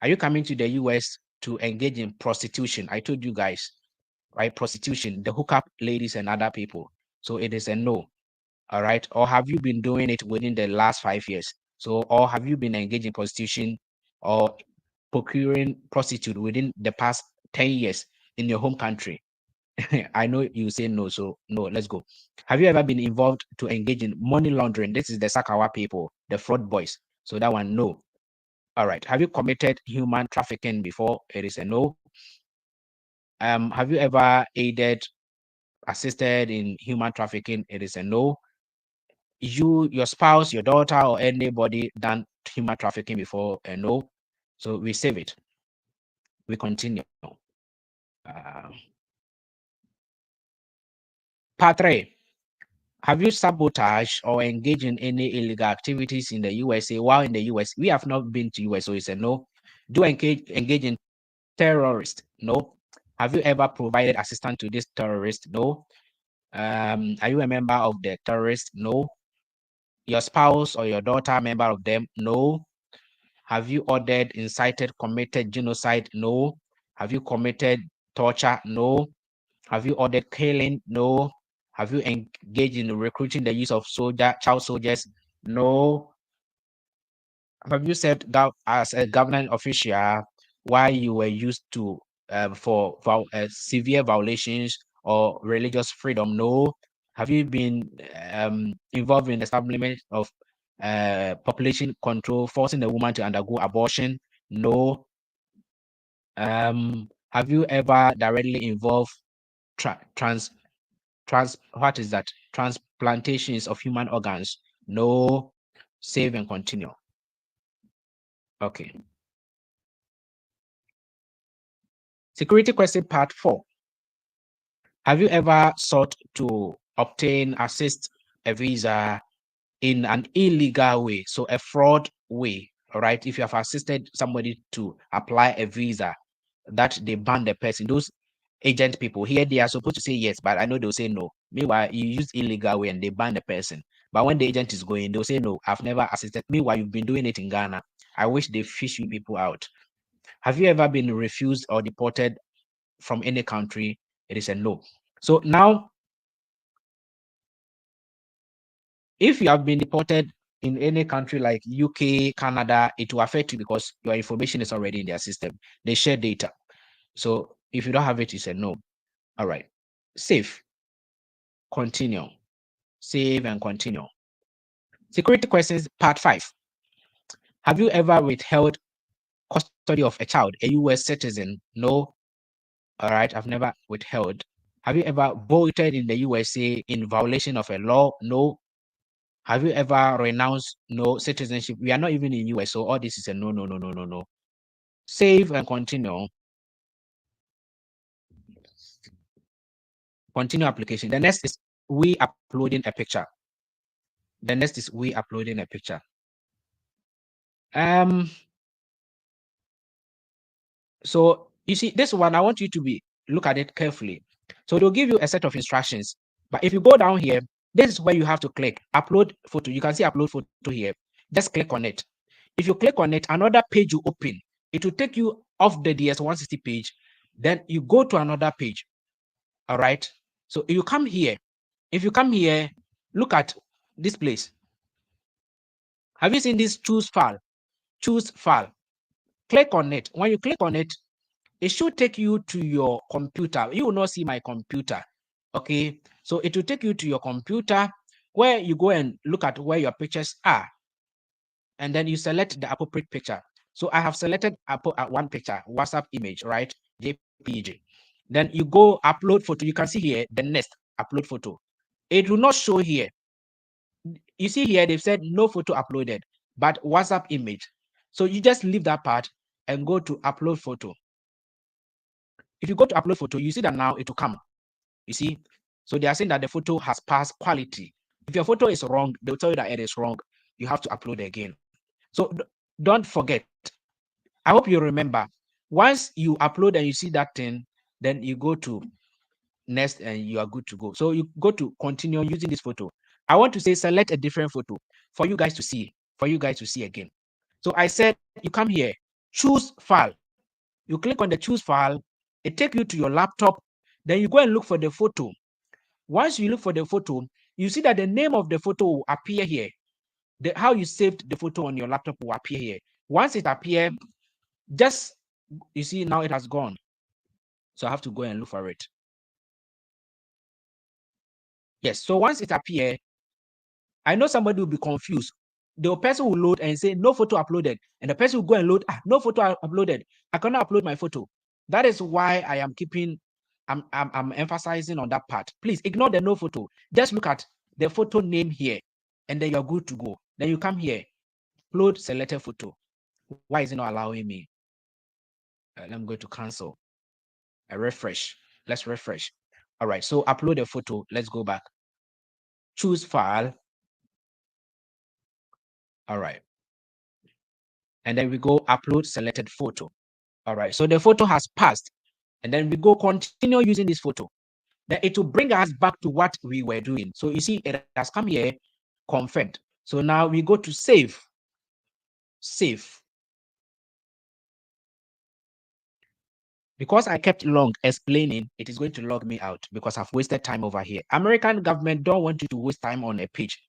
Are you coming to the US to engage in prostitution? I told you guys, right? Prostitution, the hookup ladies and other people. So it is a no. All right. Or have you been doing it within the last 5 years? So, or have you been engaged in prostitution or procuring prostitute within the past 10 years in your home country? I know you say no, so no, let's go. Have you ever been involved to engage in money laundering? This is the Sakawa people, the fraud boys. So that one, no. All right. Have you committed human trafficking before? It is a no. Have you ever aided, assisted in human trafficking? It is a no. You, your spouse, your daughter, or anybody done human trafficking before? A no. So we save it. We continue. Part 3. Have you sabotaged or engaged in any illegal activities in the USA while in the US? We have not been to US, so it's a no. Do engage in terrorist? No. Have you ever provided assistance to this terrorist? No. Are you a member of the terrorist? No. Your spouse or your daughter member of them? No. Have you ordered, incited, committed genocide? No. Have you committed torture? No. Have you ordered killing? No. Have you engaged in recruiting the use of child soldiers? No. Have you served as a government official while you were used to for severe violations or religious freedom? No. Have you been involved in the establishment of population control, forcing a woman to undergo abortion? No. Have you ever directly involved what is that? Transplantations of human organs? No. Save and continue. Okay. Security question part 4. Have you ever sought to obtain, assist a visa in an illegal way? So a fraud way, all right? If you have assisted somebody to apply a visa that they ban the person, those agent people here, they are supposed to say yes, but I know they'll say no. Meanwhile, you use illegal way and they ban the person. But when the agent is going, they'll say no, I've never assisted. Meanwhile, you've been doing it in Ghana. I wish they fish you people out. Have you ever been refused or deported from any country? It is a no. So now, if you have been deported in any country like UK, Canada, it will affect you because your information is already in their system. They share data. So if you don't have it, it's a no. All right. Save, continue, save and continue. Security questions, part 5. Have you ever withheld custody of a child, a US citizen? No. All right. I've never withheld. Have you ever voted in the USA in violation of a law? No. Have you ever renounced no citizenship? We are not even in US, so all this is a no, no, no, no, no, no. Save and continue. Continue application. The next is we uploading a picture. The next is we uploading a picture. So you see this one, I want you to look at it carefully. So they'll give you a set of instructions. But if you go down here, this is where you have to click upload photo. You can see upload photo here. Just click on it. If you click on it, another page will open. It will take you off the DS160 page. Then you go to another page. All right. So you come here. If you come here, look at this place. Have you seen this choose file? Choose file. Click on it. When you click on it, it should take you to your computer. You will not see my computer. Okay. So it will take you to your computer where you go and look at where your pictures are. And then you select the appropriate picture. So I have selected one picture, WhatsApp image, right? JPG. Then you go upload photo. You can see here the next upload photo. It will not show here. You see here, they've said no photo uploaded, but WhatsApp image. So you just leave that part and go to upload photo. If you go to upload photo, you see that now it will come. You see? So they are saying that the photo has passed quality. If your photo is wrong, they'll tell you that it is wrong. You have to upload again. So don't forget. I hope you remember. Once you upload and you see that thing, then you go to next and you are good to go. So you go to continue using this photo. I want to say select a different photo for you guys to see, again. So I said you come here, choose file. You click on the choose file, it takes you to your laptop, then you go and look for the photo. Once you look for the photo, you see that the name of the photo will appear here. How you saved the photo on your laptop will appear here. Once it appears, just you see now it has gone. So I have to go and look for it. Yes. So once it appears, I know somebody will be confused. The person will load and say no photo uploaded, and the person will go and load no photo uploaded. I cannot upload my photo. That is why I am keeping. I'm emphasizing on that part. Please ignore the no photo. Just look at the photo name here, and then you're good to go. Then you come here, upload selected photo. Why is it not allowing me? I'm going to cancel. I refresh. Let's refresh. All right. So upload a photo. Let's go back. Choose file. All right. And then we go upload selected photo. All right. So the photo has passed. And then we go continue using this photo. Then it will bring us back to what we were doing. So you see, it has come here, confirmed. So now we go to save. Save. Because I kept long explaining, it is going to log me out because I've wasted time over here. American government don't want you to waste time on a page.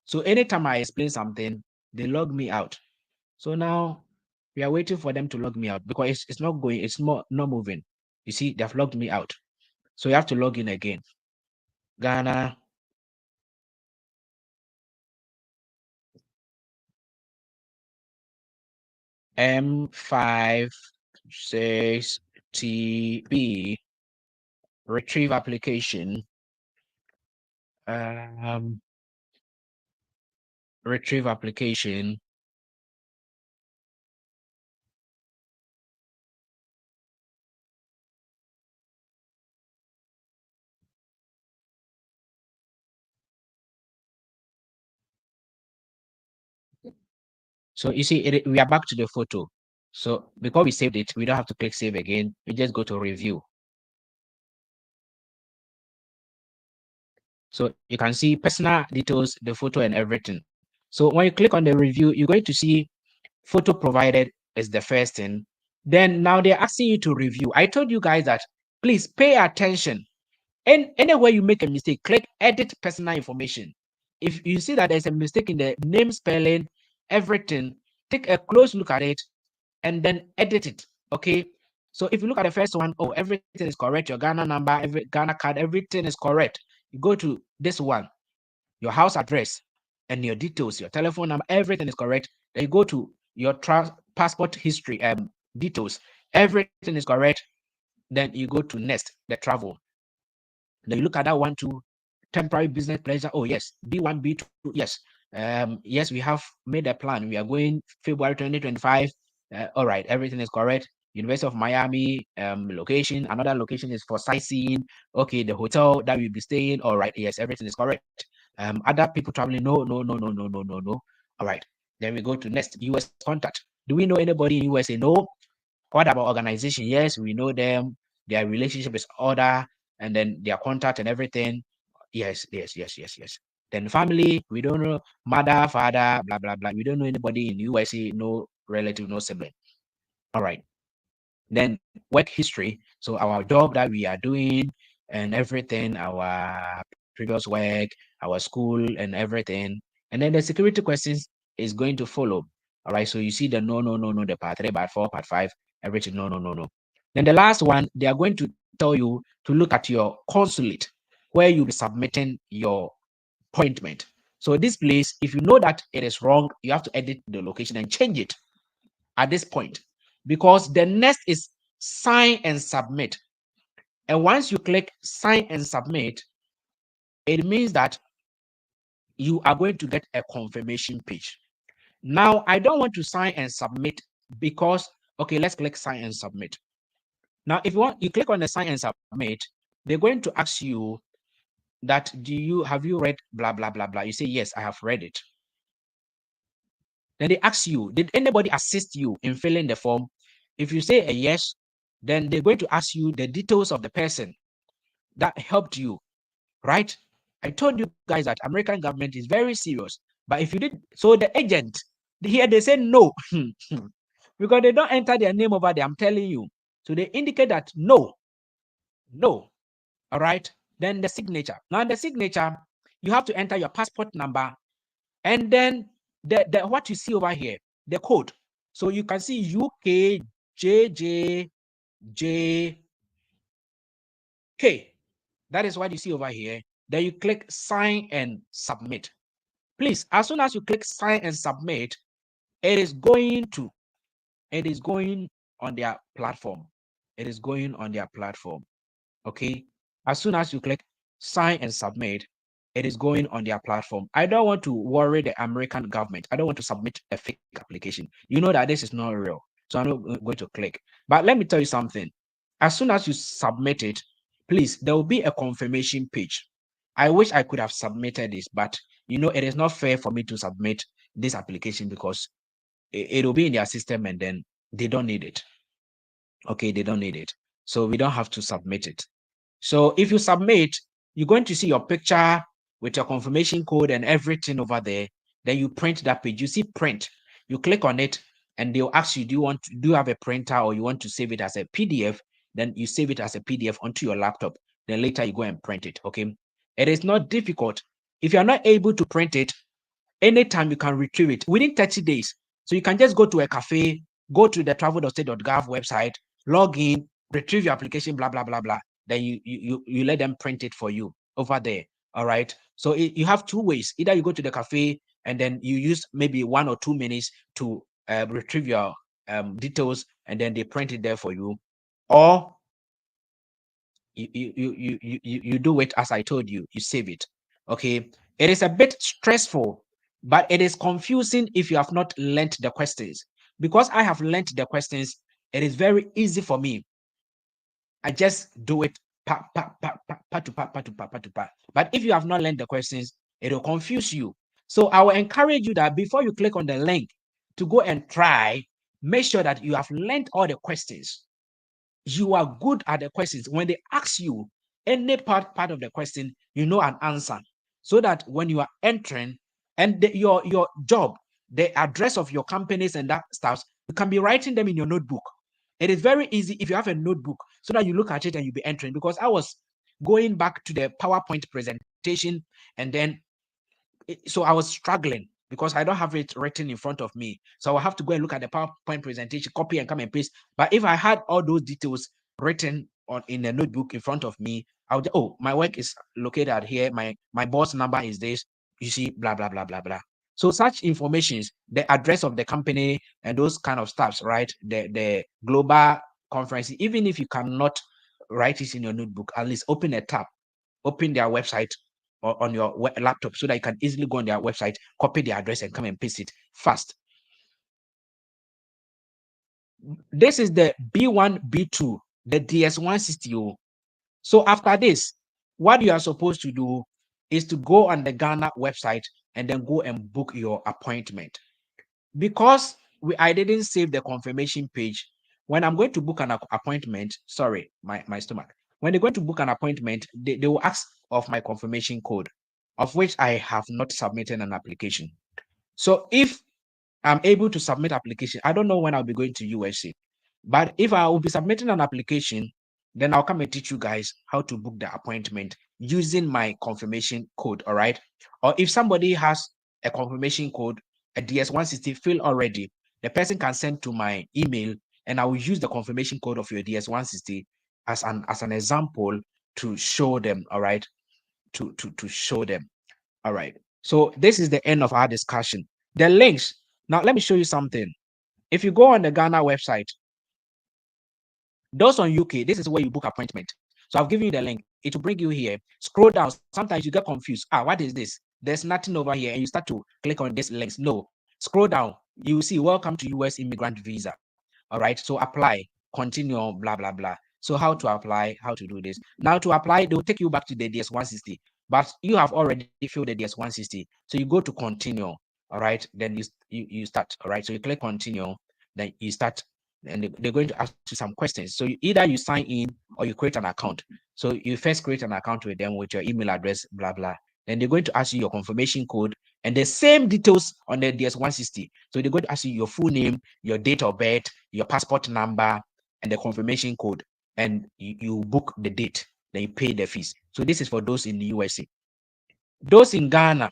So anytime I explain something, they log me out. So now we are waiting for them to log me out because it's not going, it's not moving. You see, they've logged me out. So you have to log in again. Ghana. M56TB retrieve application. Retrieve application. So you see, we are back to the photo. So because we saved it, we don't have to click save again. We just go to review. So you can see personal details, the photo and everything. So when you click on the review, you're going to see photo provided is the first thing. Then now they're asking you to review. I told you guys that please pay attention. And anywhere you make a mistake, click edit personal information. If you see that there's a mistake in the name spelling, everything, take a close look at it and then edit it. Okay. So if you look at the first one, oh, everything is correct. Your Ghana number, every Ghana card, everything is correct. You go to this one, your house address and your details, your telephone number, everything is correct. Then you go to your passport history details, everything is correct. Then you go to next, the travel. Then you look at that one too, temporary business pleasure. Oh yes, B1, B2, yes. Yes, we have made a plan. We are going February 2025. All right, everything is correct. University of Miami location. Another location is for sightseeing. Okay, the hotel that we'll be staying. All right, yes, everything is correct. Other people traveling. No, no, no, no, no, no, no, no. All right. Then we go to next US contact. Do we know anybody in USA? No. What about organization? Yes, we know them. Their relationship is order, and then their contact and everything. Yes, yes, yes, yes, yes. Then family, we don't know mother, father, blah blah blah. We don't know anybody in USA, no relative, no sibling. All right. Then work history. So our job that we are doing and everything, our previous work, our school and everything. And then the security questions is going to follow. All right. So you see the no, no, no, no, the part 3, part 4, part 5, everything. No, no, no, no. Then the last one, they are going to tell you to look at your consulate where you'll be submitting your appointment. So this place, if you know that it is wrong, you have to edit the location and change it at this point, because the next is sign and submit. And once you click sign and submit, it means that you are going to get a confirmation page. Now, I don't want to sign and submit because, okay, let's click sign and submit. Now, if you want, you click on the sign and submit, they're going to ask you that, have you read blah, blah, blah, blah. You say, yes, I have read it. Then they ask you, did anybody assist you in filling the form? If you say a yes, then they're going to ask you the details of the person that helped you, right? I told you guys that American government is very serious. But if you did, so the agent, here they say no, because they don't enter their name over there, I'm telling you. So they indicate that no, no, all right? Then the signature. Now the signature, you have to enter your passport number and then the what you see over here, the code. So you can see UKJJJK. That is what you see over here. Then you click sign and submit. Please, as soon as you click sign and submit, it is going on their platform. It is going on their platform. Okay. As soon as you click sign and submit, it is going on their platform. I don't want to worry the American government. I don't want to submit a fake application. You know that this is not real. So I'm not going to click. But let me tell you something. As soon as you submit it, please, there will be a confirmation page. I wish I could have submitted this, but it is not fair for me to submit this application because it will be in their system and then they don't need it. Okay, they don't need it. So we don't have to submit it. So if you submit, you're going to see your picture with your confirmation code and everything over there. Then you print that page. You see print. You click on it and they'll ask you, do you have a printer or you want to save it as a PDF? Then you save it as a PDF onto your laptop. Then later you go and print it. Okay. It is not difficult. If you're not able to print it, anytime you can retrieve it within 30 days. So you can just go to a cafe, go to the travel.state.gov website, log in, retrieve your application, blah, blah, blah, blah. Then you let them print it for you over there. All right. So you have two ways. Either you go to the cafe and then you use maybe 1 or 2 minutes to retrieve your details and then they print it there for you. Or you do it as I told you, you save it. Okay. It is a bit stressful, but it is confusing if you have not learned the questions. Because I have learned the questions, it is very easy for me. I just do it pa pa pa pa pa to pa pa to pa pa to pa. But if you have not learned the questions, it will confuse you. So I will encourage you that before you click on the link, to go and try, make sure that you have learned all the questions. You are good at the questions. When they ask you any part of the question, you know an answer, so that when you are entering and your job, the address of your companies and that stuff, you can be writing them in your notebook. It is very easy if you have a notebook, so that you look at it and you'll be entering. Because I was going back to the PowerPoint presentation, and then so I was struggling because I don't have it written in front of me. So I'll have to go and look at the PowerPoint presentation, copy and come and paste. But if I had all those details written on in a notebook in front of me, I would, oh, my work is located here. My boss number is this. You see, blah blah blah blah blah. So such informations, the address of the company and those kind of stuffs, right? The global conference, even if you cannot write it in your notebook, at least open a tab, open their website or on your laptop, so that you can easily go on their website, copy the address and come and paste it fast. This is the B1, B2, the DS160. So after this, what you are supposed to do is to go on the Ghana website and then go and book your appointment. Because I didn't save the confirmation page, when I'm going to book an appointment, sorry, my stomach. When they're going to book an appointment, they will ask of my confirmation code, of which I have not submitted an application. So if I'm able to submit application, I don't know when I'll be going to USA. But if I will be submitting an application, then I'll come and teach you guys how to book the appointment using my confirmation code, all right? Or if somebody has a confirmation code, a DS160 fill already, the person can send to my email, and I will use the confirmation code of your DS160 as an example to show them, all right? To show them. All right. So this is the end of our discussion. The links. Now let me show you something. If you go on the Ghana website, those on UK, this is where you book appointment. So I've given you the link. It will bring you here. Scroll down. Sometimes you get confused. What is this? There's nothing over here, and you start to click on these links. No, scroll down. You will see welcome to US immigrant visa. All right. So apply, continue, blah blah blah. So how to apply, how to do this. Now to apply, they will take you back to the DS160, but you have already filled the DS160. So you go to continue. All right. Then you start. All right. So you click continue. Then you start, and they're going to ask you some questions. So either you sign in or you create an account. So you first create an account with them with your email address, blah blah. Then they're going to ask you your confirmation code and the same details on the DS160. So they're going to ask you your full name, your date of birth, your passport number, and the confirmation code. And you book the date, then you pay the fees. So this is for those in the USA. Those in Ghana,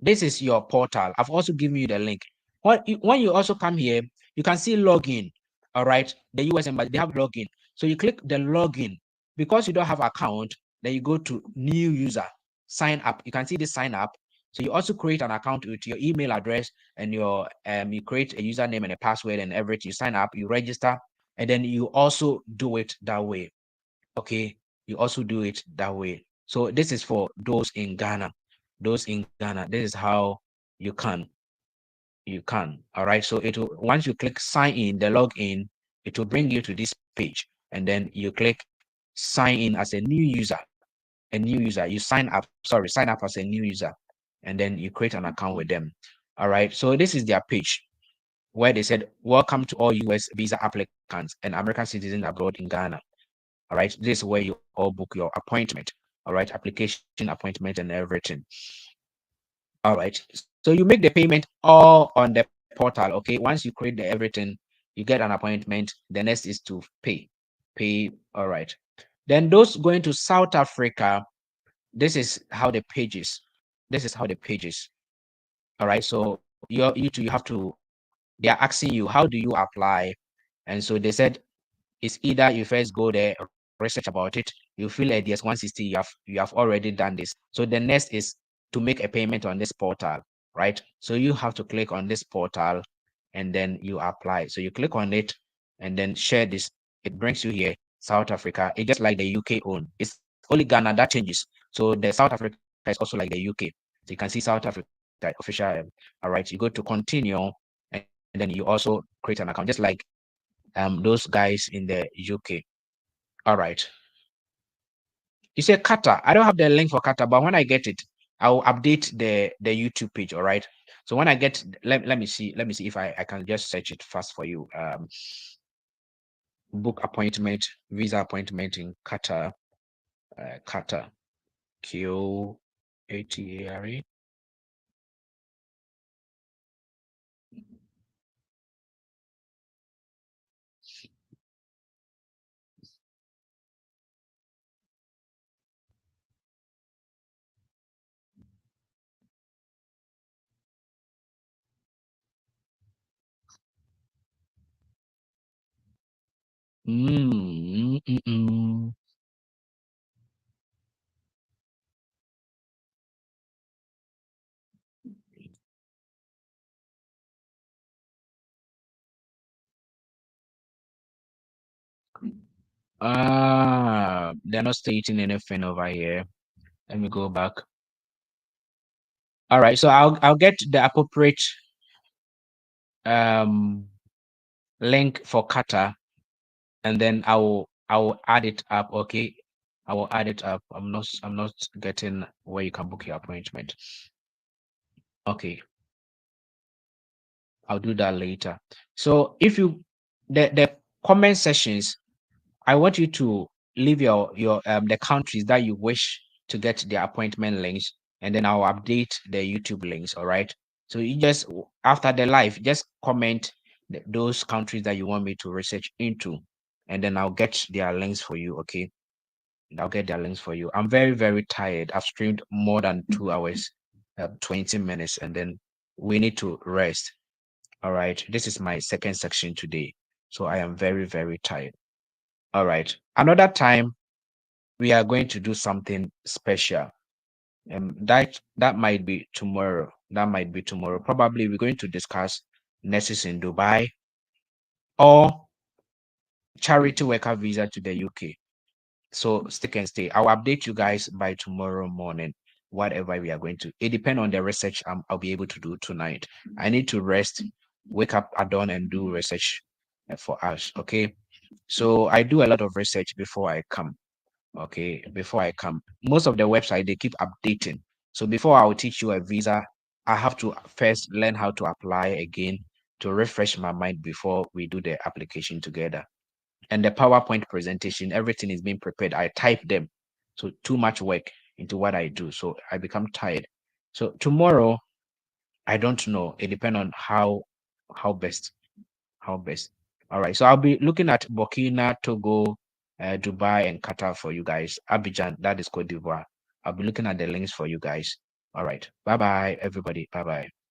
this is your portal. I've also given you the link. When you also come here, you can see login. All right, the US Embassy, they have login. So you click the login. Because you don't have account, then you go to new user, sign up. You can see this sign up. So you also create an account with your email address and your you create a username and a password and everything. You sign up, you register, and then you also do it that way. Okay, you also do it that way. So this is for those in Ghana. Those in Ghana, this is how you can. All right. So it will, once you click sign in, the login, it will bring you to this page, and then you click sign in as a new user. A new user, you sign up. Sorry, sign up as a new user, and then you create an account with them. All right. So this is their page where they said, "Welcome to all U.S. visa applicants and American citizens abroad in Ghana." All right. This is where you all book your appointment. All right. Application, appointment, and everything. All right. So you make the payment all on the portal. Okay. Once you create the everything, you get an appointment. The next is to pay. Pay. All right. Then those going to South Africa, this is how the pages. This is how the pages. All right. So you have to. They are asking you, how do you apply? And so they said it's either you first go there, research about it, you feel a DS160, you have already done this. So the next is to make a payment on this portal, right? So you have to click on this portal and then you apply. So you click on it and then share this. It brings you here, South Africa. It's just like the UK own. It's only Ghana that changes. So the South Africa is also like the UK. So you can see South Africa official. All right, you go to continue and then you also create an account, just like those guys in the UK. All right. You say Qatar. I don't have the link for Qatar, but when I get it, I'll update the YouTube page. All right. So when I get, let me see if I can just search it fast for you. Book appointment, visa appointment in Qatar, Qatar, Qatar. Mm, mm, mm. They're not stating anything over here. Let me go back. All right, so I'll get the appropriate um link for Qatar, and then I will add it up. Okay, I will add it up. I'm not getting where you can book your appointment. Okay, I'll do that later. So if you the comment sessions, I want you to leave your the countries that you wish to get the appointment links, and then I'll update the YouTube links. All right. So you just after the live, just comment those countries that you want me to research into, and then I'll get their links for you. Okay. I'll get their links for you. I'm very, very tired. I've streamed more than 2 hours, 20 minutes, and then we need to rest. All right. This is my second section today. So I am very, very tired. All right. Another time we are going to do something special. That might be tomorrow. That might be tomorrow. Probably we're going to discuss nurses in Dubai or charity worker visa to the UK. So stick and stay. I'll update you guys by tomorrow morning, whatever we are going to. It depends on the research I'll be able to do tonight. I need to rest, wake up at dawn and do research for us. Okay. So I do a lot of research before I come. Okay. Before I come. Most of the website they keep updating. So before I'll teach you a visa, I have to first learn how to apply again to refresh my mind before we do the application together. And the PowerPoint presentation, everything is being prepared. I type them. So too much work into what I do. So I become tired. So tomorrow, I don't know. It depends on how best. How best. All right. So I'll be looking at Burkina, Togo, Dubai, and Qatar for you guys. Abidjan, that is Cote d'Ivoire. I'll be looking at the links for you guys. All right. Bye bye, everybody. Bye bye.